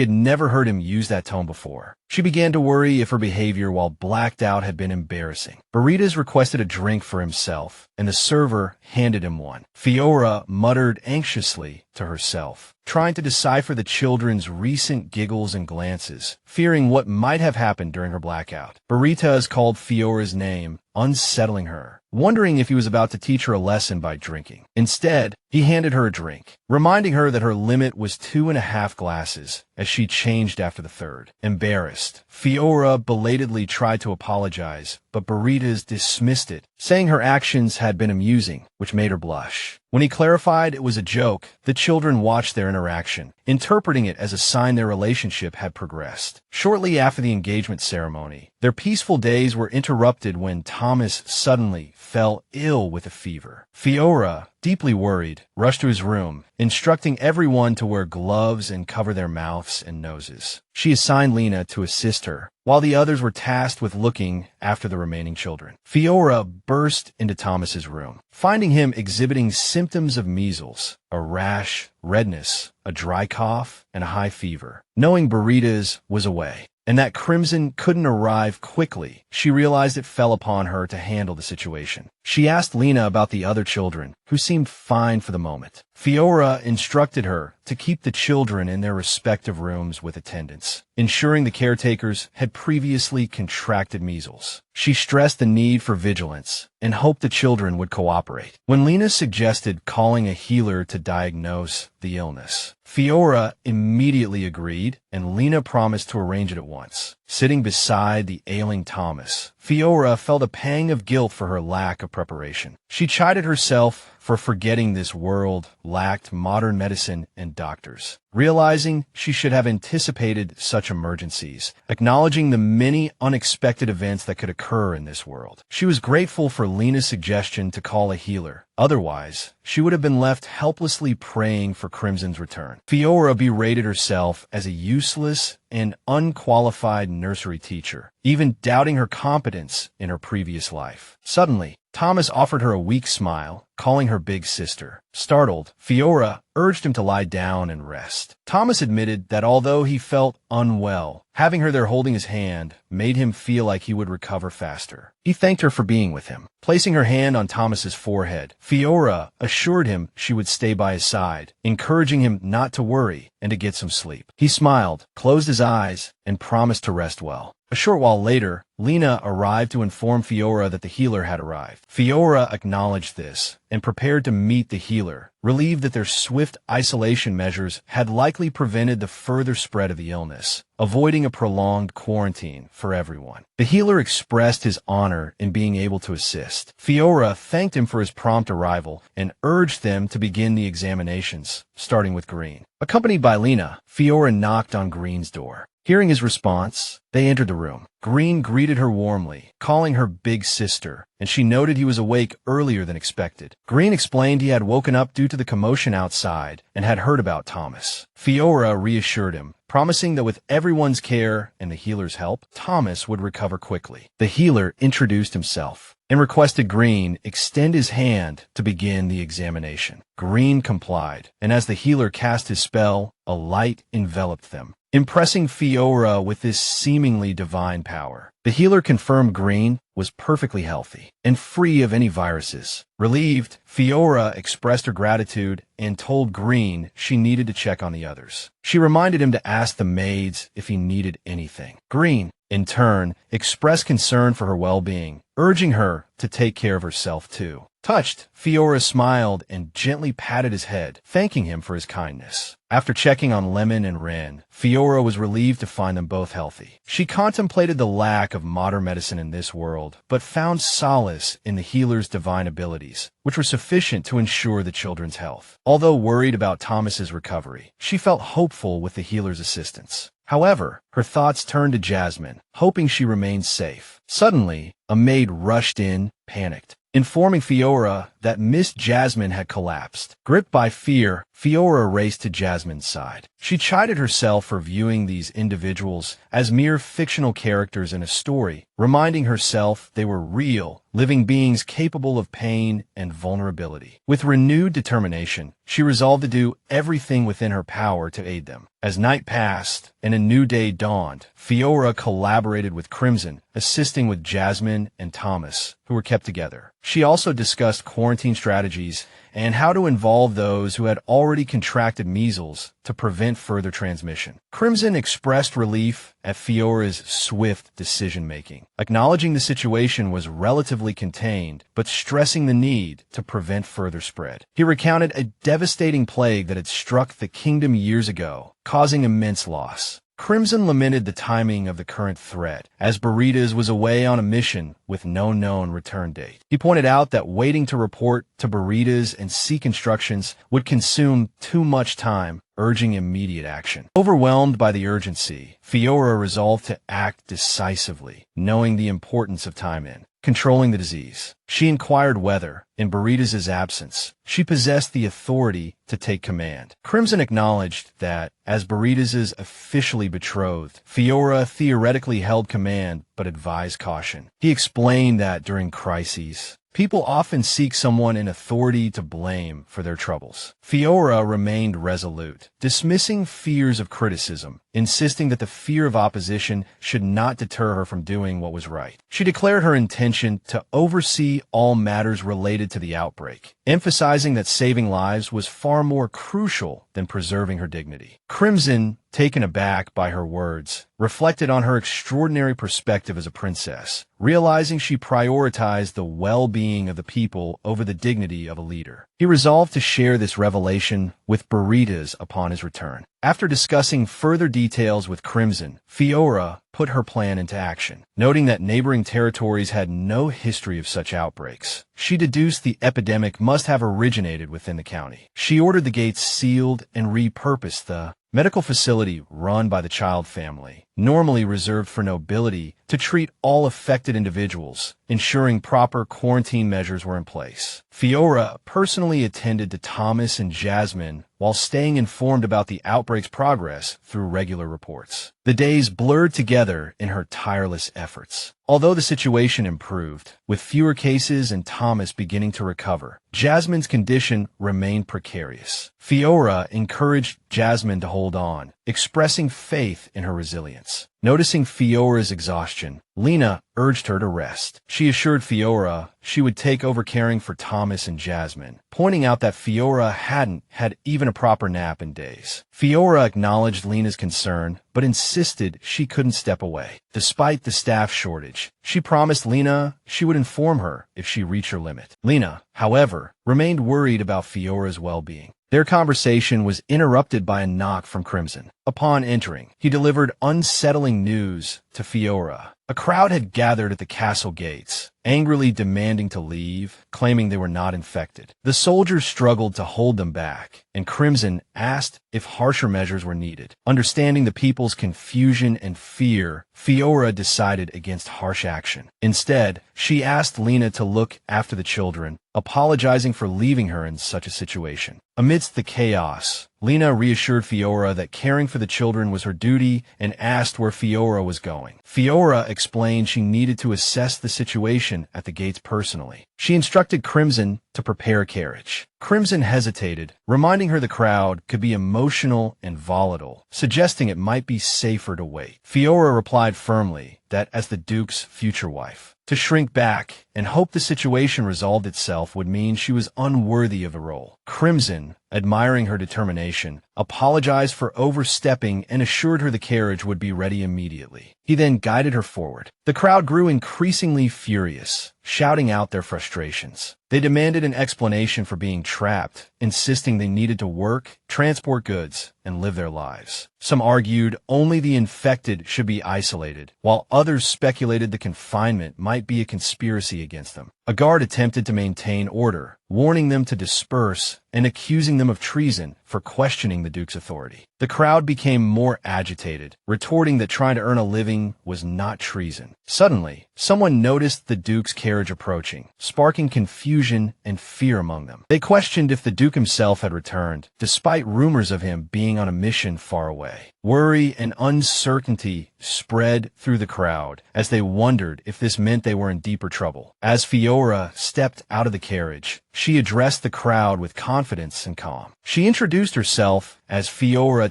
had never heard him use that tone before. She began to worry if her behavior while blacked out had been embarrassing. Baridas requested a drink for himself, and the server handed him one. Fiora muttered anxiously to herself, trying to decipher the children's recent giggles and glances, fearing what might have happened during her blackout. Baridas called Fiora's name, unsettling her, wondering if he was about to teach her a lesson by drinking. Instead, he handed her a drink, reminding her that her limit was 2.5 glasses, as she changed after the third. Embarrassed, Fiora belatedly tried to apologize, but Baridas dismissed it, saying her actions had been amusing, which made her blush. When he clarified it was a joke, the children watched their interaction, interpreting it as a sign their relationship had progressed. Shortly after the engagement ceremony, their peaceful days were interrupted when Thomas suddenly fell ill with a fever. Fiora, deeply worried, rushed to his room, instructing everyone to wear gloves and cover their mouths and noses. She assigned Lena to assist her, while the others were tasked with looking after the remaining children. Fiora burst into Thomas's room, finding him exhibiting symptoms of measles, a rash, redness, a dry cough, and a high fever. Knowing Baridas was away, and that Crimson couldn't arrive quickly, she realized it fell upon her to handle the situation. She asked Lena about the other children, who seemed fine for the moment. Fiora instructed her to keep the children in their respective rooms with attendants, ensuring the caretakers had previously contracted measles. She stressed the need for vigilance and hoped the children would cooperate. When Lena suggested calling a healer to diagnose the illness, Fiora immediately agreed, and Lena promised to arrange it at once. Sitting beside the ailing Thomas, Fiora felt a pang of guilt for her lack of preparation. She chided herself for forgetting this world lacked modern medicine and doctors, realizing she should have anticipated such emergencies, acknowledging the many unexpected events that could occur in this world. She was grateful for Lena's suggestion to call a healer. Otherwise, she would have been left helplessly praying for Crimson's return. Fiora berated herself as a useless and unqualified nursery teacher, even doubting her competence in her previous life. Suddenly, Thomas offered her a weak smile, calling her big sister. Startled, Fiora urged him to lie down and rest. Thomas admitted that although he felt unwell, having her there holding his hand made him feel like he would recover faster. He thanked her for being with him. Placing her hand on Thomas's forehead, Fiora assured him she would stay by his side, encouraging him not to worry and to get some sleep. He smiled, closed his eyes, and promised to rest well. A short while later, Lena arrived to inform Fiora that the healer had arrived. Fiora acknowledged this and prepared to meet the healer, relieved that their swift isolation measures had likely prevented the further spread of the illness, avoiding a prolonged quarantine for everyone. The healer expressed his honor in being able to assist. Fiora thanked him for his prompt arrival and urged them to begin the examinations, starting with Green. Accompanied by Lena, Fiora knocked on Green's door. Hearing his response, they entered the room. Green greeted her warmly, calling her big sister, and she noted he was awake earlier than expected. Green explained he had woken up due to the commotion outside and had heard about Thomas. Fiora reassured him, promising that with everyone's care and the healer's help, Thomas would recover quickly. The healer introduced himself and requested Green extend his hand to begin the examination. Green complied, and as the healer cast his spell, a light enveloped them, impressing Fiora with this seemingly divine power. The healer confirmed Green was perfectly healthy and free of any viruses. Relieved, Fiora expressed her gratitude and told Green she needed to check on the others. She reminded him to ask the maids if he needed anything. Green, in turn, expressed concern for her well-being, urging her to take care of herself too. Touched, Fiora smiled and gently patted his head, thanking him for his kindness. After checking on Lemon and Ren, Fiora was relieved to find them both healthy. She contemplated the lack of modern medicine in this world, but found solace in the healer's divine abilities, which were sufficient to ensure the children's health. Although worried about Thomas's recovery, she felt hopeful with the healer's assistance. However, her thoughts turned to Jasmine, hoping she remained safe. Suddenly, a maid rushed in, panicked, informing Fiora that Miss Jasmine had collapsed. Gripped by fear, Fiora raced to Jasmine's side. She chided herself for viewing these individuals as mere fictional characters in a story, reminding herself they were real, living beings capable of pain and vulnerability. With renewed determination, she resolved to do everything within her power to aid them. As night passed and a new day dawned, Fiora collaborated with Crimson, assisting with Jasmine and Thomas, who were kept together. She also discussed quarantine strategies and how to involve those who had already contracted measles to prevent further transmission. Crimson expressed relief at Fiora's swift decision-making, acknowledging the situation was relatively contained, but stressing the need to prevent further spread. He recounted a devastating plague that had struck the kingdom years ago, causing immense loss. Crimson lamented the timing of the current threat, as Baridas was away on a mission with no known return date. He pointed out that waiting to report to Baridas and seek instructions would consume too much time, urging immediate action. Overwhelmed by the urgency, Fiora resolved to act decisively, knowing the importance of time in controlling the disease. She inquired whether, in Baridas's absence, she possessed the authority to take command. Crimson acknowledged that, as Baridas's officially betrothed, Fiora theoretically held command but advised caution. He explained that during crises, people often seek someone in authority to blame for their troubles. Fiora remained resolute, dismissing fears of criticism, insisting that the fear of opposition should not deter her from doing what was right. She declared her intention to oversee all matters related to the outbreak, emphasizing that saving lives was far more crucial than preserving her dignity. Crimson, taken aback by her words, reflected on her extraordinary perspective as a princess, realizing she prioritized the well-being of the people over the dignity of a leader. He resolved to share this revelation with Baridas upon his return. After discussing further details with Crimson, Fiora put her plan into action. Noting that neighboring territories had no history of such outbreaks, she deduced the epidemic must have originated within the county. She ordered the gates sealed and repurposed the medical facility run by the Child family, normally reserved for nobility, to treat all affected individuals, ensuring proper quarantine measures were in place. Fiora personally attended to Thomas and Jasmine while staying informed about the outbreak's progress through regular reports. The days blurred together in her tireless efforts. Although the situation improved, with fewer cases and Thomas beginning to recover, Jasmine's condition remained precarious. Fiora encouraged Jasmine to hold on, expressing faith in her resilience. Noticing Fiora's exhaustion, Lena urged her to rest. She assured Fiora she would take over caring for Thomas and Jasmine, pointing out that Fiora hadn't had even a proper nap in days. Fiora acknowledged Lena's concern, but insisted she couldn't step away. Despite the staff shortage, she promised Lena she would inform her if she reached her limit. Lena, however, remained worried about Fiora's well-being. Their conversation was interrupted by a knock from Crimson. Upon entering, he delivered unsettling news to Fiora. A crowd had gathered at the castle gates, angrily demanding to leave, claiming they were not infected. The soldiers struggled to hold them back, and Crimson asked if harsher measures were needed. Understanding the people's confusion and fear, Fiora decided against harsh action. Instead, she asked Lena to look after the children, apologizing for leaving her in such a situation. Amidst the chaos, Lena reassured Fiora that caring for the children was her duty and asked where Fiora was going. Fiora explained she needed to assess the situation at the gates personally. She instructed Crimson to prepare a carriage. Crimson hesitated, reminding her the crowd could be emotional and volatile, suggesting it might be safer to wait. Fiora replied firmly that as the Duke's future wife, to shrink back and hope the situation resolved itself would mean she was unworthy of a role. Crimson, admiring her determination, apologized for overstepping and assured her the carriage would be ready immediately. He then guided her forward. The crowd grew increasingly furious, shouting out their frustrations. They demanded an explanation for being trapped, insisting they needed to work, transport goods, and live their lives. Some argued only the infected should be isolated, while others speculated the confinement might be a conspiracy against them. A guard attempted to maintain order, warning them to disperse and accusing them of treason for questioning the Duke's authority. The crowd became more agitated, retorting that trying to earn a living was not treason. Suddenly, someone noticed the Duke's carriage approaching, sparking confusion and fear among them. They questioned if the Duke himself had returned, despite rumors of him being on a mission far away. Worry and uncertainty spread through the crowd as they wondered if this meant they were in deeper trouble. As Fiora stepped out of the carriage, she addressed the crowd with confidence and calm. She introduced herself as Fiora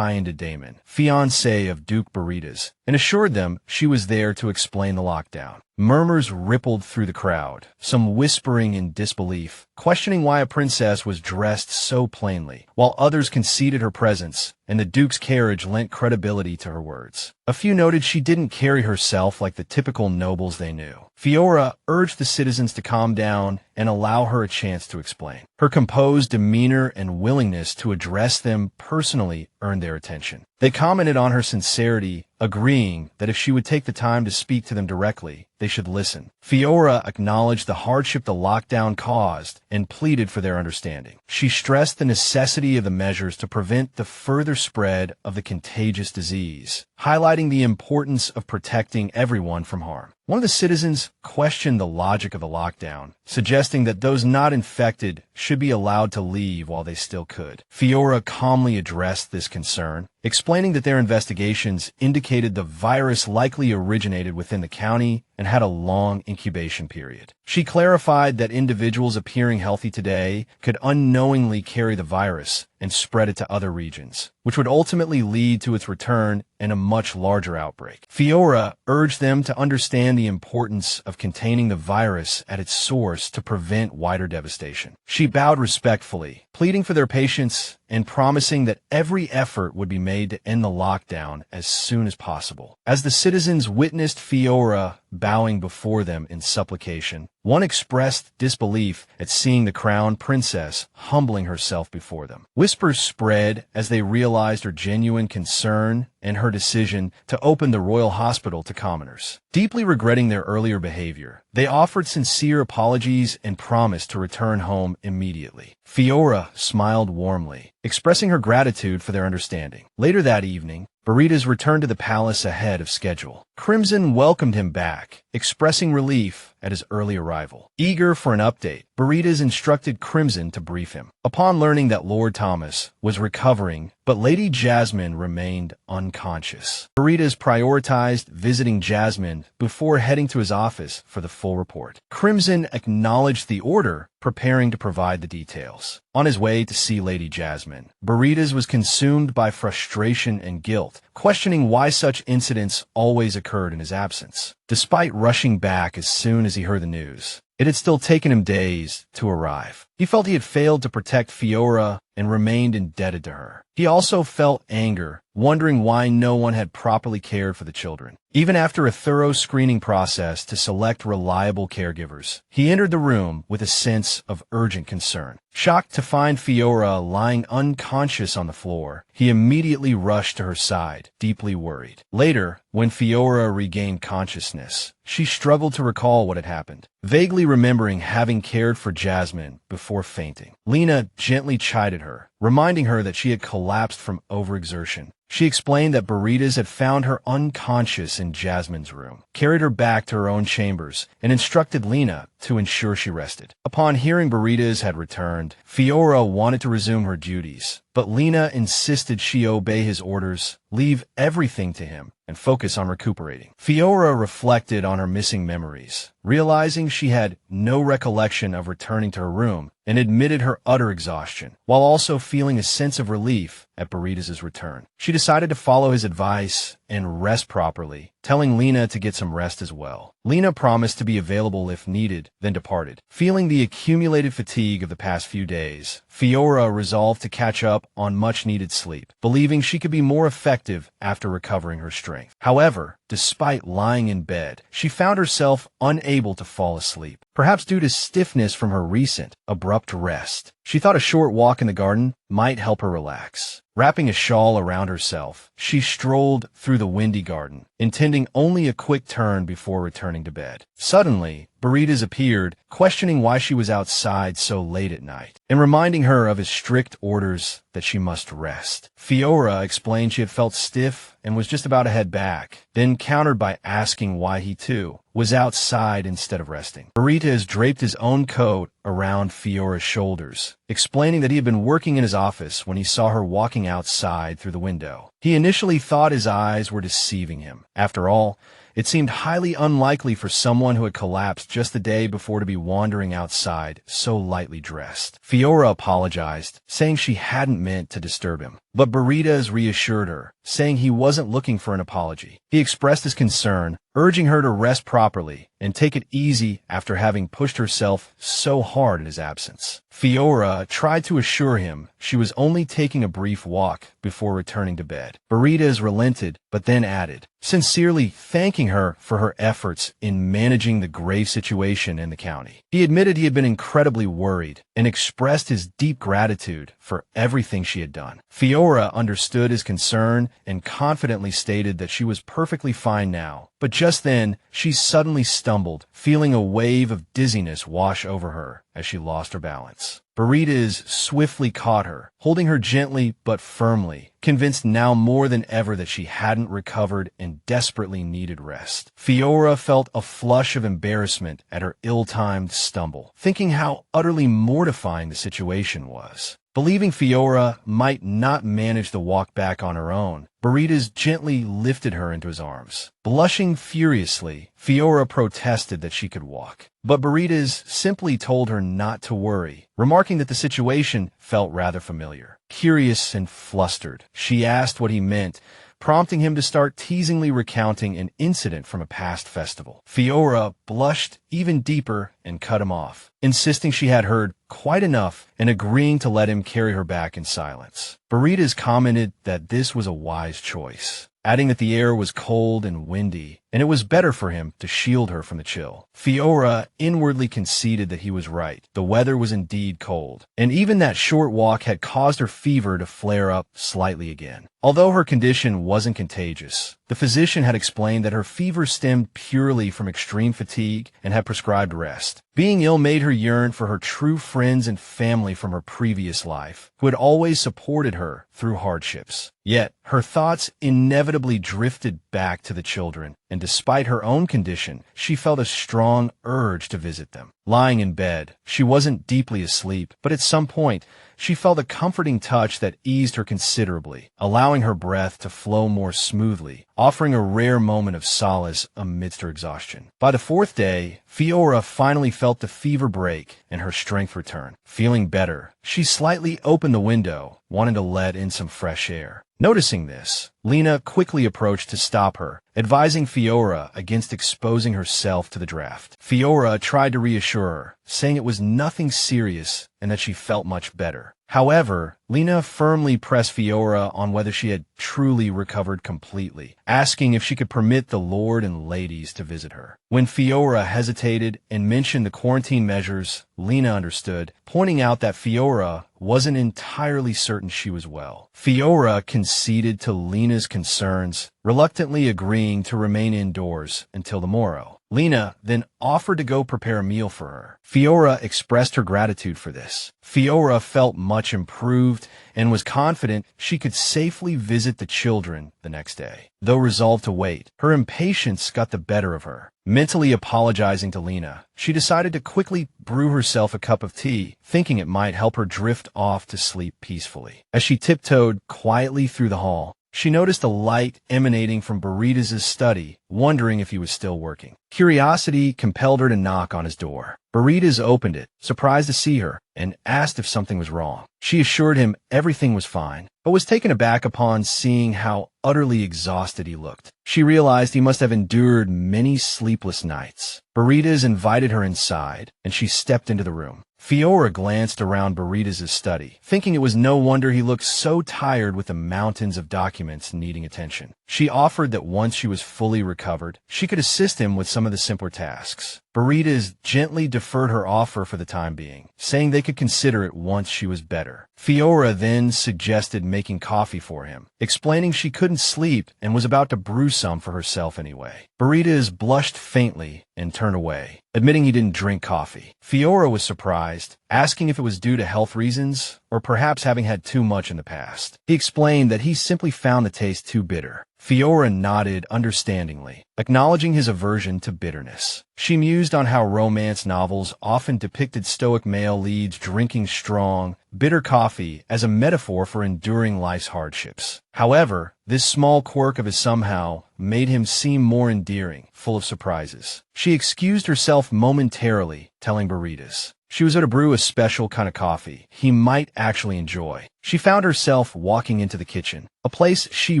Damon, fiancé of Duke Baridas, and assured them she was there to explain the lockdown. Murmurs rippled through the crowd, some whispering in disbelief, questioning why a princess was dressed so plainly, while others conceded her presence, and the Duke's carriage lent credibility to her words. A few noted she didn't carry herself like the typical nobles they knew. Fiora urged the citizens to calm down and allow her a chance to explain. Her composed demeanor and willingness to address them personally earned their attention. They commented on her sincerity, agreeing that if she would take the time to speak to them directly, they should listen. Fiora acknowledged the hardship the lockdown caused and pleaded for their understanding. She stressed the necessity of the measures to prevent the further spread of the contagious disease, highlighting the importance of protecting everyone from harm. One of the citizens questioned the logic of the lockdown, suggesting that those not infected should be allowed to leave while they still could. Fiora calmly addressed this concern, explaining that their investigations indicated the virus likely originated within the county and had a long incubation period. She clarified that individuals appearing healthy today could unknowingly carry the virus and spread it to other regions, which would ultimately lead to its return and a much larger outbreak. Fiora urged them to understand the importance of containing the virus at its source to prevent wider devastation. She bowed respectfully, pleading for their patience and promising that every effort would be made to end the lockdown as soon as possible. As the citizens witnessed Fiora bowing before them in supplication, one expressed disbelief at seeing the crowned princess humbling herself before them. Whispers spread as they realized her genuine concern and her decision to open the royal hospital to commoners. Deeply regretting their earlier behavior, they offered sincere apologies and promised to return home immediately. Fiora smiled warmly, expressing her gratitude for their understanding. Later that evening, Baridas returned to the palace ahead of schedule. Crimson welcomed him back, expressing relief at his early arrival. Eager for an update, Baridas instructed Crimson to brief him. Upon learning that Lord Thomas was recovering, but Lady Jasmine remained unconscious, Baridas prioritized visiting Jasmine before heading to his office for the full report. Crimson acknowledged the order, preparing to provide the details. On his way to see Lady Jasmine, Baridas was consumed by frustration and guilt, questioning why such incidents always occurred in his absence. Despite rushing back as soon as he heard the news, it had still taken him days to arrive. He felt he had failed to protect Fiora and remained indebted to her. He also felt anger, wondering why no one had properly cared for the children. Even after a thorough screening process to select reliable caregivers, he entered the room with a sense of urgent concern. Shocked to find Fiora lying unconscious on the floor, he immediately rushed to her side, deeply worried. Later, when Fiora regained consciousness, she struggled to recall what had happened, vaguely remembering having cared for Jasmine before fainting. Lena gently chided her, reminding her that she had collapsed from overexertion. She explained that Baridas had found her unconscious in Jasmine's room, carried her back to her own chambers, and instructed Lena to ensure she rested. Upon hearing Baridas had returned, Fiora wanted to resume her duties, but Lena insisted she obey his orders, leave everything to him, and focus on recuperating. Fiora reflected on her missing memories, realizing she had no recollection of returning to her room, and admitted her utter exhaustion, while also feeling a sense of relief at Baridas' return. She decided to follow his advice and rest properly, telling Lena to get some rest as well. Lena promised to be available if needed, then departed. Feeling the accumulated fatigue of the past few days, Fiora resolved to catch up on much-needed sleep, believing she could be more effective after recovering her strength. However, despite lying in bed, she found herself unable to fall asleep, perhaps due to stiffness from her recent, abrupt rest. She thought a short walk in the garden might help her relax. Wrapping a shawl around herself, she strolled through the windy garden, intending only a quick turn before returning to bed. Suddenly, Baridas appeared, questioning why she was outside so late at night, and reminding her of his strict orders that she must rest. Fiora explained she had felt stiff and was just about to head back, then countered by asking why he, too, was outside instead of resting. Baridas draped his own coat around Fiora's shoulders, explaining that he had been working in his office when he saw her walking outside through the window. He initially thought his eyes were deceiving him. After all, it seemed highly unlikely for someone who had collapsed just the day before to be wandering outside so lightly dressed. Fiora apologized, saying she hadn't meant to disturb him, but Baridas reassured her, saying he wasn't looking for an apology. He expressed his concern, urging her to rest properly and take it easy after having pushed herself so hard in his absence. Fiora tried to assure him she was only taking a brief walk before returning to bed. Baridas relented, but then added, sincerely thanking her for her efforts in managing the grave situation in the county. He admitted he had been incredibly worried and expressed his deep gratitude for everything she had done. Fiora understood his concern and confidently stated that she was perfectly fine now. But just then, she suddenly stumbled, feeling a wave of dizziness wash over her as she lost her balance. Baridas swiftly caught her, holding her gently but firmly, convinced now more than ever that she hadn't recovered and desperately needed rest. Fiora felt a flush of embarrassment at her ill-timed stumble, thinking how utterly mortifying the situation was. Believing Fiora might not manage the walk back on her own, Baridas gently lifted her into his arms. Blushing furiously, Fiora protested that she could walk, but Baridas simply told her not to worry, remarking that the situation felt rather familiar. Curious and flustered, she asked what he meant, prompting him to start teasingly recounting an incident from a past festival. Fiora blushed even deeper and cut him off, insisting she had heard quite enough and agreeing to let him carry her back in silence. Baridas commented that this was a wise choice, adding that the air was cold and windy, and it was better for him to shield her from the chill. Fiora inwardly conceded that he was right. The weather was indeed cold, and even that short walk had caused her fever to flare up slightly again. Although her condition wasn't contagious, the physician had explained that her fever stemmed purely from extreme fatigue and had prescribed rest. Being ill made her yearn for her true friends and family from her previous life, who had always supported her through hardships. Yet, her thoughts inevitably drifted back to the children, and despite her own condition, she felt a strong urge to visit them. Lying in bed, she wasn't deeply asleep, but at some point, she felt a comforting touch that eased her considerably, allowing her breath to flow more smoothly, offering a rare moment of solace amidst her exhaustion. By the fourth day, Fiora finally felt the fever break and her strength return. Feeling better, she slightly opened the window, wanting to let in some fresh air. Noticing this, Lena quickly approached to stop her, advising Fiora against exposing herself to the draft. Fiora tried to reassure her, saying it was nothing serious and that she felt much better. However, Lena firmly pressed Fiora on whether she had truly recovered completely, asking if she could permit the lord and ladies to visit her. When Fiora hesitated and mentioned the quarantine measures, Lena understood, pointing out that Fiora wasn't entirely certain she was well. Fiora conceded to Lena's concerns, reluctantly agreeing to remain indoors until the morrow. Lena then offered to go prepare a meal for her. Fiora expressed her gratitude for this. Fiora felt much improved and was confident she could safely visit visit the children the next day. Though resolved to wait, her impatience got the better of her. Mentally apologizing to Lena, she decided to quickly brew herself a cup of tea, thinking it might help her drift off to sleep peacefully. As she tiptoed quietly through the hall, she noticed a light emanating from Baridas' study, wondering if he was still working. Curiosity compelled her to knock on his door. Baridas opened it, surprised to see her, and asked if something was wrong. She assured him everything was fine, but was taken aback upon seeing how utterly exhausted he looked. She realized he must have endured many sleepless nights. Baridas invited her inside, and she stepped into the room. Fiora glanced around Baridas' study, thinking it was no wonder he looked so tired with the mountains of documents needing attention. She offered that once she was fully recovered, she could assist him with some of the simpler tasks. Baridas gently deferred her offer for the time being, saying they could consider it once she was better. Fiora then suggested making coffee for him, explaining she couldn't sleep and was about to brew some for herself anyway. Baridas blushed faintly and turned away, admitting he didn't drink coffee. Fiora was surprised, asking if it was due to health reasons or perhaps having had too much in the past. He explained that he simply found the taste too bitter. Fiora nodded understandingly, acknowledging his aversion to bitterness. She mused on how romance novels often depicted stoic male leads drinking strong, bitter coffee as a metaphor for enduring life's hardships. However, this small quirk of his somehow made him seem more endearing, full of surprises. She excused herself momentarily, telling Baridas she was going to brew a special kind of coffee he might actually enjoy. She found herself walking into the kitchen, a place she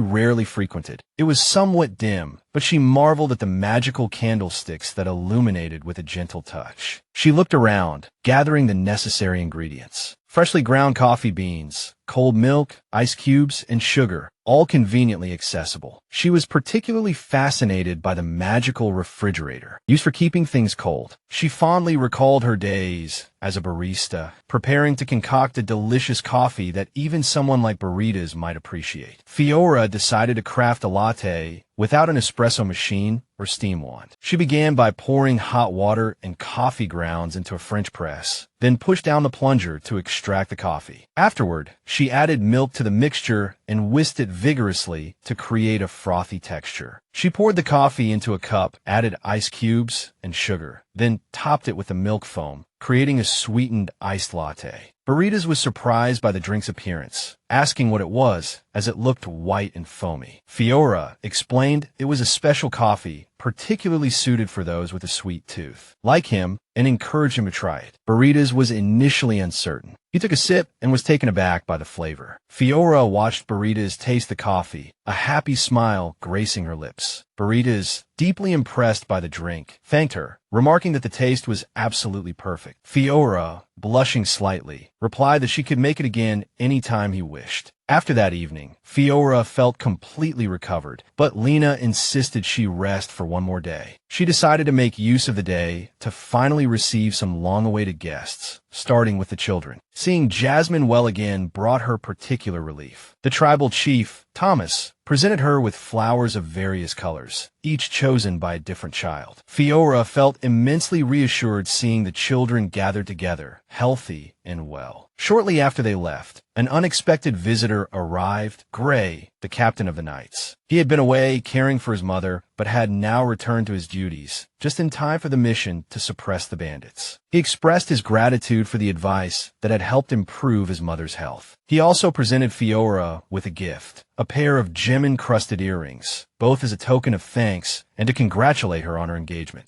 rarely frequented. It was somewhat dim, but she marveled at the magical candlesticks that illuminated with a gentle touch. She looked around, gathering the necessary ingredients. Freshly ground coffee beans, cold milk, ice cubes, and sugar, all conveniently accessible. She was particularly fascinated by the magical refrigerator, used for keeping things cold. She fondly recalled her days as a barista, preparing to concoct a delicious coffee that even someone like Baridas might appreciate. Fiora decided to craft a latte without an espresso machine or steam wand. She began by pouring hot water and coffee grounds into a French press, then pushed down the plunger to extract the coffee. Afterward, she added milk to the mixture and whisked it vigorously to create a frothy texture. She poured the coffee into a cup, added ice cubes and sugar, then topped it with the milk foam, creating a sweetened iced latte. Baridas was surprised by the drink's appearance, asking what it was, as it looked white and foamy. Fiora explained it was a special coffee, particularly suited for those with a sweet tooth. Like him, and encouraged him to try it. Baridas was initially uncertain. He took a sip and was taken aback by the flavor. Fiora watched Baridas taste the coffee, a happy smile gracing her lips. Baridas, deeply impressed by the drink, thanked her, remarking that the taste was absolutely perfect. Fiora, blushing slightly, replied that she could make it again any time he wished. After that evening, Fiora felt completely recovered, but Lena insisted she rest for one more day. She decided to make use of the day to finally receive some long-awaited guests, starting with the children. Seeing Jasmine well again brought her particular relief. The tribal chief, Thomas, presented her with flowers of various colors, each chosen by a different child. Fiora felt immensely reassured seeing the children gathered together, healthy and well. Shortly after they left, an unexpected visitor arrived, Gray, the captain of the Knights. He had been away caring for his mother, but had now returned to his duties, just in time for the mission to suppress the bandits. He expressed his gratitude for the advice that had helped improve his mother's health. He also presented Fiora with a gift, a pair of gem-encrusted earrings, both as a token of thanks and to congratulate her on her engagement.